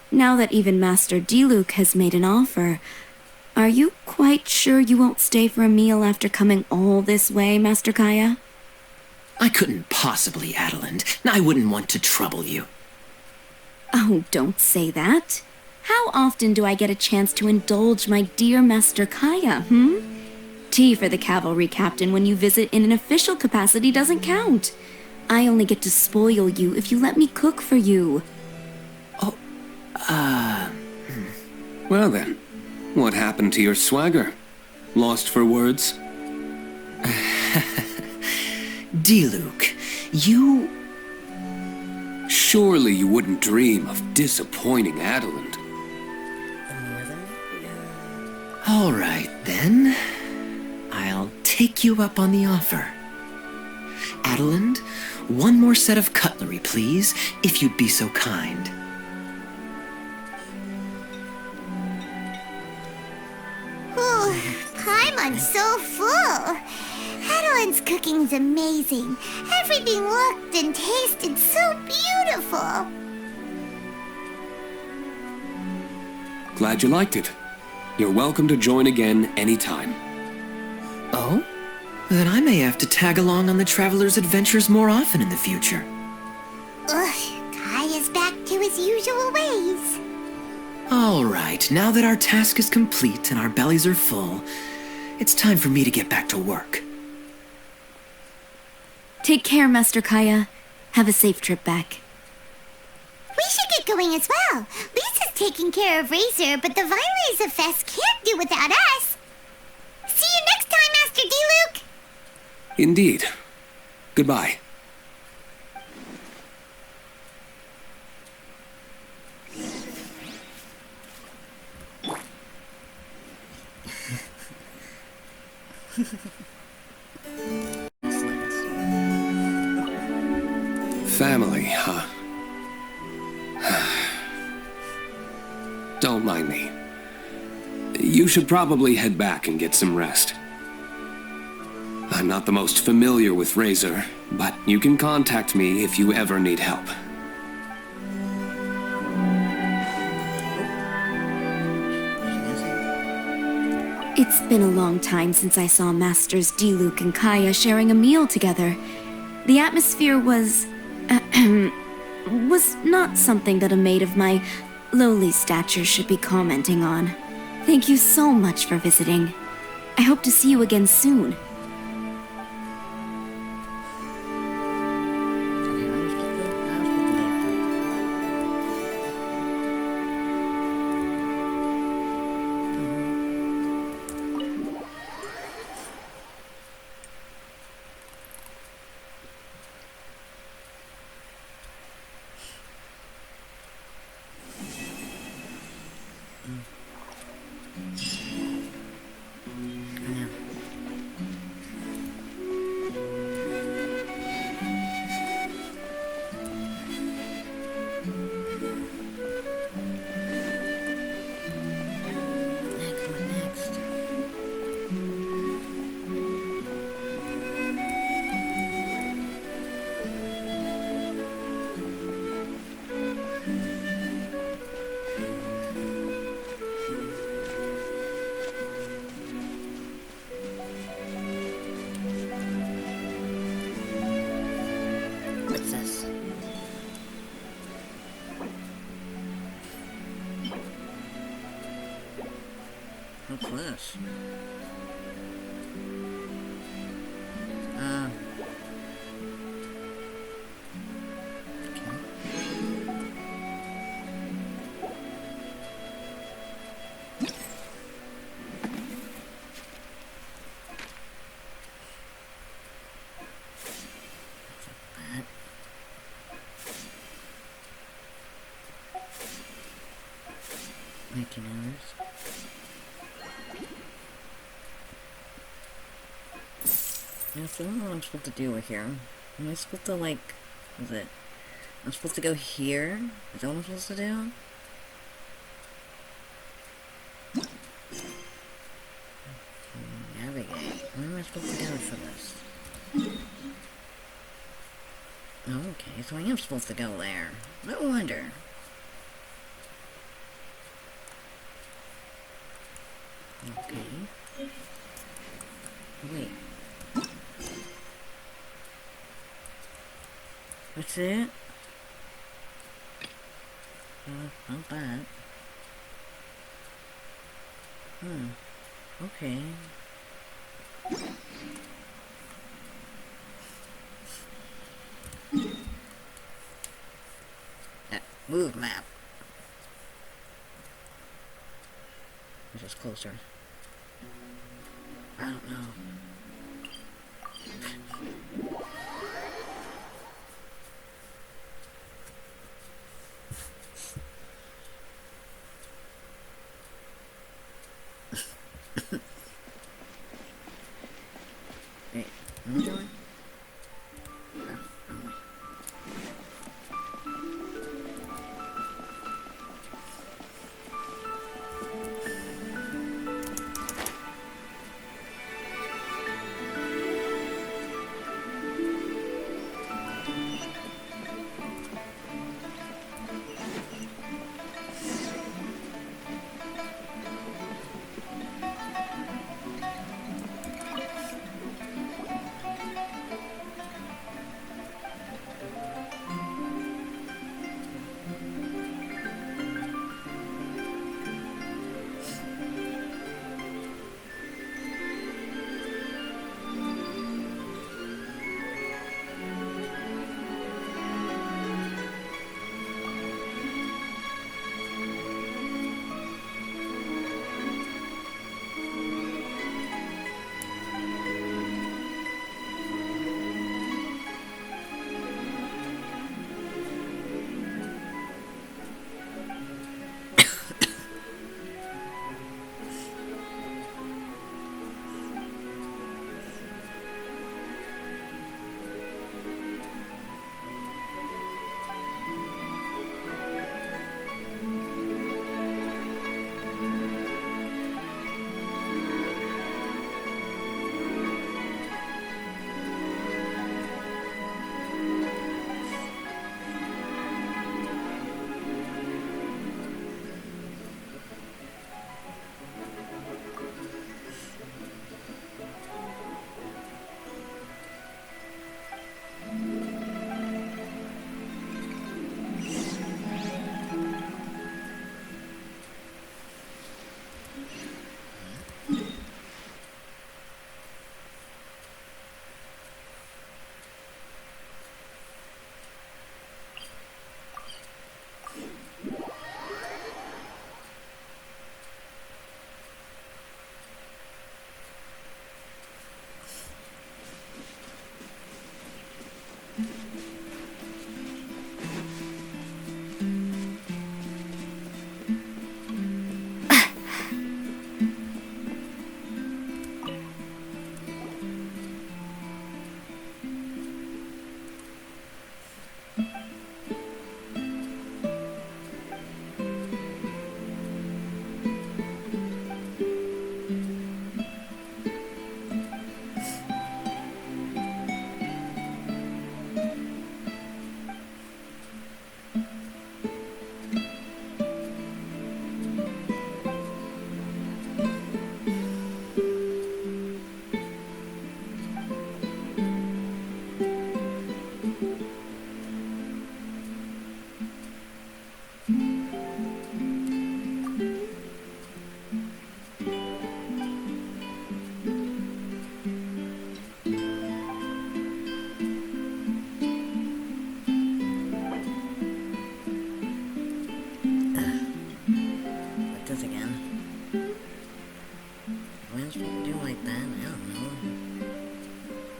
Speaker 2: Now that even Master Diluc has made an offer, are you quite sure you won't stay for a meal after coming all this way, Master Kaya?
Speaker 5: I couldn't possibly, Adelind. I wouldn't want to trouble you.
Speaker 2: Oh, don't say that. How often do I get a chance to indulge my dear Master Kaya, Tea for the cavalry captain when you visit in an official capacity doesn't count. I only get to spoil you if you let me cook for you.
Speaker 18: Well then, what happened to your swagger? Lost for words?
Speaker 5: Diluc, you...
Speaker 18: Surely you wouldn't dream of disappointing Adelind.
Speaker 5: All right, then. I'll take you up on the offer. Adelind, one more set of cutlery, please, if you'd be so kind.
Speaker 3: Ooh, Paimon's so full. Adelind's cooking's amazing. Everything looked and tasted so beautiful.
Speaker 18: Glad you liked it. You're welcome to join again anytime.
Speaker 5: Oh? Then I may have to tag along on the Traveler's adventures more often in the future.
Speaker 3: Ugh, Kaya's back to his usual ways.
Speaker 5: All right, now that our task is complete and our bellies are full, it's time for me to get back to work.
Speaker 2: Take care, Master Kaya. Have a safe trip back.
Speaker 3: We should get going as well. Lisa's taking care of Razor, but the Wienlesefest can't do without us. See you next time, Master Diluc!
Speaker 18: Indeed. Goodbye. Family, huh? Don't mind me. You should probably head back and get some rest. I'm not the most familiar with Razor, but you can contact me if you ever need help.
Speaker 2: It's been a long time since I saw Masters Diluc and Kaya sharing a meal together. The atmosphere was not something that a maid of my lowly stature should be commenting on. Thank you so much for visiting. I hope to see you again soon.
Speaker 1: What's this? What's this? Making hours. Yeah, so I don't know what I'm supposed to do with here. Am I supposed to, like, what is it? I'm supposed to go here? Is that what I'm supposed to do? Navigate. Where am I supposed to go for this? Oh, okay, so I am supposed to go there. No wonder. Okay. Wait. That's it? Not bad. Okay. Move map. Which is closer. I don't know. Wait, where am I going?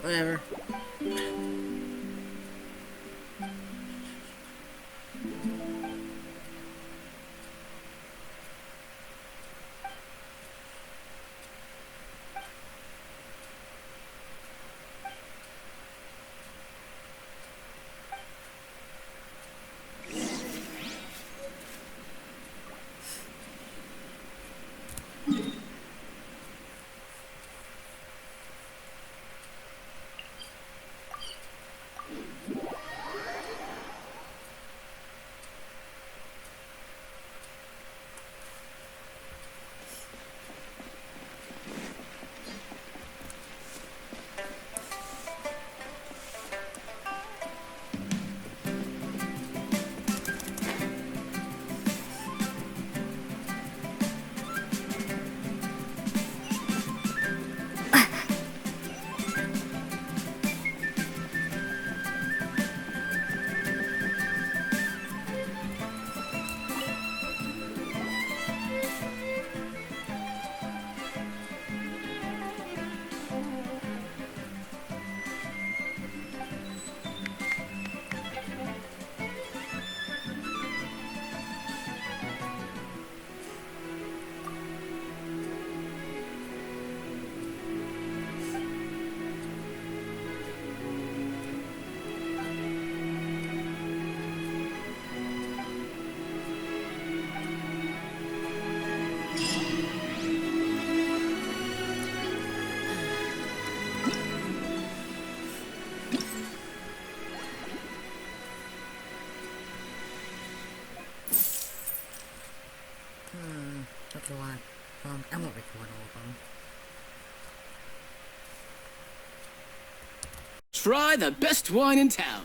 Speaker 1: Whatever. That's a lot. I won't record all of them.
Speaker 19: Try the best wine in town.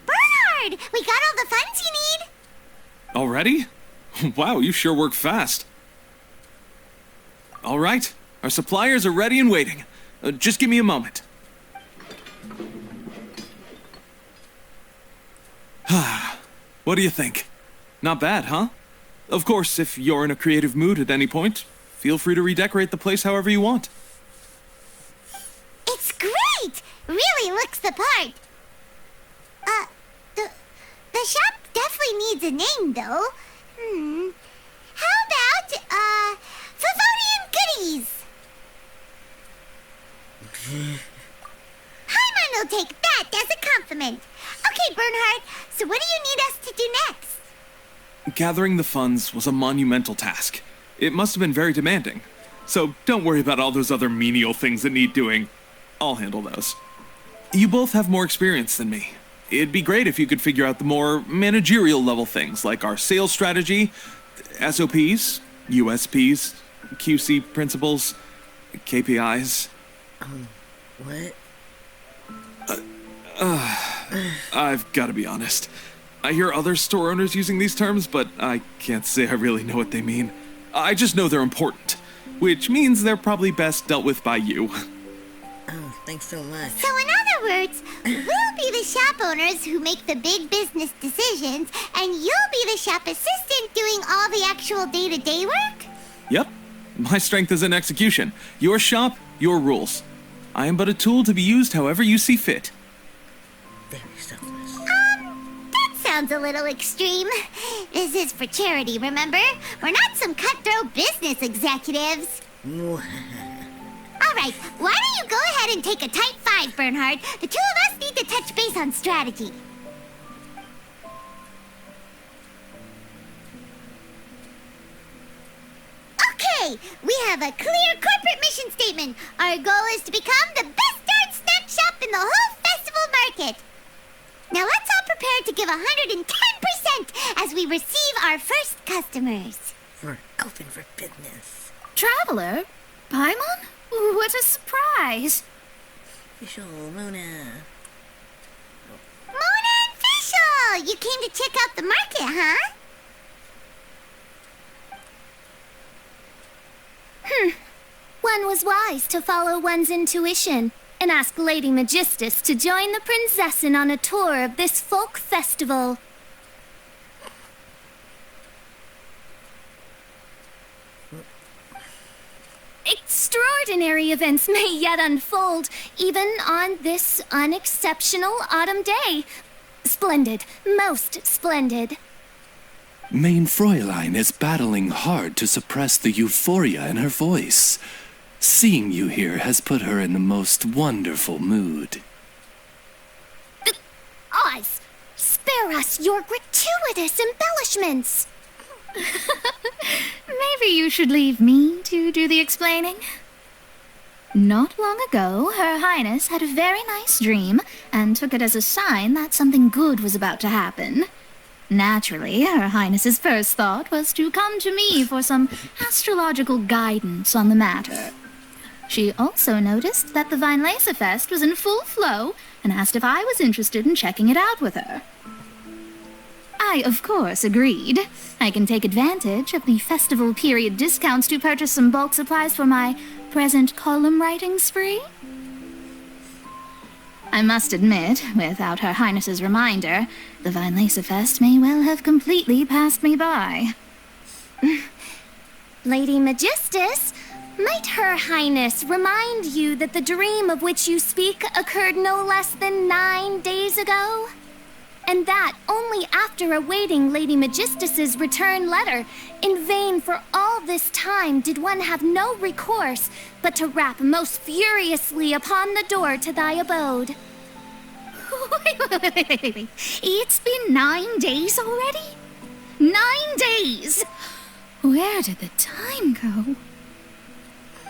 Speaker 3: Bernard! We got all the funds you need!
Speaker 4: Already? Wow, you sure work fast. All right, our suppliers are ready and waiting. Just give me a moment. What do you think? Not bad, huh? Of course, if you're in a creative mood at any point, feel free to redecorate the place however you want.
Speaker 3: It's great! Really looks the part. The shop definitely needs a name, though. How about, Favonian Goodies? Hyman will take that as a compliment. Okay, Bernhard, so what do you need us to do next?
Speaker 4: Gathering the funds was a monumental task. It must have been very demanding. So don't worry about all those other menial things that need doing. I'll handle those. You both have more experience than me. It'd be great if you could figure out the more managerial level things like our sales strategy, SOPs, USPs, QC principles, KPIs.
Speaker 1: What?
Speaker 4: I've got to be honest. I hear other store owners using these terms, but I can't say I really know what they mean. I just know they're important, which means they're probably best dealt with by you.
Speaker 1: Oh, thanks so much.
Speaker 3: So in other words, we'll be the shop owners who make the big business decisions, and you'll be the shop assistant doing all the actual day-to-day work?
Speaker 4: Yep. My strength is in execution. Your shop, your rules. I am but a tool to be used however you see fit.
Speaker 1: Very selfless.
Speaker 3: That sounds a little extreme. This is for charity, remember? We're not some cutthroat business executives. All right, why don't you go ahead and take a type 5, Bernhard? The two of us need to touch base on strategy. Okay, we have a clear corporate mission statement. Our goal is to become the best darn snack shop in the whole festival market. Now let's all prepare to give 110% as we receive our first customers.
Speaker 1: We're open for business.
Speaker 11: Traveler? Paimon? What a surprise!
Speaker 1: Official, Mona.
Speaker 3: Mona and Fischl! You came to check out the market, huh?
Speaker 15: One was wise to follow one's intuition and ask Lady Magistus to join the Prinzessin on a tour of this folk festival. extraordinary events may yet unfold, even on this unexceptional autumn day. Splendid, most splendid.
Speaker 20: Mein Fräulein is battling hard to suppress the euphoria in her voice. Seeing you here has put her in the most wonderful mood.
Speaker 15: Oz, spare us your gratuitous embellishments.
Speaker 2: Maybe you should leave me to do the explaining. Not long ago, Her Highness had a very nice dream and took it as a sign that something good was about to happen. Naturally, Her Highness's first thought was to come to me for some astrological guidance on the matter. She also noticed that the Wienlesefest was in full flow and asked if I was interested in checking it out with her. I, of course, agreed. I can take advantage of the festival period discounts to purchase some bulk supplies for my present column writing spree. I must admit, without Her Highness's reminder, the Wienlesefest may well have completely passed me by.
Speaker 15: Lady Magistus, might Her Highness remind you that the dream of which you speak occurred no less than 9 days ago? And that only after awaiting Lady Magistus's return letter. In vain for all this time did one have no recourse but to rap most furiously upon the door to thy abode.
Speaker 2: Wait. It's been 9 days already? 9 days! Where did the time go?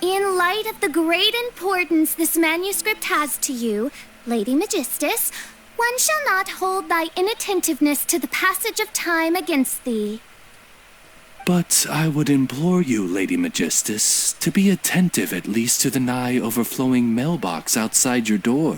Speaker 15: In light of the great importance this manuscript has to you, Lady Magistus, one shall not hold thy inattentiveness to the passage of time against thee.
Speaker 20: But I would implore you, Lady Magistus, to be attentive at least to the nigh overflowing mailbox outside your door.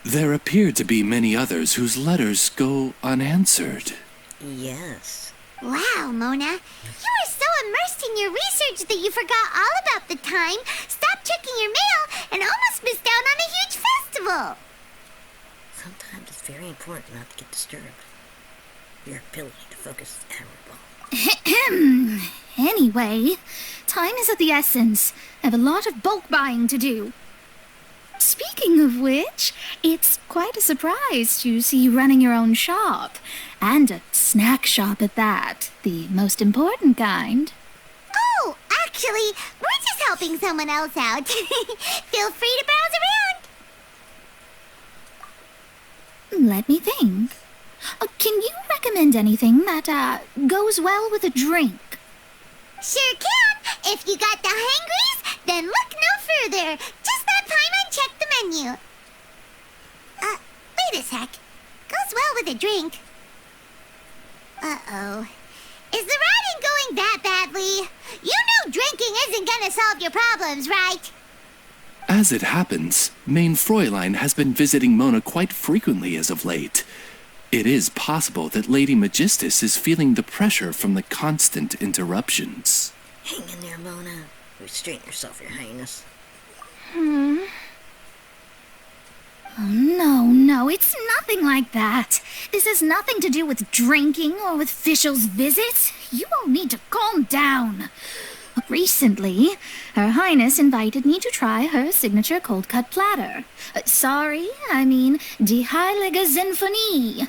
Speaker 20: There appear to be many others whose letters go unanswered.
Speaker 1: Yes.
Speaker 3: Wow, Mona. You were so immersed in your research that you forgot all about the time, stopped checking your mail, and almost missed out on a huge festival.
Speaker 1: Sometimes it's very important not to get disturbed. Your ability to focus is admirable.
Speaker 2: Anyway, time is of the essence. I have a lot of bulk buying to do. Speaking of which, it's quite a surprise to see you running your own shop. And a snack shop at that. The most important kind.
Speaker 3: Oh, actually, we're just helping someone else out. Feel free to browse around.
Speaker 2: Let me think. Can you recommend anything that goes well with a drink?
Speaker 3: Sure can. If you got the hangries, then look no further. Just stop time and check the menu. Wait a sec. Goes well with a drink. Uh-oh. Is the writing going that badly? You know drinking isn't gonna solve your problems, right?
Speaker 20: As it happens, Mein Fräulein has been visiting Mona quite frequently as of late. It is possible that Lady Magistus is feeling the pressure from the constant interruptions.
Speaker 1: Hang in there, Mona. Restrain yourself, Your Highness.
Speaker 2: Oh, no, it's nothing like that. This has nothing to do with drinking or with officials' visits. You all need to calm down. Recently, Her Highness invited me to try her signature cold-cut platter. Die Heilige Sinfonie.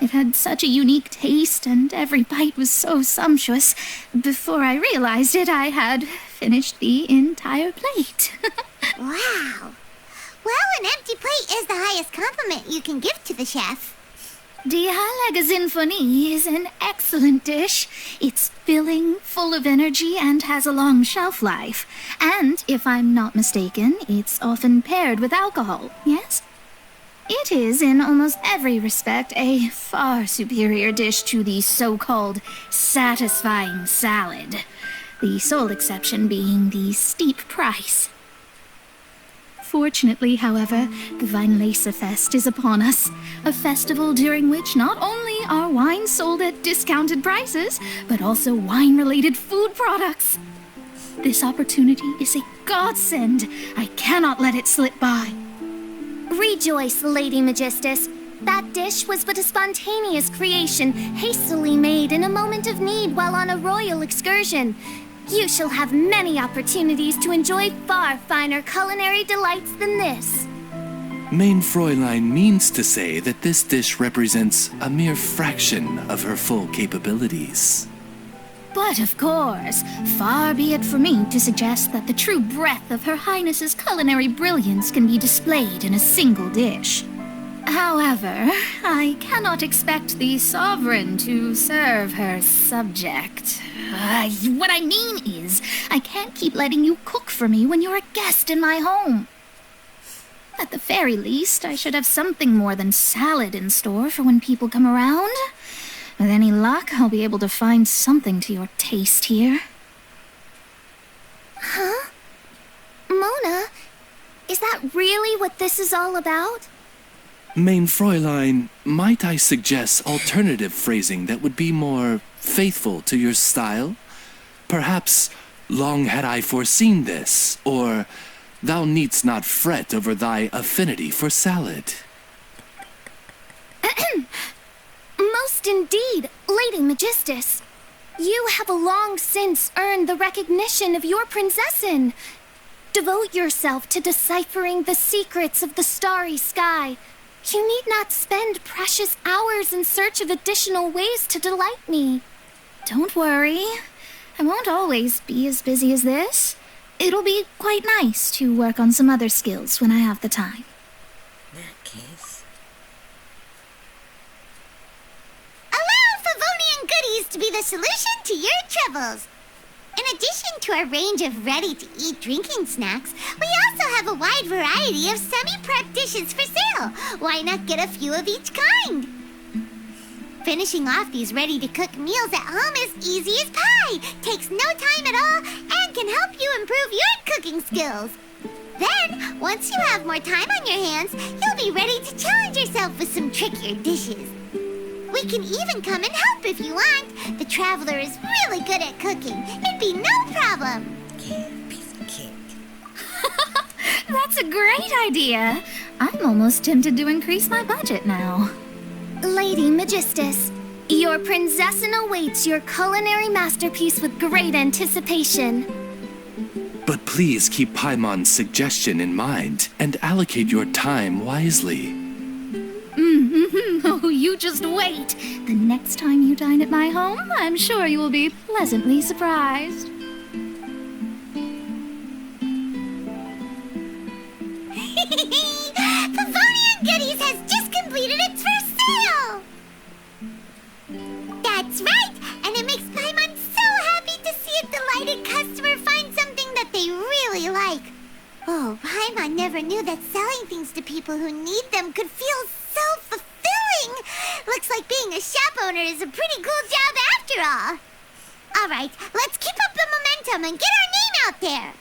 Speaker 2: It had such a unique taste, and every bite was so sumptuous. Before I realized it, I had finished the entire plate.
Speaker 3: Wow. Well, an empty plate is the highest compliment you can give to the chef.
Speaker 2: Die Heilige Sinfonie is an excellent dish. It's filling, full of energy, and has a long shelf life. And, if I'm not mistaken, it's often paired with alcohol, yes? It is, in almost every respect, a far superior dish to the so-called satisfying salad. The sole exception being the steep price. Fortunately, however, the Wienlesefest is upon us, a festival during which not only are wines sold at discounted prices, but also wine-related food products. This opportunity is a godsend. I cannot let it slip by.
Speaker 15: Rejoice, Lady Magistus. That dish was but a spontaneous creation, hastily made in a moment of need while on a royal excursion. You shall have many opportunities to enjoy far finer culinary delights than this.
Speaker 20: Mein Fräulein means to say that this dish represents a mere fraction of her full capabilities.
Speaker 2: But of course, far be it from me to suggest that the true breadth of Her Highness's culinary brilliance can be displayed in a single dish. However, I cannot expect the sovereign to serve her subject. What I mean is, I can't keep letting you cook for me when you're a guest in my home. At the very least, I should have something more than salad in store for when people come around. With any luck, I'll be able to find something to your taste here.
Speaker 15: Huh? Mona, is that really what this is all about?
Speaker 20: Mein Fräulein, might I suggest alternative phrasing that would be more faithful to your style? Perhaps, long had I foreseen this, or thou needst not fret over thy affinity for salad.
Speaker 15: Most indeed, Lady Magistus. You have long since earned the recognition of your prinzessin. Devote yourself to deciphering the secrets of the starry sky. You need not spend precious hours in search of additional ways to delight me.
Speaker 2: Don't worry. I won't always be as busy as this. It'll be quite nice to work on some other skills when I have the time.
Speaker 1: In that case...
Speaker 3: Allow Favonian goodies to be the solution to your troubles. In addition to our range of ready-to-eat drinking snacks, we also have a wide variety of semi-prep dishes for sale. Why not get a few of each kind? Finishing off these ready-to-cook meals at home is easy as pie, takes no time at all, and can help you improve your cooking skills. Then, once you have more time on your hands, you'll be ready to challenge yourself with some trickier dishes. We can even come and help if you want. The Traveler is really good at cooking. It'd be no problem.
Speaker 1: Piece of cake.
Speaker 2: That's a great idea. I'm almost tempted to increase my budget now.
Speaker 15: Lady Magistus, your prinzessin awaits your culinary masterpiece with great anticipation.
Speaker 20: But please keep Paimon's suggestion in mind and allocate your time wisely.
Speaker 2: Oh, you just wait. The next time you dine at my home, I'm sure you will be pleasantly surprised.
Speaker 3: Favonian Goodies has just completed its first sale! That's right, and it makes Paimon so happy to see a delighted customer find something that they really like. Oh, Paimon never knew that selling things to people who need them could feel so fulfilling. Looks like being a shop owner is a pretty cool job after all. All right, let's keep up the momentum and get our name out there.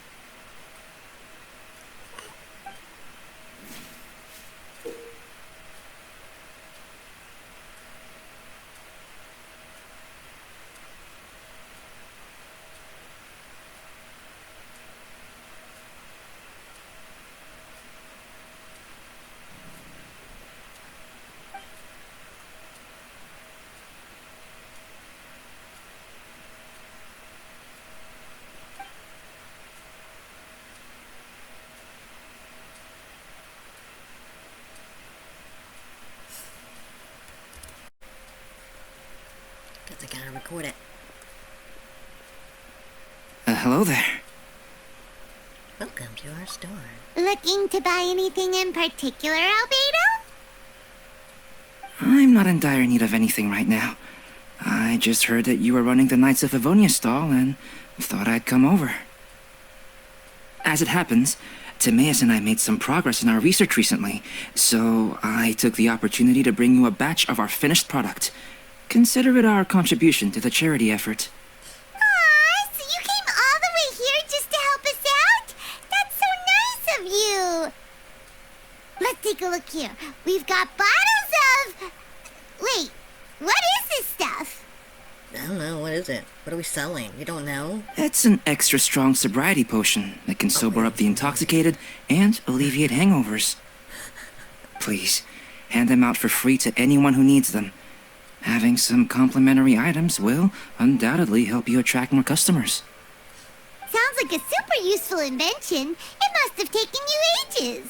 Speaker 1: Guess I gotta record it.
Speaker 16: Hello there.
Speaker 1: Welcome to our store.
Speaker 3: Looking to buy anything in particular, Albedo?
Speaker 16: I'm not in dire need of anything right now. I just heard that you were running the Knights of Avonia stall and thought I'd come over. As it happens, Timaeus and I made some progress in our research recently, so I took the opportunity to bring you a batch of our finished product. Consider it our contribution to the charity effort.
Speaker 3: Aw, so you came all the way here just to help us out? That's so nice of you! Let's take a look here. We've got bottles of... Wait, what is this stuff?
Speaker 1: I don't know, what is it? What are we selling? You don't know?
Speaker 16: It's an extra strong sobriety potion that can sober up the intoxicated and alleviate hangovers. Please, hand them out for free to anyone who needs them. Having some complimentary items will undoubtedly help you attract more customers.
Speaker 3: like a super useful invention. It must have taken you ages.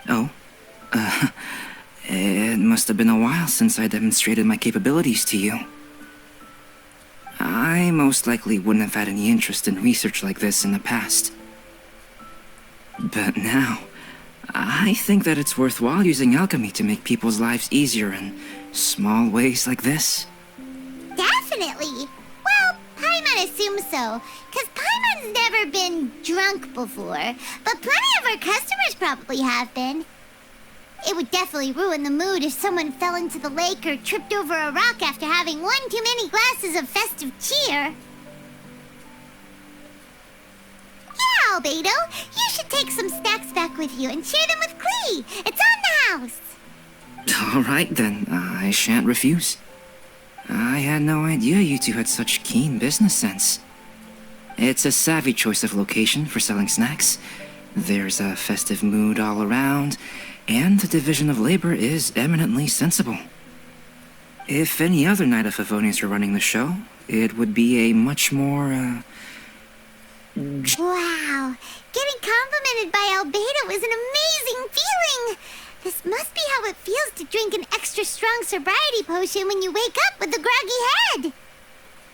Speaker 16: Oh? It must have been a while since I demonstrated my capabilities to you. I most likely wouldn't have had any interest in research like this in the past. But now, I think that it's worthwhile using alchemy to make people's lives easier in small ways like this.
Speaker 3: Definitely. Well, Paimon assumes so, because Paimon's never been drunk before, but plenty of our customers probably have been. It would definitely ruin the mood if someone fell into the lake or tripped over a rock after having one too many glasses of festive cheer. Yeah, Albedo, you should take some snacks back with you and share them with Klee. It's on the house.
Speaker 16: All right then, I shan't refuse. I had no idea you two had such keen business sense. It's a savvy choice of location for selling snacks. There's a festive mood all around, and the division of labor is eminently sensible. If any other Knight of Favonius were running the show, it would be a much more,
Speaker 3: Wow, getting complimented by Albedo is an amazing feeling. This must be how it feels to drink an extra strong sobriety potion when you wake up with a groggy head.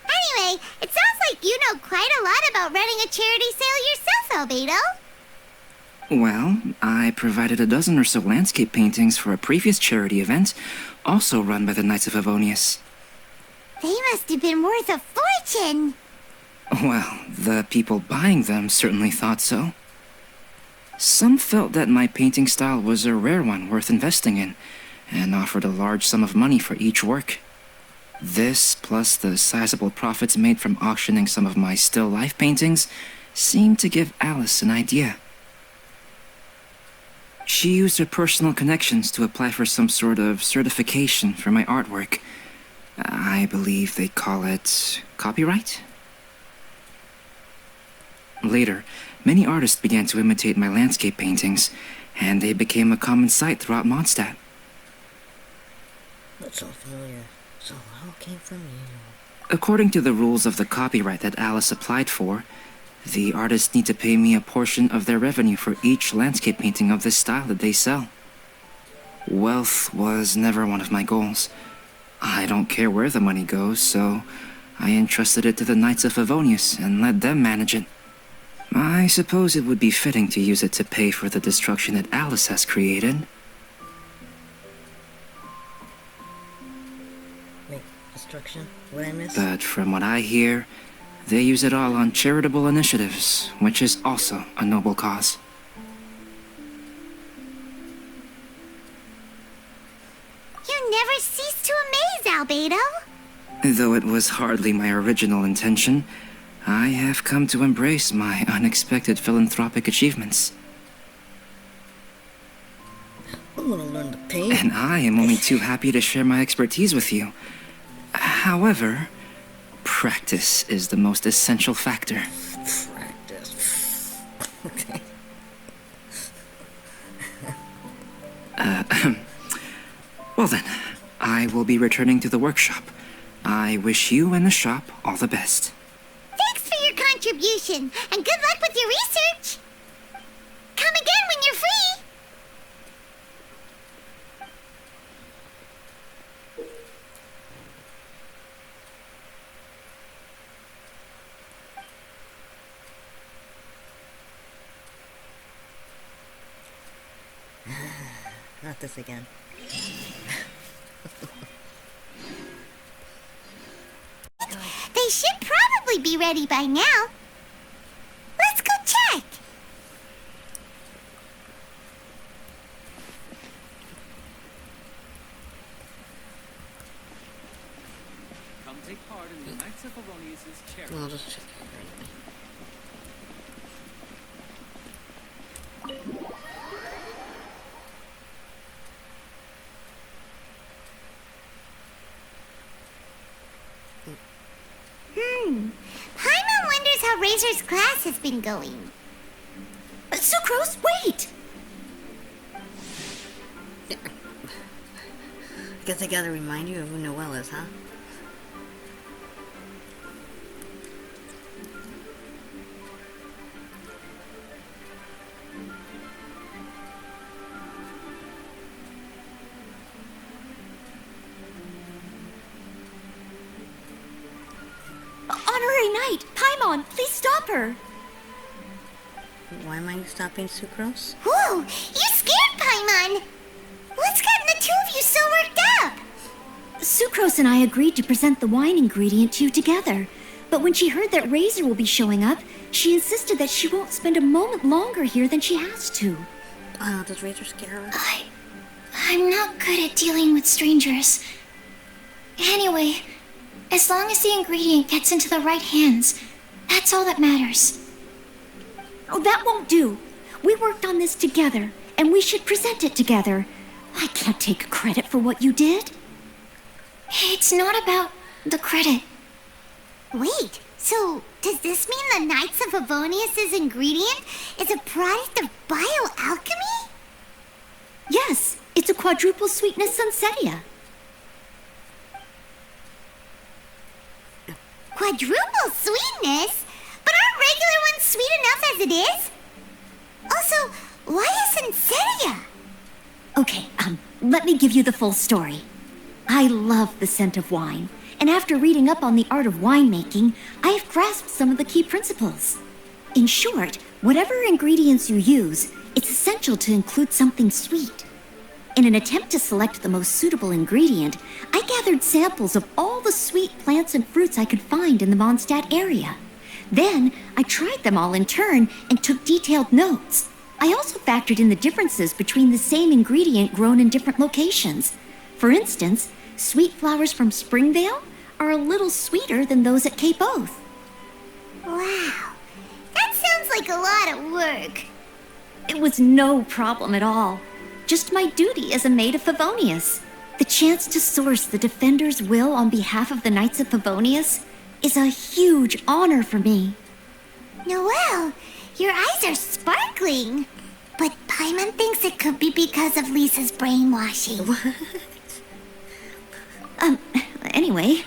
Speaker 3: Anyway, it sounds like you know quite a lot about running a charity sale yourself, Albedo.
Speaker 16: Well, I provided a dozen or so landscape paintings for a previous charity event, also run by the Knights of Favonius.
Speaker 3: They must have been worth a fortune.
Speaker 16: Well, the people buying them certainly thought so. Some felt that my painting style was a rare one worth investing in, and offered a large sum of money for each work. This, plus the sizable profits made from auctioning some of my still life paintings, seemed to give Alice an idea. She used her personal connections to apply for some sort of certification for my artwork. I believe they call it copyright? Later, many artists began to imitate my landscape paintings, and they became a common sight throughout Mondstadt.
Speaker 1: That's all familiar. So it all came from you.
Speaker 16: According to the rules of the copyright that Alice applied for, the artists need to pay me a portion of their revenue for each landscape painting of this style that they sell. Wealth was never one of my goals. I don't care where the money goes, so I entrusted it to the Knights of Favonius and let them manage it. I suppose it would be fitting to use it to pay for the destruction that Alice has created.
Speaker 1: Wait, destruction? What I miss?
Speaker 16: But from what I hear, they use it all on charitable initiatives, which is also a noble cause.
Speaker 3: You never cease to amaze, Albedo.
Speaker 16: Though it was hardly my original intention, I have come to embrace my unexpected philanthropic achievements.
Speaker 1: I'm gonna learn to paint.
Speaker 16: And I am only too happy to share my expertise with you. However, practice is the most essential factor.
Speaker 1: Practice. Okay.
Speaker 16: Well then, I will be returning to the workshop. I wish you and the shop all the best.
Speaker 3: Thanks for your contribution, and good luck with your research. Come again when you're free.
Speaker 1: Not this again.
Speaker 3: They should probably be ready by now. Let's go check.
Speaker 17: Come take part in the Knights of Favonius' charity.
Speaker 1: I'll just check it.
Speaker 3: Paimon wonders how Razor's class has been going.
Speaker 11: Sucrose, wait!
Speaker 1: Guess I gotta remind you of who Noelle is, huh?
Speaker 2: Knight! Paimon, please stop her!
Speaker 1: Why am I stopping Sucrose?
Speaker 3: Whoa, you scared Paimon! What's gotten the two of you so worked up?
Speaker 2: Sucrose and I agreed to present the wine ingredient to you together. But when she heard that Razor will be showing up, she insisted that she won't spend a moment longer here than she has to.
Speaker 1: Does Razor scare her?
Speaker 15: I'm not good at dealing with strangers. Anyway, as long as the ingredient gets into the right hands, that's all that matters.
Speaker 2: Oh, that won't do. We worked on this together, and we should present it together. I can't take credit for what you did.
Speaker 15: It's not about the credit.
Speaker 3: Wait, so does this mean the Knights of Favonius' ingredient is a product of bioalchemy?
Speaker 2: Yes, it's a quadruple sweetness sunsetia.
Speaker 3: Quadruple sweetness? But aren't regular ones sweet enough as it is? Also, why is Sunsetia?
Speaker 2: Okay, let me give you the full story. I love the scent of wine, and after reading up on the art of winemaking, I have grasped some of the key principles. In short, whatever ingredients you use, it's essential to include something sweet. In an attempt to select the most suitable ingredient, I gathered samples of all the sweet plants and fruits I could find in the Mondstadt area. Then, I tried them all in turn and took detailed notes. I also factored in the differences between the same ingredient grown in different locations. For instance, sweet flowers from Springvale are a little sweeter than those at Cape Oath.
Speaker 3: Wow, that sounds like a lot of work.
Speaker 2: It was no problem at all. Just my duty as a maid of Favonius. The chance to source the Defender's will on behalf of the Knights of Favonius is a huge honor for me.
Speaker 3: Noelle, your eyes are sparkling. But Paimon thinks it could be because of Lisa's brainwashing.
Speaker 2: Anyway,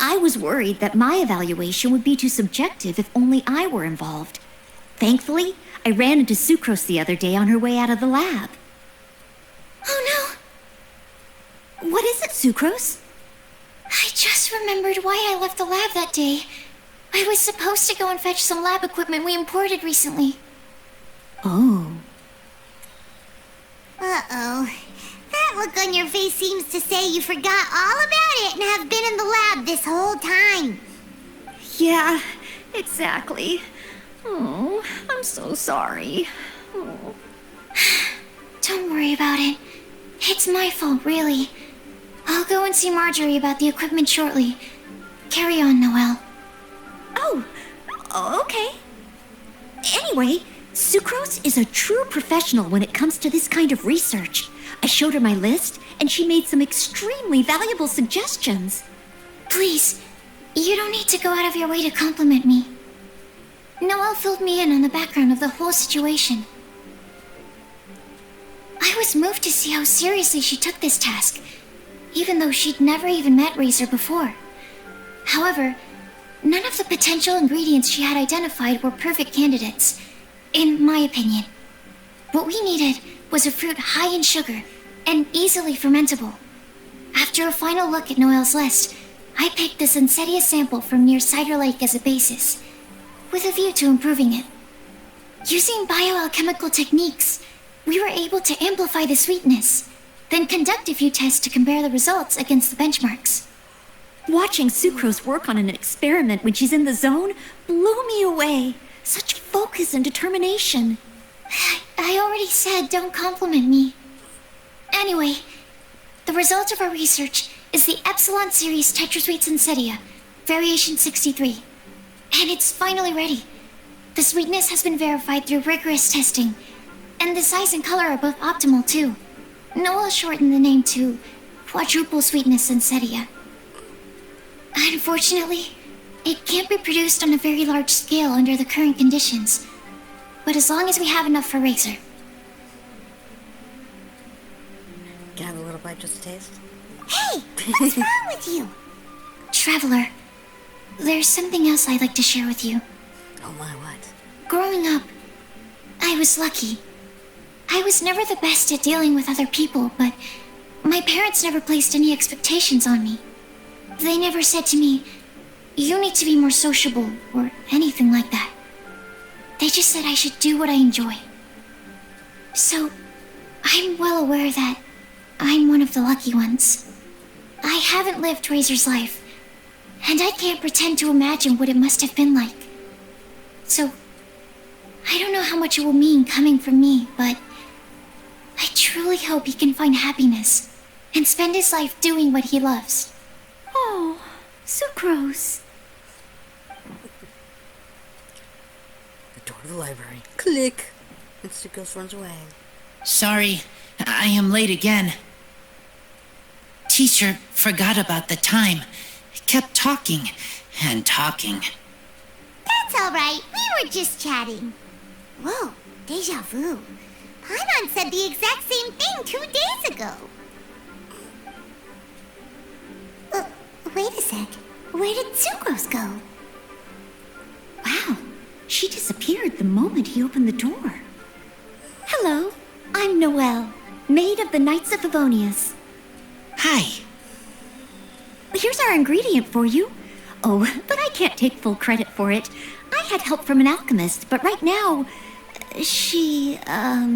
Speaker 2: I was worried that my evaluation would be too subjective if only I were involved. Thankfully, I ran into Sucrose the other day on her way out of the lab.
Speaker 15: Oh
Speaker 2: no! What is it, Sucrose?
Speaker 15: I just remembered why I left the lab that day. I was supposed to go and fetch some lab equipment we imported recently.
Speaker 2: Oh.
Speaker 3: Uh-oh. That look on your face seems to say you forgot all about it and have been in the lab this whole time.
Speaker 2: Yeah, exactly. Oh, I'm so sorry. Oh.
Speaker 15: Don't worry about it. It's my fault, really. I'll go and see Marjorie about the equipment shortly. Carry on, Noelle.
Speaker 2: Oh, okay. Anyway, Sucrose is a true professional when it comes to this kind of research. I showed her my list, and she made some extremely valuable suggestions.
Speaker 15: Please, you don't need to go out of your way to compliment me. Noelle filled me in on the background of the whole situation. I was moved to see how seriously she took this task, even though she'd never even met Razor before. However, none of the potential ingredients she had identified were perfect candidates, in my opinion. What we needed was a fruit high in sugar and easily fermentable. After a final look at Noelle's list, I picked the Sunsetia sample from near Cider Lake as a basis, with a view to improving it. Using bioalchemical techniques, we were able to amplify the sweetness, then conduct a few tests to compare the results against the benchmarks.
Speaker 2: Watching Sucrose work on an experiment when she's in the zone blew me away. Such focus and determination.
Speaker 15: I already said don't compliment me. Anyway, the result of our research is the Epsilon Series Tetrasweet Sunsetia, Variation 63. And it's finally ready. The sweetness has been verified through rigorous testing, and the size and color are both optimal too. Noelle shortened the name to Quadruple Sweetness Sunsetia. Unfortunately, it can't be produced on a very large scale under the current conditions, but as long as we have enough for Razor.
Speaker 1: Can I have a little bite just to taste?
Speaker 3: Hey, what's wrong with you?
Speaker 15: Traveler, there's something else I'd like to share with you.
Speaker 1: Oh my, what?
Speaker 15: Growing up, I was lucky. I was never the best at dealing with other people, but my parents never placed any expectations on me. They never said to me, you need to be more sociable or anything like that. They just said I should do what I enjoy. So, I'm well aware that I'm one of the lucky ones. I haven't lived Razor's life, and I can't pretend to imagine what it must have been like. So, I don't know how much it will mean coming from me, but I truly hope he can find happiness and spend his life doing what he loves.
Speaker 6: Oh, Sucrose.
Speaker 1: The door of the library. Click. And Sucrose runs away.
Speaker 7: Sorry, I am late again. Teacher forgot about the time. Kept talking and talking.
Speaker 3: That's all right. We were just chatting. Whoa, deja vu. Paimon said the exact same thing 2 days ago. Wait a sec. Where did Sucrose go?
Speaker 6: Wow, she disappeared the moment he opened the door. Hello, I'm Noelle, maid of the Knights of Favonius.
Speaker 7: Hi.
Speaker 6: Here's our ingredient for you. Oh, but I can't take full credit for it. I had help from an alchemist, but right now, she's
Speaker 1: a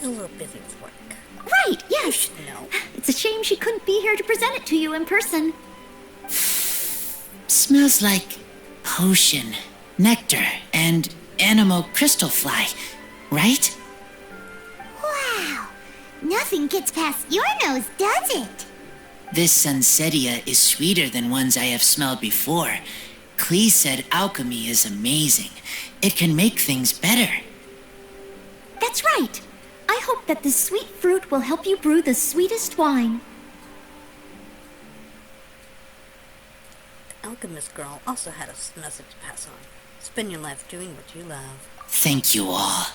Speaker 1: little busy with work.
Speaker 6: Right, yes.
Speaker 1: No.
Speaker 6: It's a shame she couldn't be here to present it to you in person.
Speaker 7: Smells like potion, nectar, and animal crystal fly, right?
Speaker 3: Wow. Nothing gets past your nose, does it?
Speaker 7: This Sunsetia is sweeter than ones I have smelled before. Clee said alchemy is amazing. It can make things better.
Speaker 6: That's right. I hope that this sweet fruit will help you brew the sweetest wine.
Speaker 1: The alchemist girl also had a message to pass on. Spend your life doing what you love.
Speaker 7: Thank you all.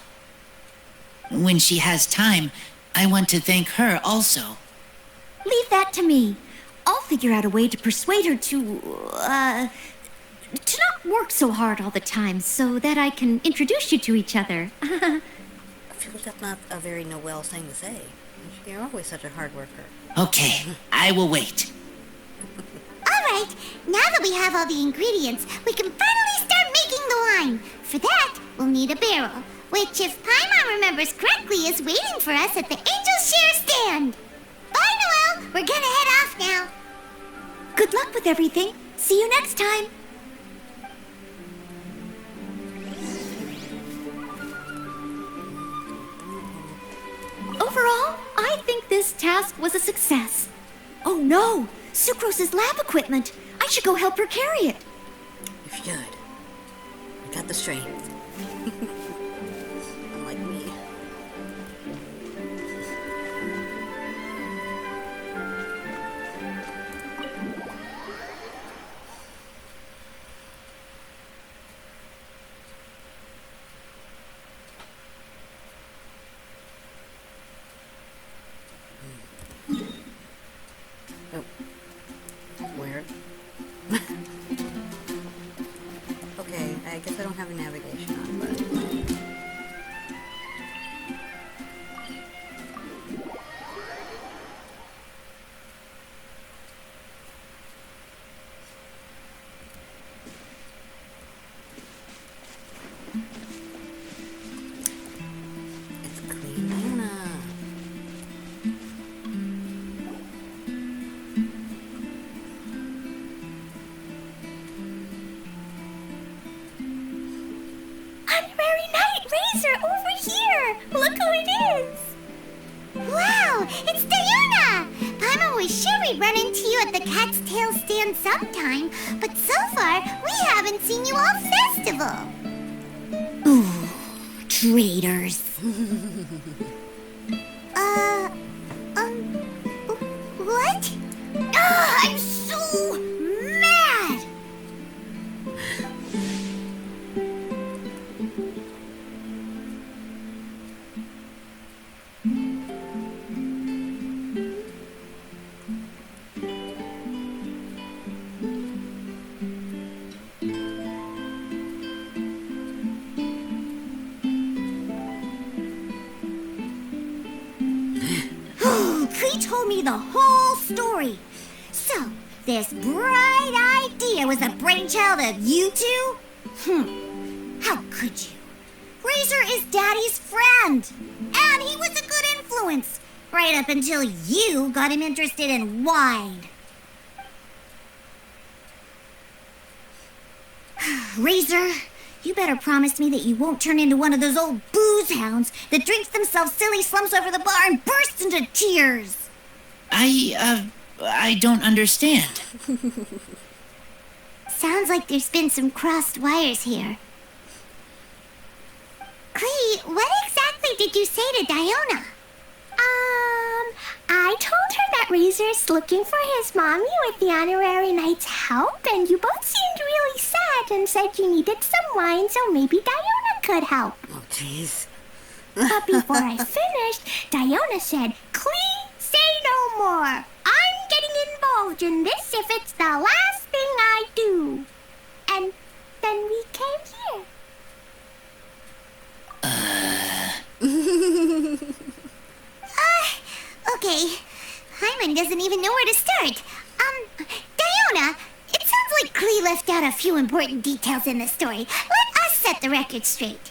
Speaker 7: When she has time, I want to thank her also.
Speaker 6: Leave that to me. I'll figure out a way to persuade her to not work so hard all the time so that I can introduce you to each other.
Speaker 1: I feel like that's not a very Noelle thing to say. You're always such a hard worker.
Speaker 7: Okay, I will wait.
Speaker 3: Alright, now that we have all the ingredients, we can finally start making the wine. For that, we'll need a barrel, which, if Paimon remembers correctly, is waiting for us at the Angel Share stand. Bye, Noelle! We're gonna head off now.
Speaker 6: Good luck with everything. See you next time. Overall, I think this task was a success. Oh no! Sucrose's lab equipment! I should go help her carry it.
Speaker 1: You should. I got the strength. Unlike me. Okay, I guess I don't have a navigation on, but... It's clean mana.
Speaker 3: Honorary Knight Razor over here! Look who it is! Wow, it's Diana! Paimon was sure we'd run into you at the Cat's Tail stand sometime, but so far, we haven't seen you all festival.
Speaker 15: Ooh, traitors.
Speaker 3: What? I'm so mad!
Speaker 15: He told me the whole story. So,
Speaker 3: This bright idea was the brainchild of you two? How could you? Razor is Daddy's friend, and he was a good influence, right up until you got him interested in wine. Razor, you better promise me that you won't turn into one of those old booze hounds that drinks themselves silly, slumps over the bar, and bursts into tears.
Speaker 7: I don't understand.
Speaker 3: Sounds like there's been some crossed wires here. Clee, what exactly did you say to Diona?
Speaker 15: I told her that Razor's looking for his mommy with the honorary knight's help, and you both seemed really sad and said you needed some wine, so maybe Diona could help.
Speaker 1: Oh, jeez.
Speaker 15: But before I finished, Diona said, Clee, say no more. I'm getting involved in this if it's the last thing I do. And then we came here.
Speaker 3: Okay. Hyman doesn't even know where to start. Diona, it sounds like Clee left out a few important details in the story. Let us set the record straight.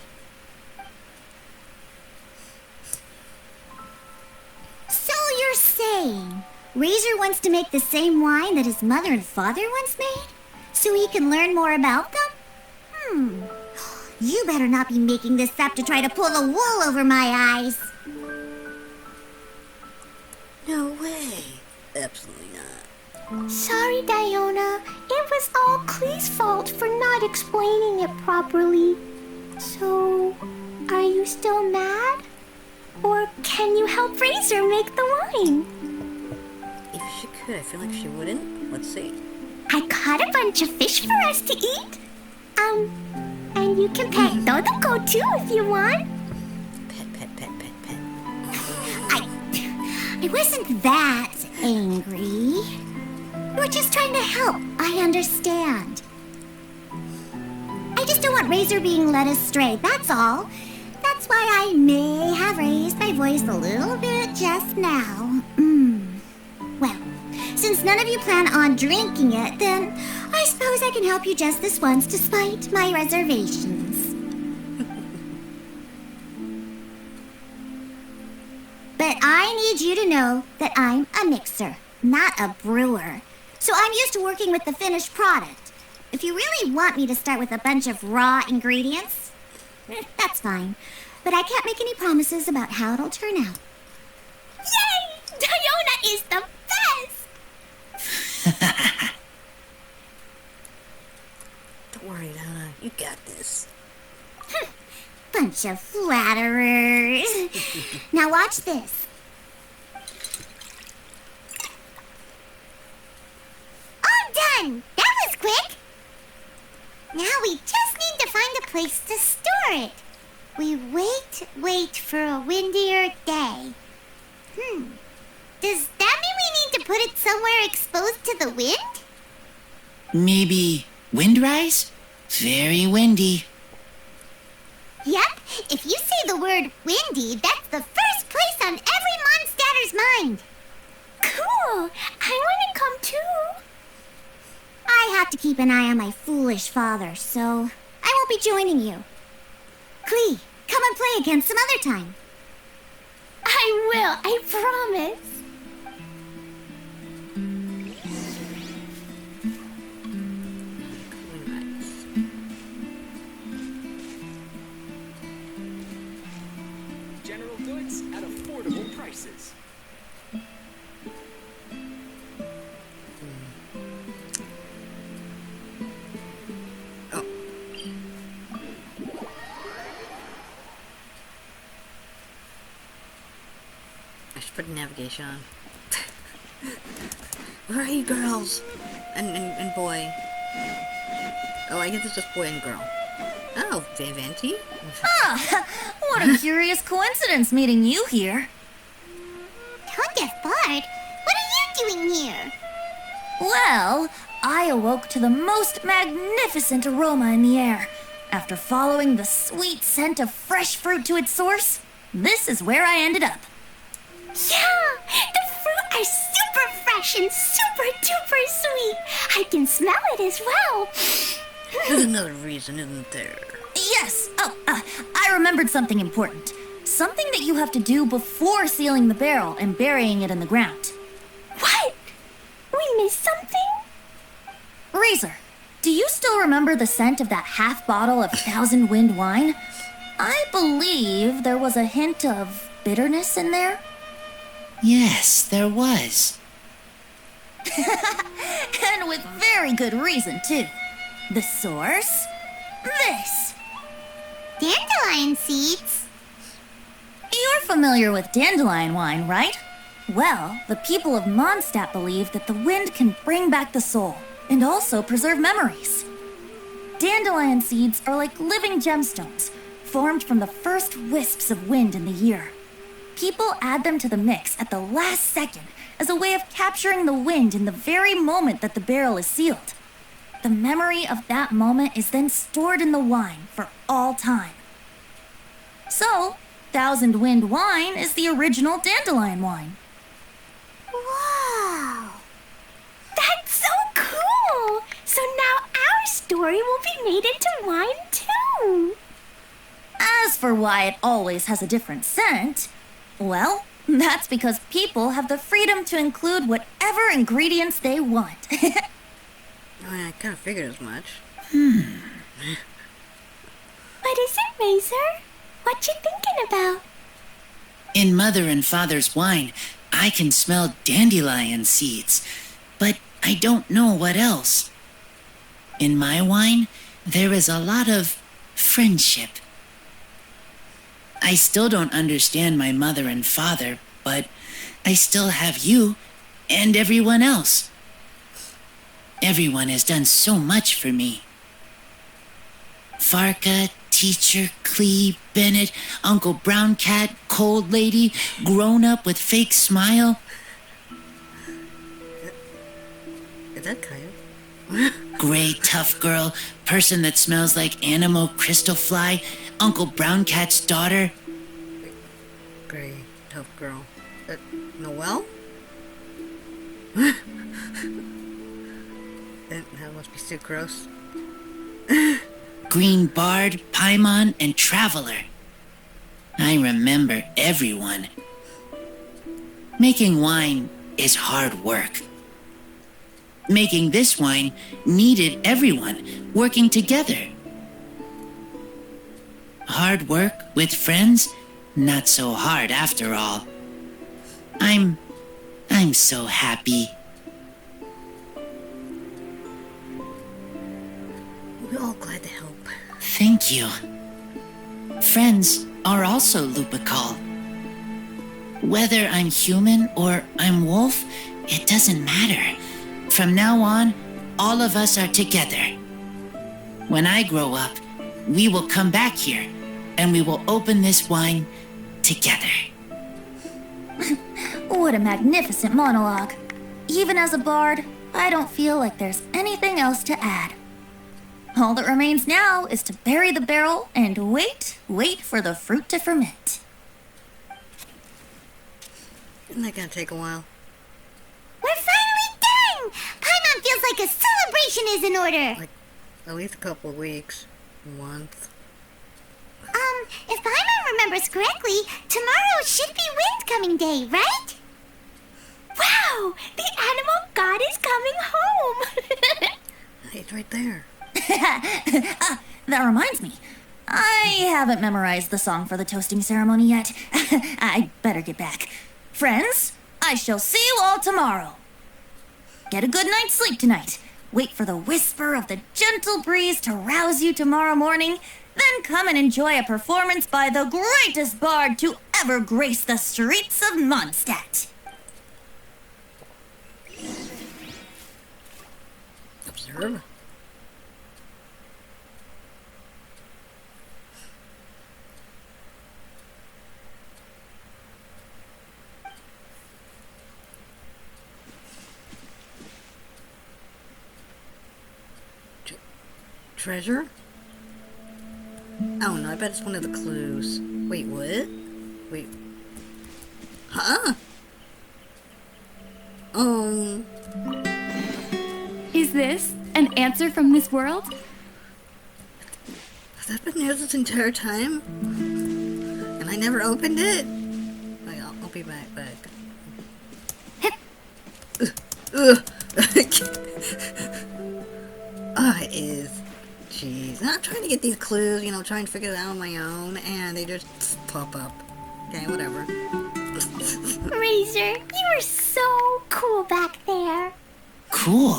Speaker 3: So you're saying Razor wants to make the same wine that his mother and father once made? So he can learn more about them? You better not be making this up to try to pull the wool over my eyes.
Speaker 1: No way. Absolutely not.
Speaker 15: Sorry, Diona. It was all Clee's fault for not explaining it properly. So, are you still mad? Or can you help Razor make the wine?
Speaker 1: If she could, I feel like she wouldn't. Let's see.
Speaker 15: I caught a bunch of fish for us to eat. And you can pet Dodoco too if you want.
Speaker 1: Pet.
Speaker 3: I wasn't that angry. You were just trying to help. I understand. I just don't want Razor being led astray, that's all. That's why I may have raised my voice a little bit just now. Well, since none of you plan on drinking it, then I suppose I can help you just this once despite my reservations. But I need you to know that I'm a mixer, not a brewer. So I'm used to working with the finished product. If you really want me to start with a bunch of raw ingredients, that's fine. But I can't make any promises about how it'll turn out. Yay! Diona is the best!
Speaker 1: Don't worry, Donna. You got this.
Speaker 3: Bunch of flatterers. Now watch this. All done! That was quick! Now we just need to find a place to store it. We wait for a windier day. Does that mean we need to put it somewhere exposed to the wind?
Speaker 7: Maybe windrise? Very windy.
Speaker 3: Yep, if you say the word windy, that's the first place on every Mondstatter's mind.
Speaker 15: Cool! I want to come too.
Speaker 3: I have to keep an eye on my foolish father, so I won't be joining you. Clee, come and play again some other time.
Speaker 15: I will, I promise.
Speaker 17: General goods at affordable prices.
Speaker 1: I should put navigation on. Where are you girls? And boy. Oh, I guess it's just boy and girl. Oh, Vivanti?
Speaker 11: What a curious coincidence meeting you here.
Speaker 3: Don't get bored. What are you doing here?
Speaker 11: Well, I awoke to the most magnificent aroma in the air. After following the sweet scent of fresh fruit to its source, this is where I ended up.
Speaker 15: Yeah, the fruit are super fresh. fresh and super duper sweet. I can smell it as well.
Speaker 1: There's another reason, isn't there?
Speaker 11: Yes! Oh, I remembered something important. Something that you have to do before sealing the barrel and burying it in the ground.
Speaker 15: What? We missed something?
Speaker 11: Razor, do you still remember the scent of that half bottle of Thousand Wind wine? I believe there was a hint of bitterness in there.
Speaker 7: Yes, there was.
Speaker 11: And with very good reason, too. The source? This.
Speaker 3: Dandelion seeds?
Speaker 11: You're familiar with dandelion wine, right? Well, the people of Mondstadt believe that the wind can bring back the soul and also preserve memories. Dandelion seeds are like living gemstones, formed from the first wisps of wind in the year. People add them to the mix at the last second as a way of capturing the wind in the very moment that the barrel is sealed. The memory of that moment is then stored in the wine for all time. So, Thousand Wind wine is the original dandelion wine.
Speaker 15: Whoa! That's so cool! So now our story will be made into wine too!
Speaker 11: As for why it always has a different scent, well, that's because people have the freedom to include whatever ingredients they want.
Speaker 1: I kind of figured as much.
Speaker 15: What is it, Razor? What you thinking about?
Speaker 7: In Mother and Father's wine, I can smell dandelion seeds, but I don't know what else. In my wine, there is a lot of friendship. I still don't understand my mother and father, but I still have you and everyone else. Everyone has done so much for me. Farka, Teacher, Clee, Bennett, Uncle Brown Cat, Cold Lady, Grown Up with Fake Smile.
Speaker 1: Is that Kyle?
Speaker 7: Gray Tough Girl, Person that smells like Animo Crystal Fly, Uncle Brown Cat's daughter.
Speaker 1: Gray Tough Girl. Noelle? That must be sucrose.
Speaker 7: Green Bard, Paimon, and Traveler. I remember everyone. Making wine is hard work. Making this wine needed everyone working together. Hard work with friends? Not so hard after all. I'm so happy.
Speaker 1: We're all glad to help.
Speaker 7: Thank you. Friends are also Lupical. Whether I'm human or I'm wolf, it doesn't matter. From now on, all of us are together. When I grow up, we will come back here and we will open this wine together.
Speaker 11: What a magnificent monologue. Even as a bard, I don't feel like there's anything else to add. All that remains now is to bury the barrel and wait for the fruit to ferment.
Speaker 1: Isn't that gonna take a while?
Speaker 3: We're finally done! Paimon feels like a celebration is in order!
Speaker 1: Like, at least a couple of weeks. A month.
Speaker 3: If Paimon remembers correctly, tomorrow should be Windcoming Day, right?
Speaker 15: Wow! The animal god is coming home!
Speaker 1: He's right there.
Speaker 11: That reminds me. I haven't memorized the song for the toasting ceremony yet. I better get back. Friends, I shall see you all tomorrow. Get a good night's sleep tonight. Wait for the whisper of the gentle breeze to rouse you tomorrow morning. Then come and enjoy a performance by the greatest bard to ever grace the streets of Mondstadt.
Speaker 1: Observe. Treasure? Oh no, I bet it's one of the clues. Wait, what? Wait. Huh?
Speaker 2: Is this an answer from this world?
Speaker 1: Has that been there this entire time? And I never opened it? Wait, I'll be back. It is. Jeez. I'm trying to get these clues, trying to figure it out on my own, and they just pop up. Okay, whatever.
Speaker 15: Razor, you are so cool back there.
Speaker 7: Cool.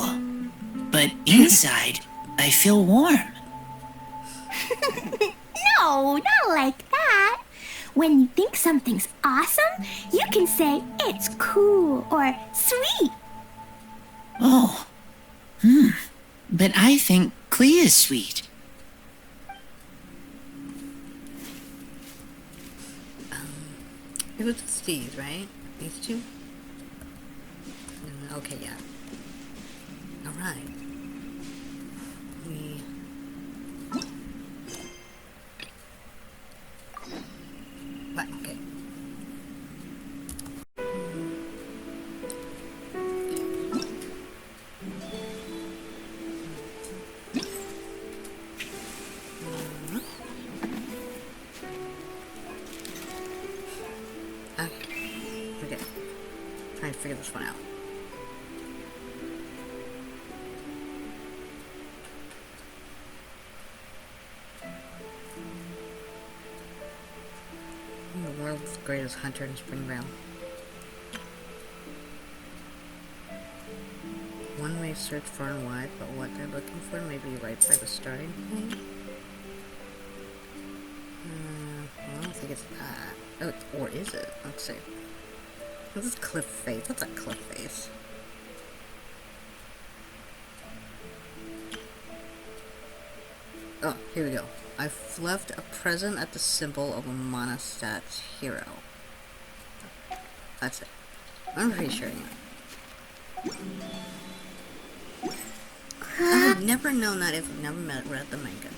Speaker 7: But inside, I feel warm.
Speaker 15: No, not like that. When you think something's awesome, you can say it's cool or sweet.
Speaker 7: Oh. But I think Clea is sweet.
Speaker 1: It was just these, right? These two? Okay, yeah. Alright. What? Okay. Okay. Trying to figure this one out. I'm the world's greatest hunter in Springvale. One may search far and wide, but what they're looking for may be right by the starting point. I don't think it's that. Oh, or is it? Let's see. This is cliff face. What's that cliff face? Oh, here we go. I've left a present at the symbol of a Mondstadt hero. That's it. I'm pretty sure. I've never known that if I've never read the manga.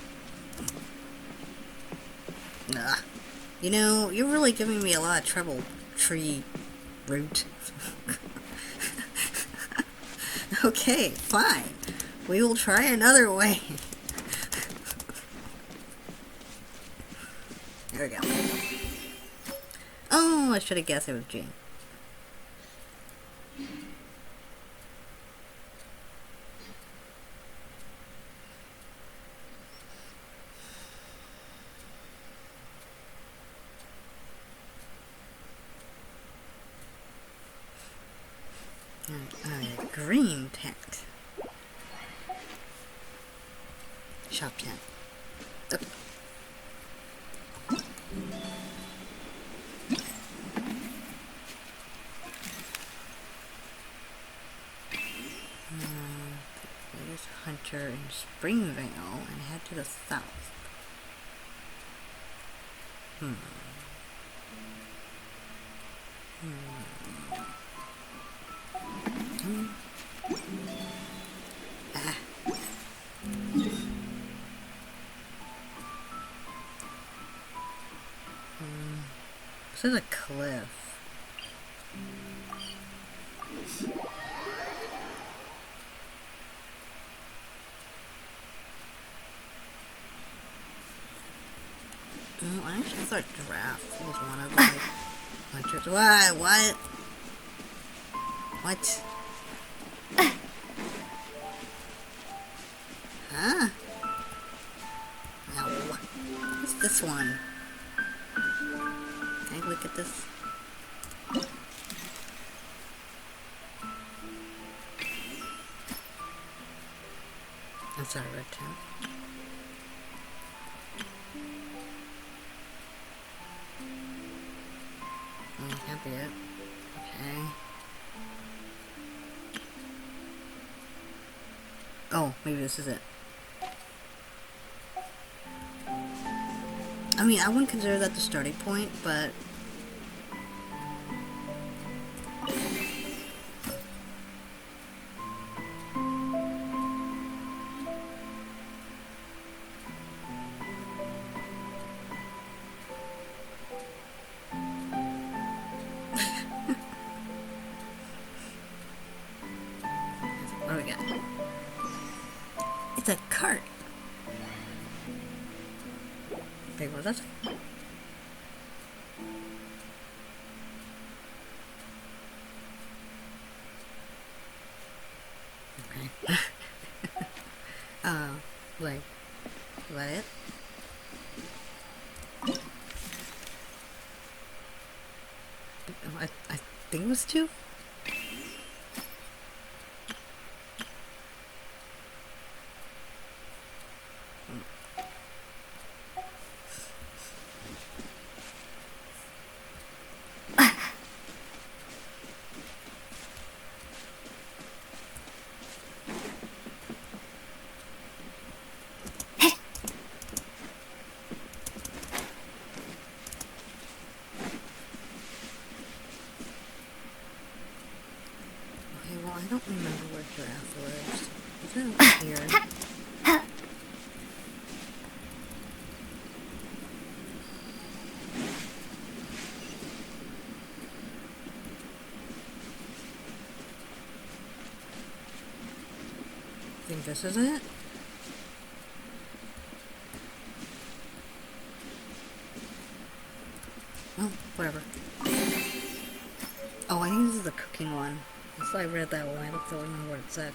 Speaker 1: Nah. You're really giving me a lot of trouble, tree root. Okay, fine. We will try another way. There we go. Oh, I should have guessed it was Jean. Green tent. Shop tent. There's Hunter in Springvale and head to the south. This is a cliff. I actually thought giraffe was one of the hunters. What? What? Huh? Now, what's this one? Can I look at this? That's our red tent. Oh, can't be it. Okay. Oh, maybe this is it. I mean, I wouldn't consider that the starting point, but... Wait, what was that? Okay. Like, is that it? I think it was 2? I don't remember where giraffe lives. Is it over here? I think this is it? Oh, whatever. Oh, I think this is the cooking one. So I read that one, I don't really know what it said.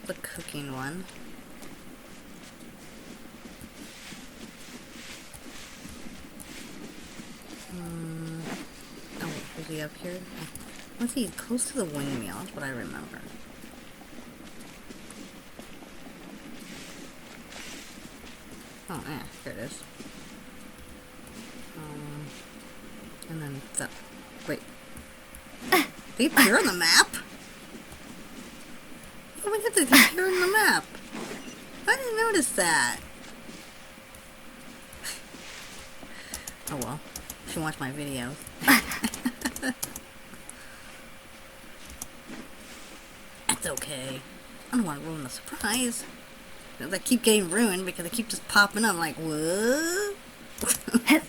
Speaker 1: The cooking one. Oh, is he up here? Was he close to the windmill? That's what I remember. Oh, yeah, here it is. And then the... Wait. They appear on the map? When did they appear on the map? I didn't notice that. Oh well. You should watch my videos. That's okay. I don't want to ruin the surprise. They keep getting ruined because they keep just popping up like, what? Okay.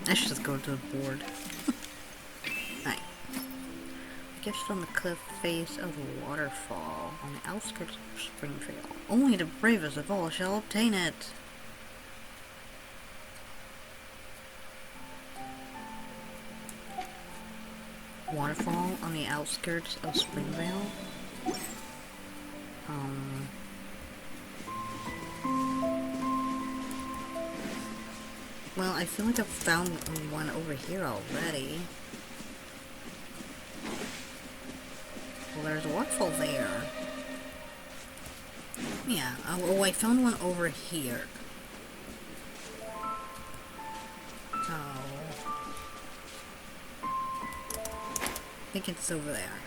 Speaker 1: I should just go to the board. Right. Gifts on the cliff face of the waterfall on the outskirts of Springfield. Only the bravest of all shall obtain it. Waterfall on the outskirts of Springvale. Well, I feel like I've found one over here already. Well, there's a waterfall there. Yeah, oh, I found one over here. Oh. I think it's over there.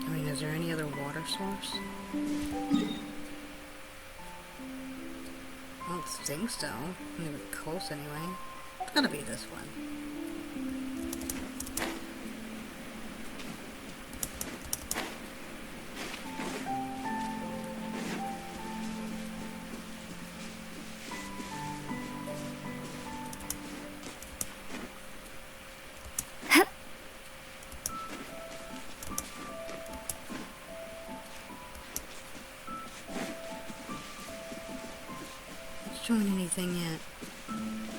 Speaker 1: I mean, is there any other water source? I don't think so. Maybe close anyway. It's gotta be this one. anything yet.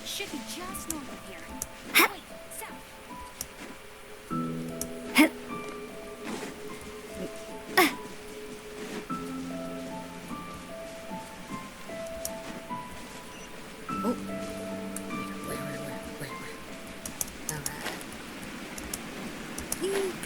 Speaker 2: Should be just north of here. Wait, south.
Speaker 1: Oh. Where? Alright. Yeek.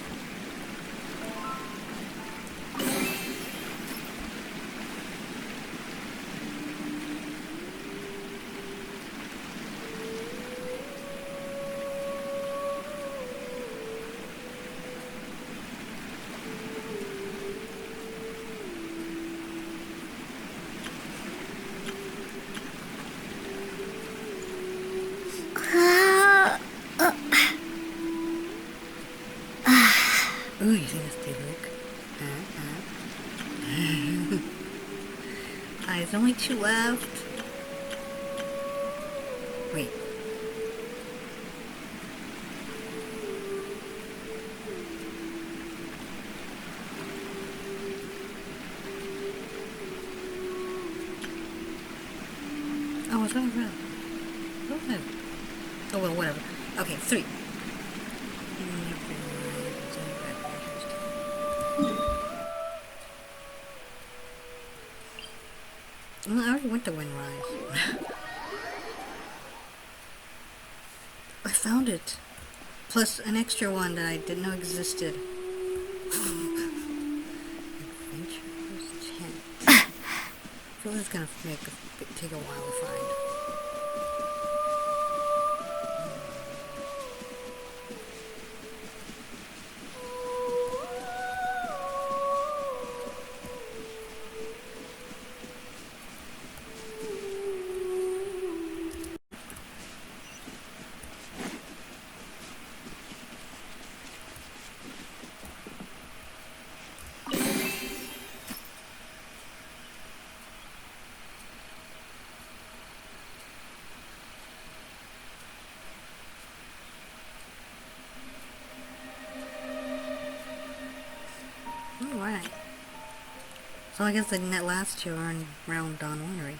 Speaker 1: Ooh, you see this they look? There's only 2 left. Wait. Oh, it's only real. Oh, well, whatever. Okay, 3. Well, I already went to Windrise. I found it. Plus an extra one that I didn't know existed. Adventurer's Tent. I feel like it's gonna take a while to find. Alright. So I guess the last 2 are in round Dawn Winery.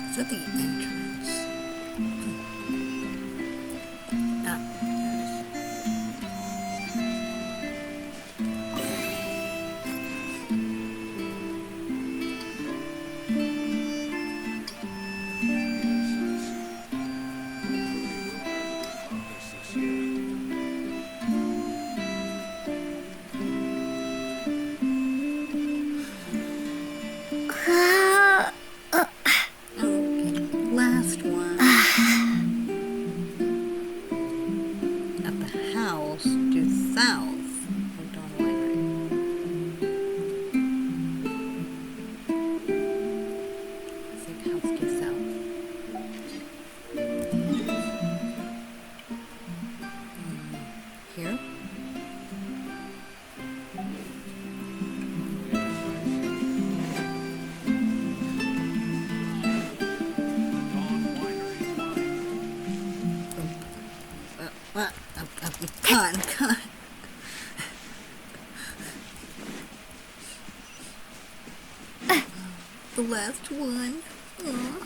Speaker 1: Is that the entrance? Ah, last one. At the house due south of Dawn Winery. I think house due south. Here? Cut. The last one. Aww.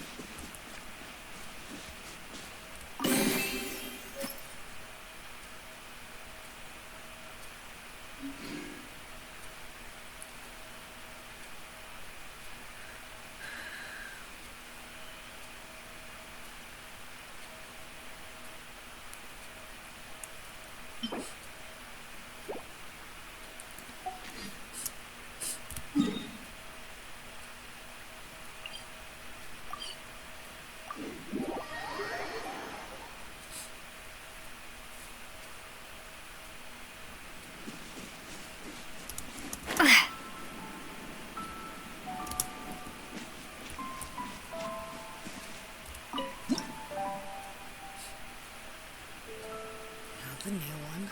Speaker 1: The new one.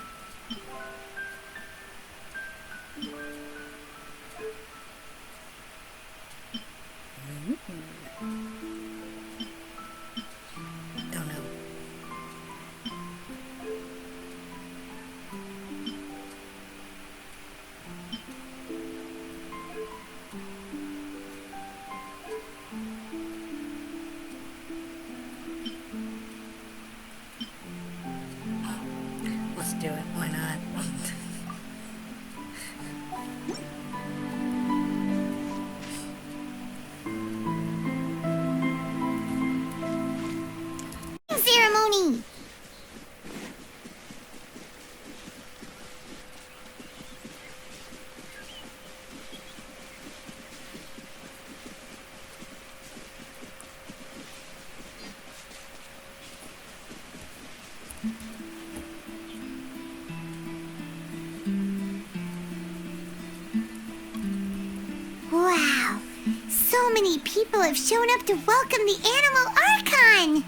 Speaker 1: Don't know. Let's do it. Why not?
Speaker 3: Ceremony. Wow, so many people have shown up to welcome the Animal Archon.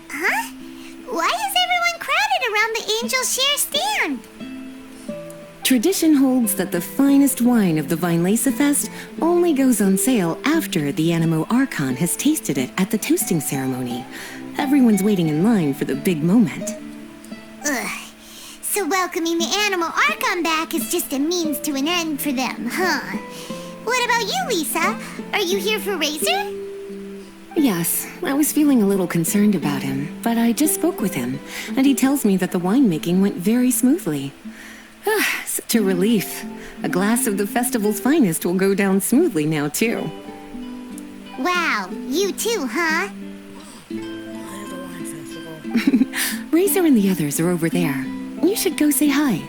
Speaker 3: Huh? Why is everyone crowded around the Angel Share stand?
Speaker 6: Tradition holds that the finest wine of the Wienlesefest only goes on sale after the Animo Archon has tasted it at the toasting ceremony. Everyone's waiting in line for the big moment.
Speaker 3: Ugh. So welcoming the Animal Archon back is just a means to an end for them, huh? What about you, Lisa? Are you here for Razor?
Speaker 6: Yes, I was feeling a little concerned about him, but I just spoke with him, and he tells me that the winemaking went very smoothly. Such a relief. A glass of the festival's finest will go down smoothly now, too.
Speaker 3: Wow, you too, huh?
Speaker 6: Razor and the others are over there. You should go say hi.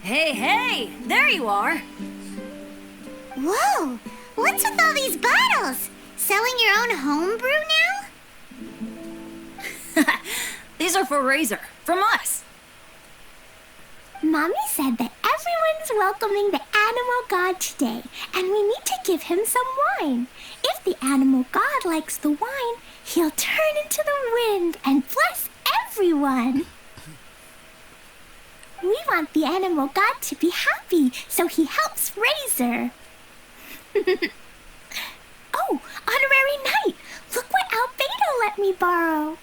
Speaker 11: Hey, hey! There you are!
Speaker 3: Whoa! What's with all these bottles? Selling your own homebrew now?
Speaker 11: These are for Razor, from us.
Speaker 15: Mommy said that everyone's welcoming the animal god today, and we need to give him some wine. If the animal god likes the wine, he'll turn into the wind and bless everyone. We want the animal god to be happy, so he helps Razor. Oh, honorary knight! Look what Albedo let me borrow.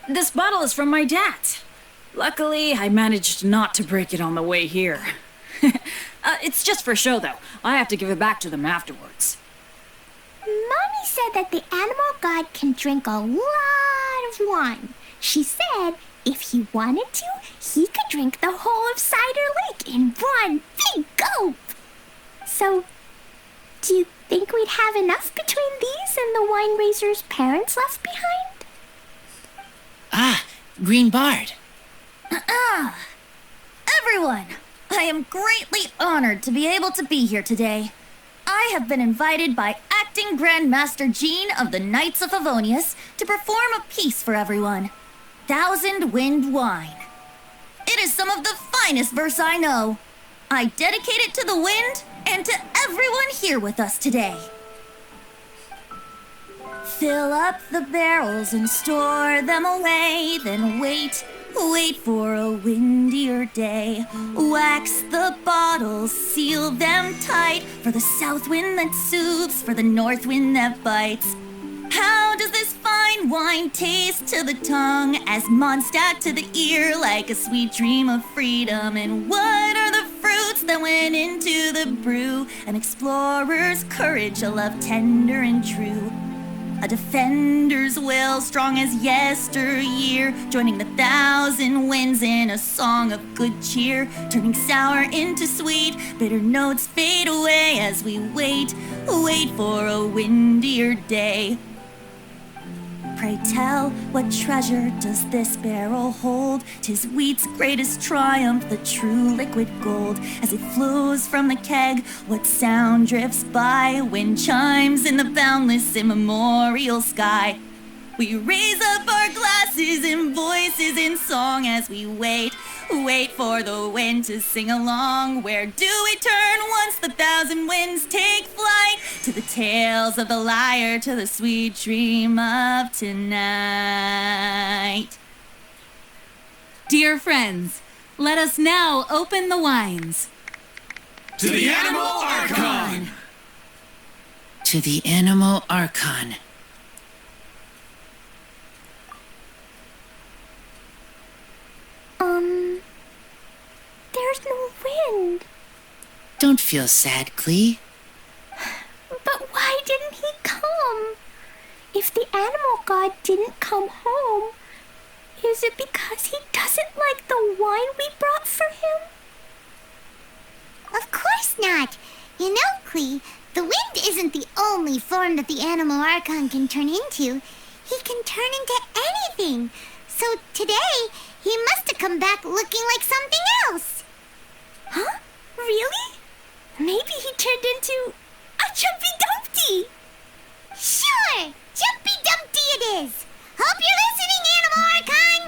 Speaker 11: This bottle is from my dad. Luckily, I managed not to break it on the way here. It's just for show, though. I have to give it back to them afterwards.
Speaker 15: Mommy said that the animal god can drink a lot of wine. She said if he wanted to, he could drink the whole of Cider Lake in one big gulp. So, do you think we'd have enough between these and the wine raiser's parents left behind?
Speaker 7: Ah, Green Bard.
Speaker 11: Everyone, I am greatly honored to be able to be here today. I have been invited by Acting Grand Master Jean of the Knights of Favonius to perform a piece for everyone. Thousand Wind Wine. It is some of the finest verse I know. I dedicate it to the wind and to everyone here with us today. Fill up the barrels and store them away, then wait for a windier day. Wax the bottles, seal them tight, for the south wind that soothes, for the north wind that bites. How does this fine wine taste to the tongue, as Mondstadt to the ear, like a sweet dream of freedom? And what are the fruits that went into the brew? An explorer's courage, a love tender and true. A defender's will, strong as yesteryear, joining the thousand winds in a song of good cheer, turning sour into sweet, bitter notes fade away as we wait for a windier day. Pray tell, what treasure does this barrel hold? 'Tis wheat's greatest triumph, the true liquid gold. As it flows from the keg, what sound drifts by? Wind chimes in the boundless immemorial sky. We raise up our glasses and voices in song as we wait for the wind to sing along. Where do we turn once the thousand winds take flight? To the tales of the lyre, to the sweet dream of tonight.
Speaker 2: Dear friends, let us now open the wines.
Speaker 4: To the Animal Archon!
Speaker 7: To the Animal Archon.
Speaker 15: There's no wind.
Speaker 7: Don't feel sad, Klee.
Speaker 15: But why didn't he come? If the animal god didn't come home, is it because he doesn't like the wine we brought for him?
Speaker 3: Of course not. You know, Klee, the wind isn't the only form that the Animal Archon can turn into. He can turn into anything. So today, he must have come back looking like something else.
Speaker 15: Huh? Really? Maybe he turned into a Jumpy Dumpty.
Speaker 3: Sure, Jumpy Dumpty it is. Hope you're listening, Animal Archon.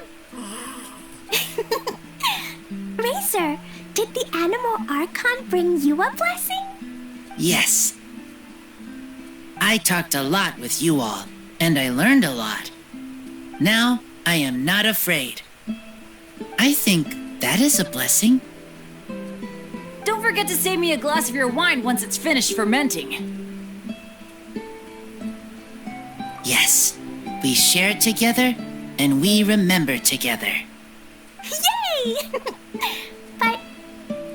Speaker 15: Razor, did the Animal Archon bring you a blessing?
Speaker 7: Yes. I talked a lot with you all, and I learned a lot. Now, I am not afraid. I think that is a blessing.
Speaker 2: Don't forget to save me a glass of your wine once it's finished fermenting.
Speaker 7: Yes, we share together, and we remember together.
Speaker 15: Yay! But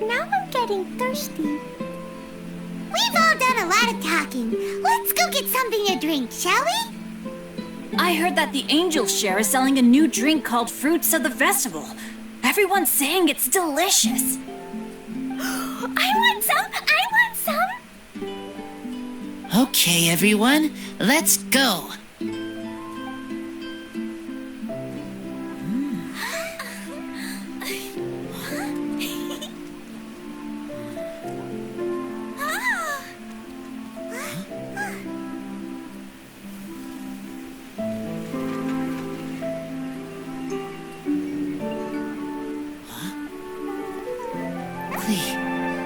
Speaker 15: now I'm getting thirsty.
Speaker 3: We've all done a lot of talking. Let's go get something to drink, shall we?
Speaker 2: I heard that the Angel Share is selling a new drink called Fruits of the Festival. Everyone's saying it's delicious.
Speaker 15: I want some! I want some!
Speaker 7: Okay, everyone, let's go.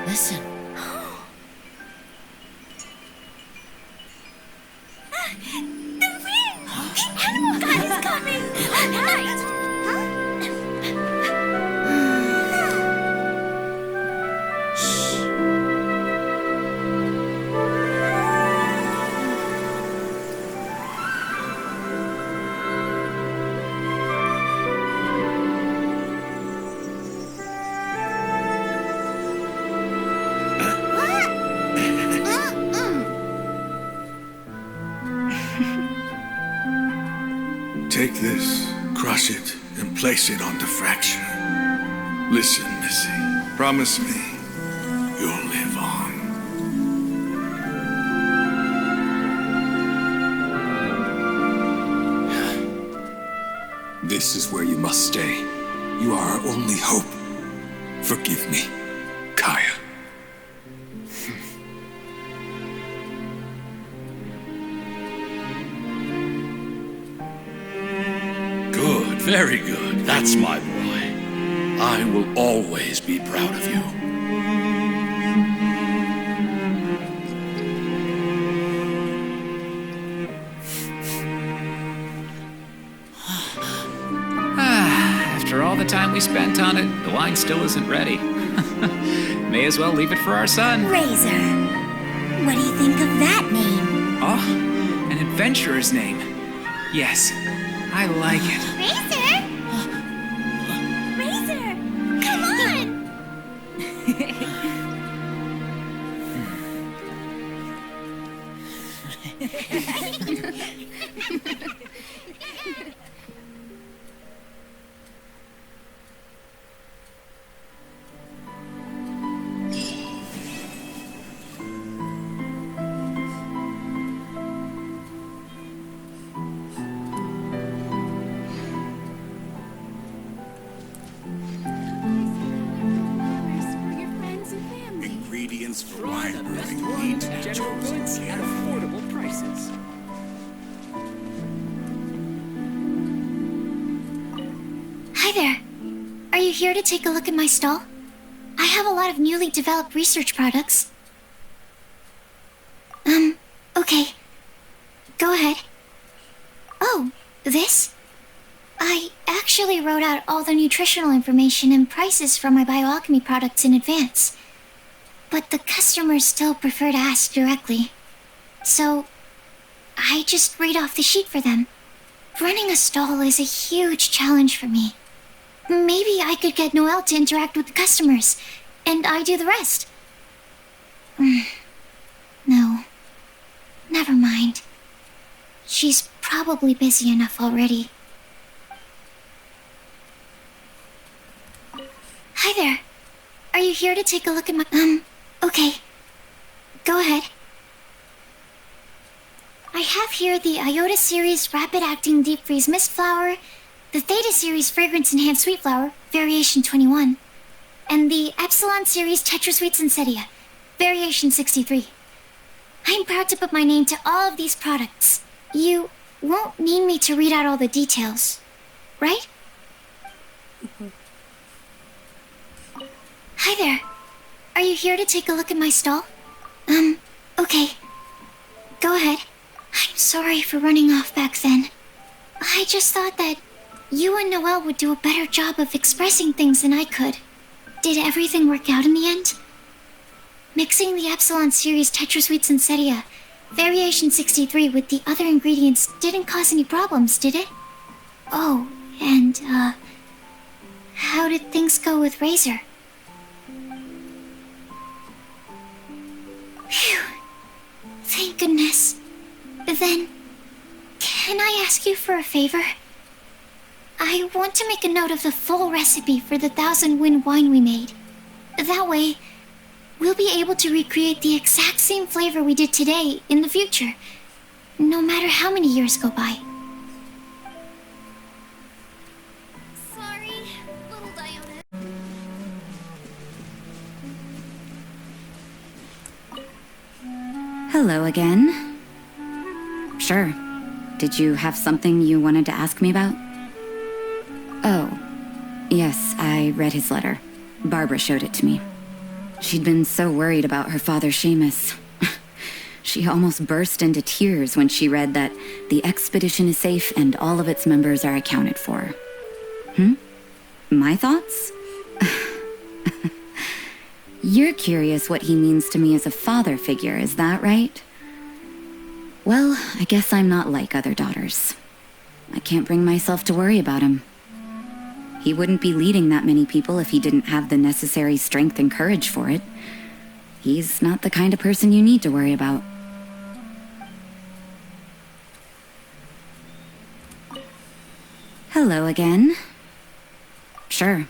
Speaker 7: Listen.
Speaker 15: The wind! The animal god is coming! Right!
Speaker 21: Take this, crush it, and place it on the fracture. Listen, Missy. Promise me you'll live on.
Speaker 22: This is where you must stay. You are our only hope. Forgive me, Kaya.
Speaker 23: Good, very good. That's my boy. I will always be proud of you.
Speaker 24: After all the time we spent on it, the wine still isn't ready. May as well leave it for our son.
Speaker 11: Razor. What do you think of that name?
Speaker 16: Oh, an adventurer's name. Yes, I like it.
Speaker 15: Razor! Razor! Come on!
Speaker 23: Try the best wines and general goods at affordable prices.
Speaker 15: Hi there. Are you here to take a look at my stall? I have a lot of newly developed research products. Okay. Go ahead. Oh, this? I actually wrote out all the nutritional information and prices for my bioalchemy products in advance. But the customers still prefer to ask directly. So, I just read off the sheet for them. Running a stall is a huge challenge for me. Maybe I could get Noelle to interact with the customers, and I do the rest. No. Never mind. She's probably busy enough already. Hi there. Are you here to take a look at my... Okay. Go ahead. I have here the Iota Series Rapid Acting Deep Freeze Mist Flower, the Theta Series Fragrance Enhanced Sweet Flower, Variation 21, and the Epsilon Series Tetra Sweet Sensetia, Variation 63. I'm proud to put my name to all of these products. You won't need me to read out all the details, right? Hi there. Are you here to take a look at my stall? Okay. Go ahead. I'm sorry for running off back then. I just thought that you and Noelle would do a better job of expressing things than I could. Did everything work out in the end? Mixing the Epsilon Series Tetra Sweet Sensetia, Variation 63 with the other ingredients didn't cause any problems, did it? Oh, and, how did things go with Razor? Phew. Thank goodness. Then, can I ask you for a favor? I want to make a note of the full recipe for the 1000 Wind wine we made. That way, we'll be able to recreate the exact same flavor we did today in the future, no matter how many years go by.
Speaker 14: Sorry, little Diona.
Speaker 2: Hello again. Sure. Did you have something you wanted to ask me about? Oh, yes, I read his letter. Barbara showed it to me. She'd been so worried about her father, Seamus. She almost burst into tears when she read that the expedition is safe and all of its members are accounted for. My thoughts? You're curious what he means to me as a father figure, is that right? Well, I guess I'm not like other daughters. I can't bring myself to worry about him. He wouldn't be leading that many people if he didn't have the necessary strength and courage for it. He's not the kind of person you need to worry about. Hello again. Sure.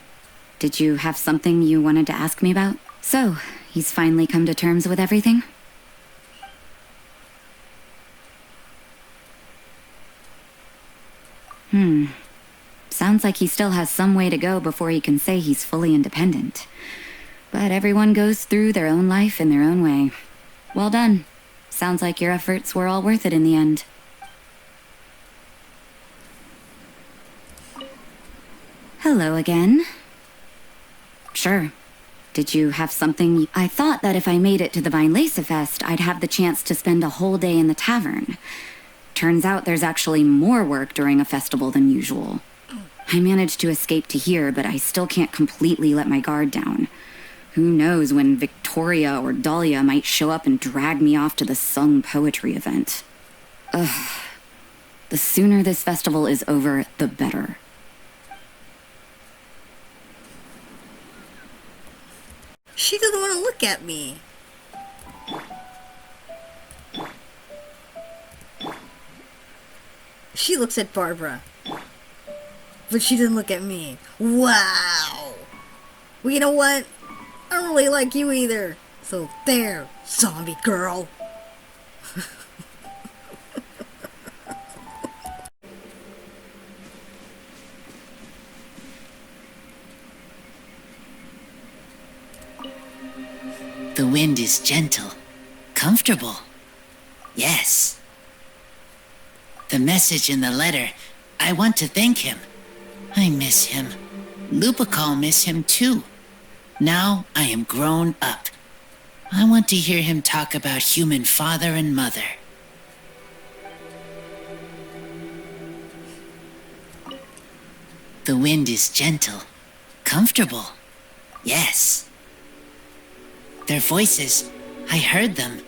Speaker 2: Did you have something you wanted to ask me about? So, he's finally come to terms with everything? Sounds like he still has some way to go before he can say he's fully independent. But everyone goes through their own life in their own way. Well done. Sounds like your efforts were all worth it in the end. Hello again. Sure. Did you have something? I thought that if I made it to the Wienlesefest, I'd have the chance to spend a whole day in the tavern. Turns out there's actually more work during a festival than usual. I managed to escape to here, but I still can't completely let my guard down. Who knows when Victoria or Dahlia might show up and drag me off to the sung poetry event. Ugh. The sooner this festival is over, the better.
Speaker 1: She doesn't want to look at me. She looks at Barbara. But she doesn't look at me. Wow! Well, you know what? I don't really like you either. So there, zombie girl.
Speaker 5: The
Speaker 7: wind is gentle, comfortable. Yes. The message in the letter, I want to thank him. I miss him. Lupical miss him too. Now I am grown up. I want to hear him talk about human father and mother. The wind is gentle, comfortable. Yes. Their voices, I heard them.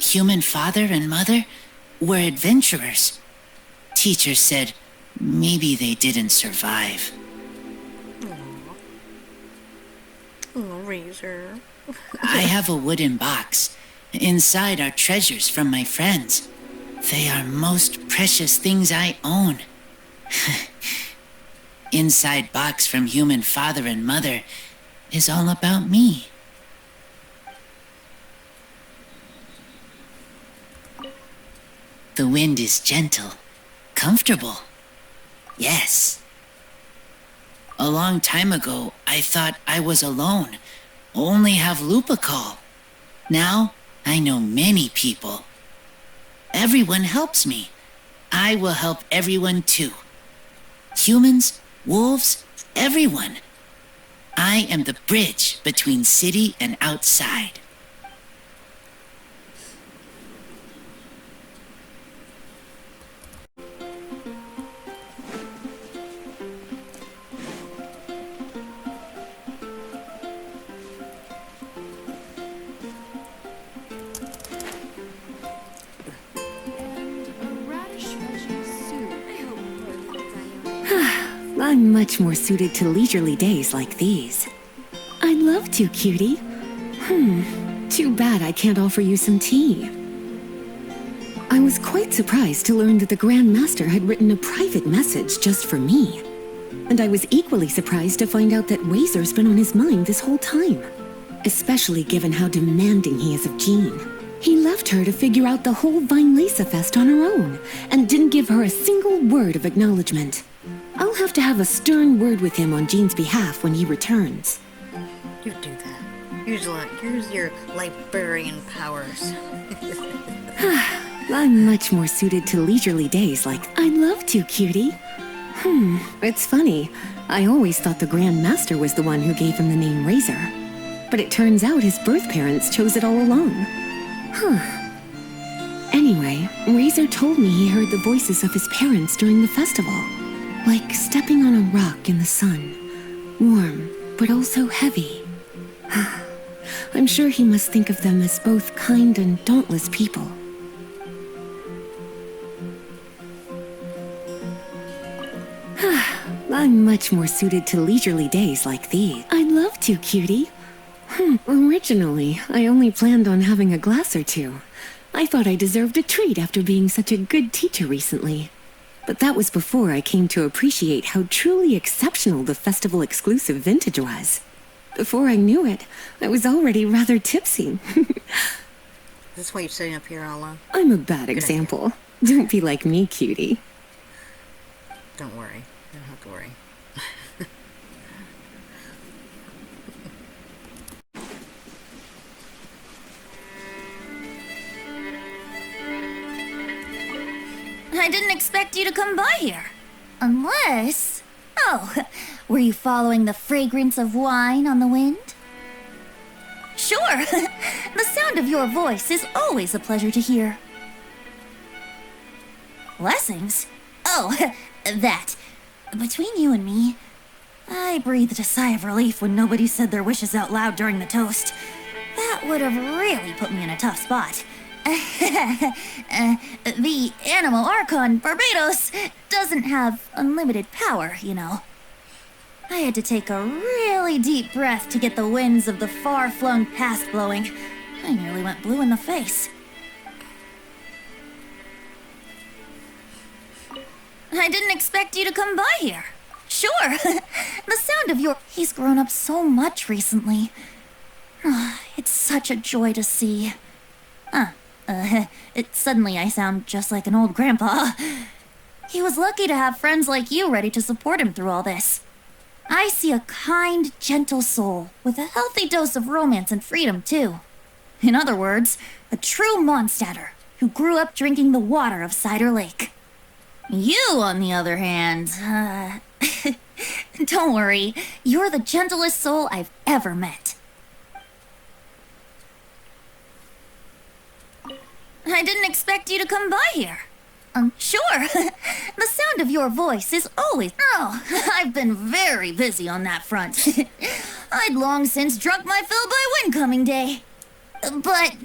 Speaker 7: Human father and mother were adventurers. Teacher said maybe they didn't survive.
Speaker 1: Oh, Razor.
Speaker 7: I have a wooden box. Inside are treasures from my friends. They are most precious things I own. Inside box from human father and mother is all about me. The wind is gentle, comfortable. Yes. A long time ago, I thought I was alone, only have Lupical. Now, I know many people. Everyone helps me. I will help everyone too. Humans, wolves, everyone. I am the bridge between city and outside.
Speaker 6: I'm much more suited to leisurely days like these. I'd love to, cutie. Too bad I can't offer you some tea. I was quite surprised to learn that the Grand Master had written a private message just for me. And I was equally surprised to find out that Razor's been on his mind this whole time. Especially given how demanding he is of Jean. He left her to figure out the whole Wienlesefest on her own, and didn't give her a single word of acknowledgement. I'll have to have a stern word with him on Jean's behalf when he returns.
Speaker 1: You do that. Use your librarian powers.
Speaker 6: I'm much more suited to leisurely days like... I'd love to, cutie. It's funny. I always thought the Grand Master was the one who gave him the name Razor. But it turns out his birth parents chose it all along. Anyway, Razor told me he heard the voices of his parents during the festival. Like stepping on a rock in the sun. Warm, but also heavy. I'm sure he must think of them as both kind and dauntless people. I'm much more suited to leisurely days like these. I'd love to, cutie. Originally, I only planned on having a glass or two. I thought I deserved a treat after being such a good teacher recently. But that was before I came to appreciate how truly exceptional the festival exclusive vintage was. Before I knew it, I was already rather tipsy.
Speaker 1: Is this why you're sitting up here all alone?
Speaker 6: I'm a bad example. Don't be like me, cutie.
Speaker 1: Don't worry. You don't have to worry.
Speaker 11: I didn't expect you to come by here. Unless... Oh, were you following the fragrance of wine on the wind? Sure. The sound of your voice is always a pleasure to hear. Blessings? Oh, that. Between you and me, I breathed a sigh of relief when nobody said their wishes out loud during the toast. That would have really put me in a tough spot. The Animal Archon Barbados doesn't have unlimited power, you know. I had to take a really deep breath to get the winds of the far-flung past blowing. I nearly went blue in the face. I didn't expect you to come by here. Sure. The sound of your... He's grown up so much recently. It's such a joy to see. Suddenly I sound just like an old grandpa. He was lucky to have friends like you ready to support him through all this. I see a kind, gentle soul with a healthy dose of romance and freedom, too. In other words, a true Mondstadter who grew up drinking the water of Cider Lake. You, on the other hand, don't worry, you're the gentlest soul I've ever met. I didn't expect you to come by here. Sure. The sound of your voice is always... Oh, I've been very busy on that front. I'd long since drunk my fill by Windcoming Day. But,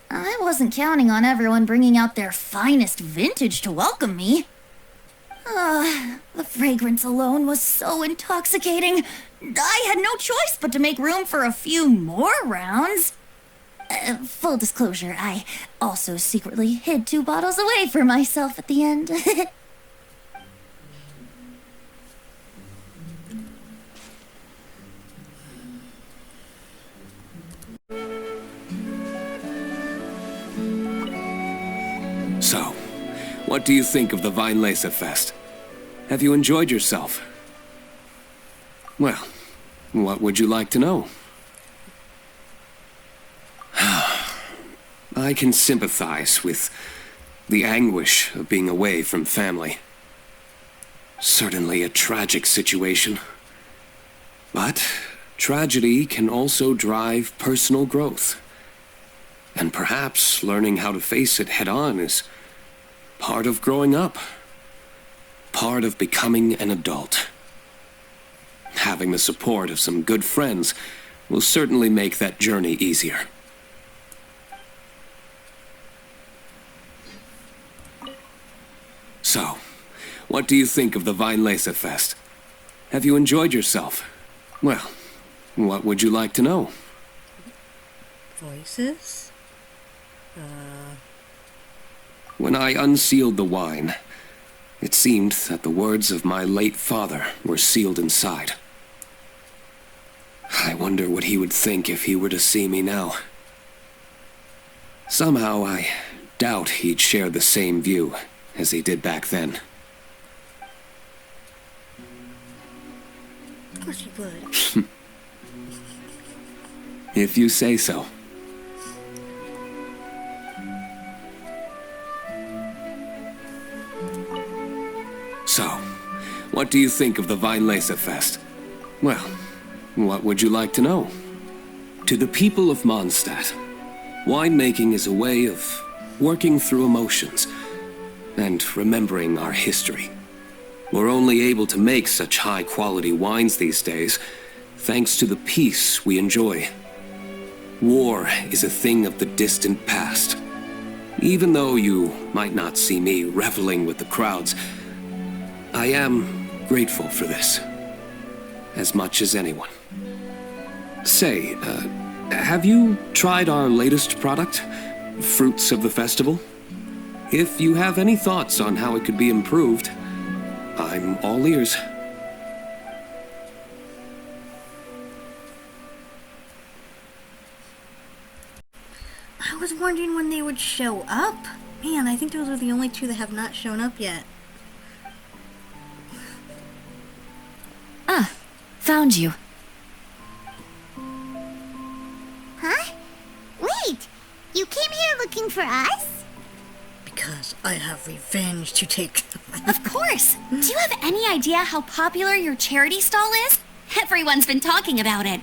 Speaker 11: I wasn't counting on everyone bringing out their finest vintage to welcome me. The fragrance alone was so intoxicating. I had no choice but to make room for a few more rounds. Full disclosure, I also secretly hid 2 bottles away for myself at the end.
Speaker 18: So, what do you think of the Wienlesefest? Have you enjoyed yourself? Well, what would you like to know? I can sympathize with the anguish of being away from family. Certainly a tragic situation. But tragedy can also drive personal growth. And perhaps learning how to face it head-on is part of growing up. Part of becoming an adult. Having the support of some good friends will certainly make that journey easier. So, what do you think of the Wienlesefest? Have you enjoyed yourself? Well, what would you like to know?
Speaker 1: Voices?
Speaker 18: When I unsealed the wine, it seemed that the words of my late father were sealed inside. I wonder what he would think if he were to see me now. Somehow I doubt he'd share the same view as he did back then.
Speaker 1: Of course you would.
Speaker 18: If you say so. So, what do you think of the Wienlesefest? Well, what would you like to know? To the people of Mondstadt, winemaking is a way of working through emotions and remembering our history. We're only able to make such high-quality wines these days thanks to the peace we enjoy. War is a thing of the distant past. Even though you might not see me reveling with the crowds, I am grateful for this, as much as anyone. Say, have you tried our latest product, Fruits of the Festival? If you have any thoughts on how it could be improved, I'm all ears.
Speaker 1: I was wondering when they would show up. Man, I think those are the only 2 that have not shown up yet.
Speaker 2: Ah, found you.
Speaker 3: Huh? Wait, you came here looking for us?
Speaker 1: Because I have revenge to take.
Speaker 2: Of course! Do you have any idea how popular your charity stall is? Everyone's been talking about it.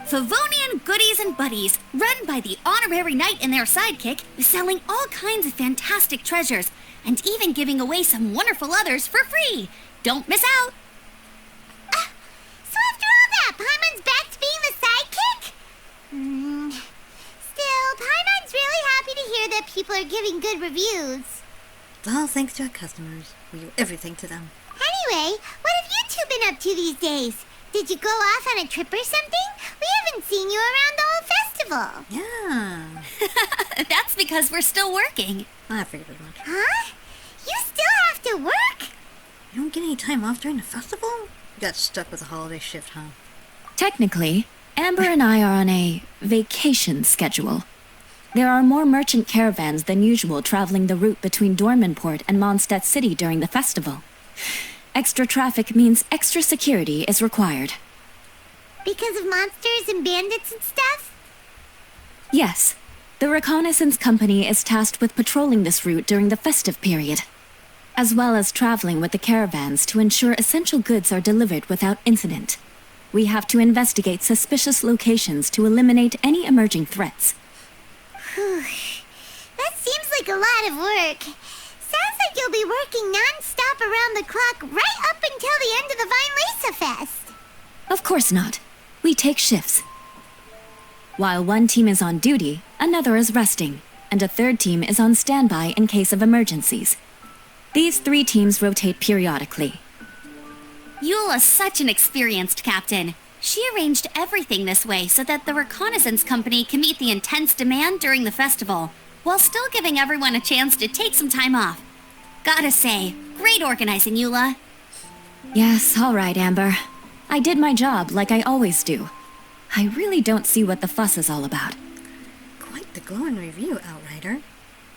Speaker 2: Favonian Goodies and Buddies, run by the Honorary Knight and their sidekick, is selling all kinds of fantastic treasures, and even giving away some wonderful others for free. Don't miss out!
Speaker 3: So after all that, Paimon's back to being the sidekick? Still, Paimon's really happy to hear that people are giving good reviews.
Speaker 1: All thanks to our customers. We owe everything to them.
Speaker 3: Anyway, what have you 2 been up to these days? Did you go off on a trip or something? We haven't seen you around the whole festival.
Speaker 1: Yeah.
Speaker 2: That's because we're still working.
Speaker 1: I figured as much.
Speaker 3: Huh? You still have to work?
Speaker 1: You don't get any time off during the festival? You got stuck with the holiday shift, huh?
Speaker 2: Technically, Amber and I are on a vacation schedule. There are more merchant caravans than usual traveling the route between Dormanport and Mondstadt City during the festival. Extra traffic means extra security is required.
Speaker 3: Because of monsters and bandits and stuff?
Speaker 2: Yes. The reconnaissance company is tasked with patrolling this route during the festive period, as well as traveling with the caravans to ensure essential goods are delivered without incident. We have to investigate suspicious locations to eliminate any emerging threats.
Speaker 3: Whew. That seems like a lot of work. Sounds like you'll be working non-stop around the clock right up until the end of the Wienlesefest.
Speaker 2: Of course not. We take shifts. While one team is on duty, another is resting, and a third team is on standby in case of emergencies. These 3 teams rotate periodically.
Speaker 9: Eula's such an experienced captain. She arranged everything this way so that the reconnaissance company can meet the intense demand during the festival, while still giving everyone a chance to take some time off. Gotta say, great organizing, Eula.
Speaker 2: Yes, all right, Amber. I did my job like I always do. I really don't see what the fuss is all about.
Speaker 1: Quite the glowing review, Outrider.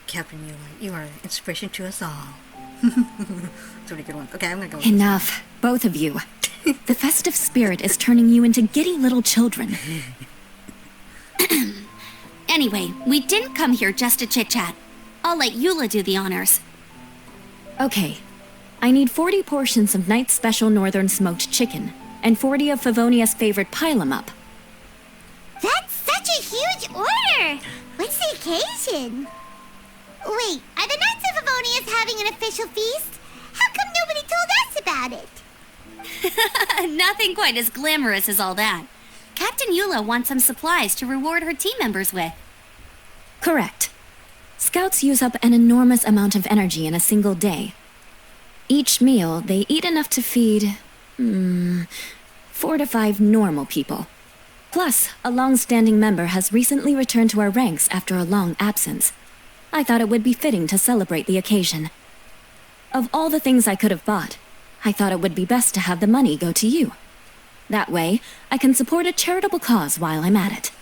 Speaker 1: Captain Eula, you are an inspiration to us all. That's a really good one. Okay, I'm gonna go with
Speaker 2: Enough, both of you. The festive spirit is turning you into giddy little children.
Speaker 9: Anyway, we didn't come here just to chit-chat. I'll let Eula do the honors.
Speaker 2: Okay. I need 40 portions of Night's Special Northern Smoked Chicken, and 40 of Favonia's favorite pile-em-up.
Speaker 3: That's such a huge order! What's the occasion? Wait, are the Knights of Favonius having an official feast? How come nobody told us about it?
Speaker 9: Nothing quite as glamorous as all that. Captain Eula wants some supplies to reward her team members with.
Speaker 2: Correct. Scouts use up an enormous amount of energy in a single day. Each meal, they eat enough to feed 4 to 5 normal people. Plus, a long-standing member has recently returned to our ranks after a long absence. I thought it would be fitting to celebrate the occasion. Of all the things I could have bought, I thought it would be best to have the money go to you. That way, I can support a charitable cause while I'm at it.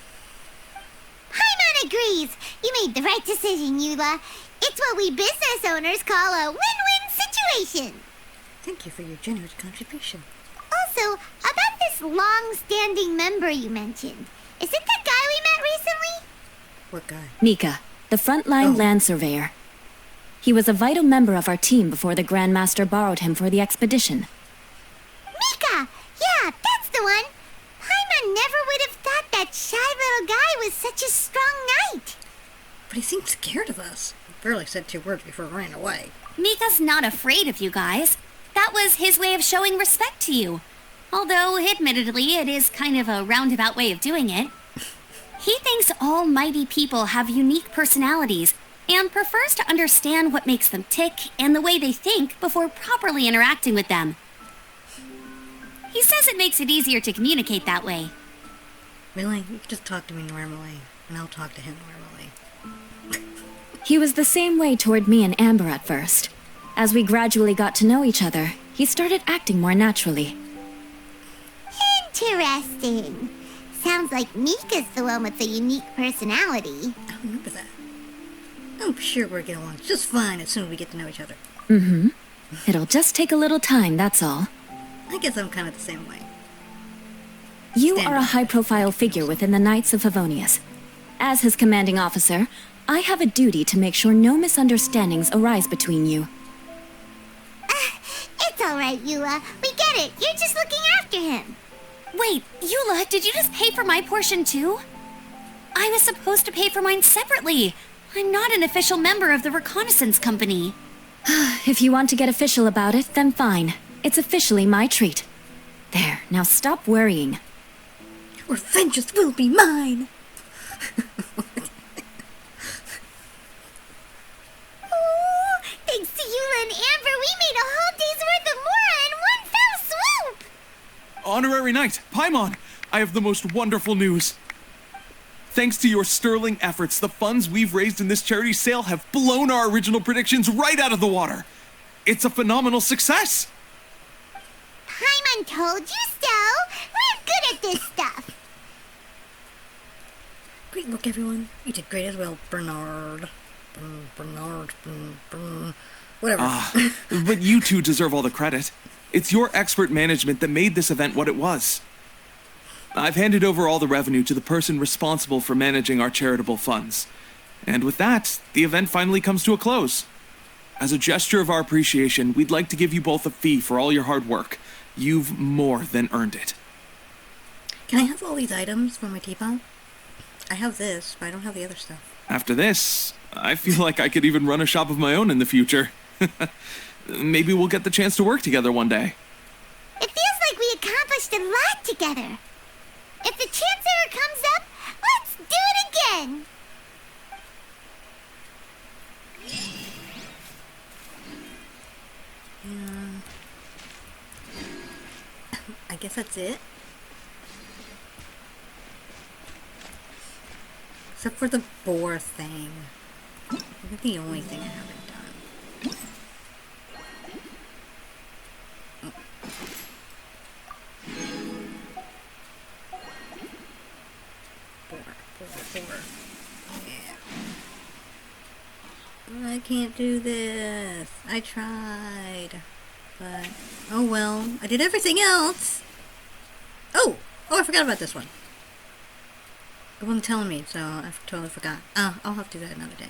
Speaker 3: Paimon agrees. You made the right decision, Eula. It's what we business owners call a win-win situation.
Speaker 1: Thank you for your generous contribution.
Speaker 3: Also, about this long-standing member you mentioned, is it the guy we met recently?
Speaker 1: What guy?
Speaker 2: Mika, the frontline land surveyor. He was a vital member of our team before the Grandmaster borrowed him for the expedition.
Speaker 3: Mika! Yeah, that's the one! Paimon never would have thought that shy little guy was such a strong knight.
Speaker 1: But he seemed scared of us. He barely said 2 words before running away.
Speaker 9: Mika's not afraid of you guys. That was his way of showing respect to you. Although, admittedly, it is kind of a roundabout way of doing it. He thinks all mighty people have unique personalities and prefers to understand what makes them tick and the way they think before properly interacting with them. He says it makes it easier to communicate that way.
Speaker 1: Really? You can just talk to me normally, and I'll talk to him normally.
Speaker 2: He was the same way toward me and Amber at first. As we gradually got to know each other, he started acting more naturally.
Speaker 3: Interesting. Sounds like Mika's the one with the unique personality.
Speaker 1: I remember that. I'm sure we'll get along just fine as soon as we get to know each other.
Speaker 2: Mm-hmm. It'll just take a little time, that's all.
Speaker 1: I guess I'm kind of the same way.
Speaker 2: You are a high-profile figure within the Knights of Favonius. As his commanding officer, I have a duty to make sure no misunderstandings arise between you.
Speaker 3: It's all right, Eula. We get it. You're just looking after him.
Speaker 9: Wait, Eula, did you just pay for my portion too? I was supposed to pay for mine separately. I'm not an official member of the reconnaissance company.
Speaker 2: If you want to get official about it, then fine. It's officially my treat. There, now stop worrying.
Speaker 1: Your vengeance will be mine!
Speaker 3: Thanks to Eula and Amber, we made a whole day's worth of Mora in one fell swoop!
Speaker 4: Honorary Knight, Paimon, I have the most wonderful news. Thanks to your sterling efforts, the funds we've raised in this charity sale have blown our original predictions right out of the water. It's a phenomenal success!
Speaker 3: Paimon told you so! We're good at this stuff!
Speaker 1: Great work, everyone. You did great as well, Bernard. Whatever.
Speaker 4: But you two deserve all the credit. It's your expert management that made this event what it was. I've handed over all the revenue to the person responsible for managing our charitable funds. And with that, the event finally comes to a close. As a gesture of our appreciation, we'd like to give you both a fee for all your hard work. You've more than earned it.
Speaker 1: Can I have all these items for my teapot? I have this, but I don't have the other stuff.
Speaker 4: After this, I feel like I could even run a shop of my own in the future. Maybe we'll get the chance to work together one day.
Speaker 3: It feels like we accomplished a lot together. If the chance ever comes up, let's do it again.
Speaker 1: I guess that's it. Except for the boar thing. I think the only thing I haven't done. Boar. Yeah. I can't do this. I tried. But, oh well. I did everything else. Oh, I forgot about this one. It wasn't telling me, so I totally forgot. I'll have to do that another day.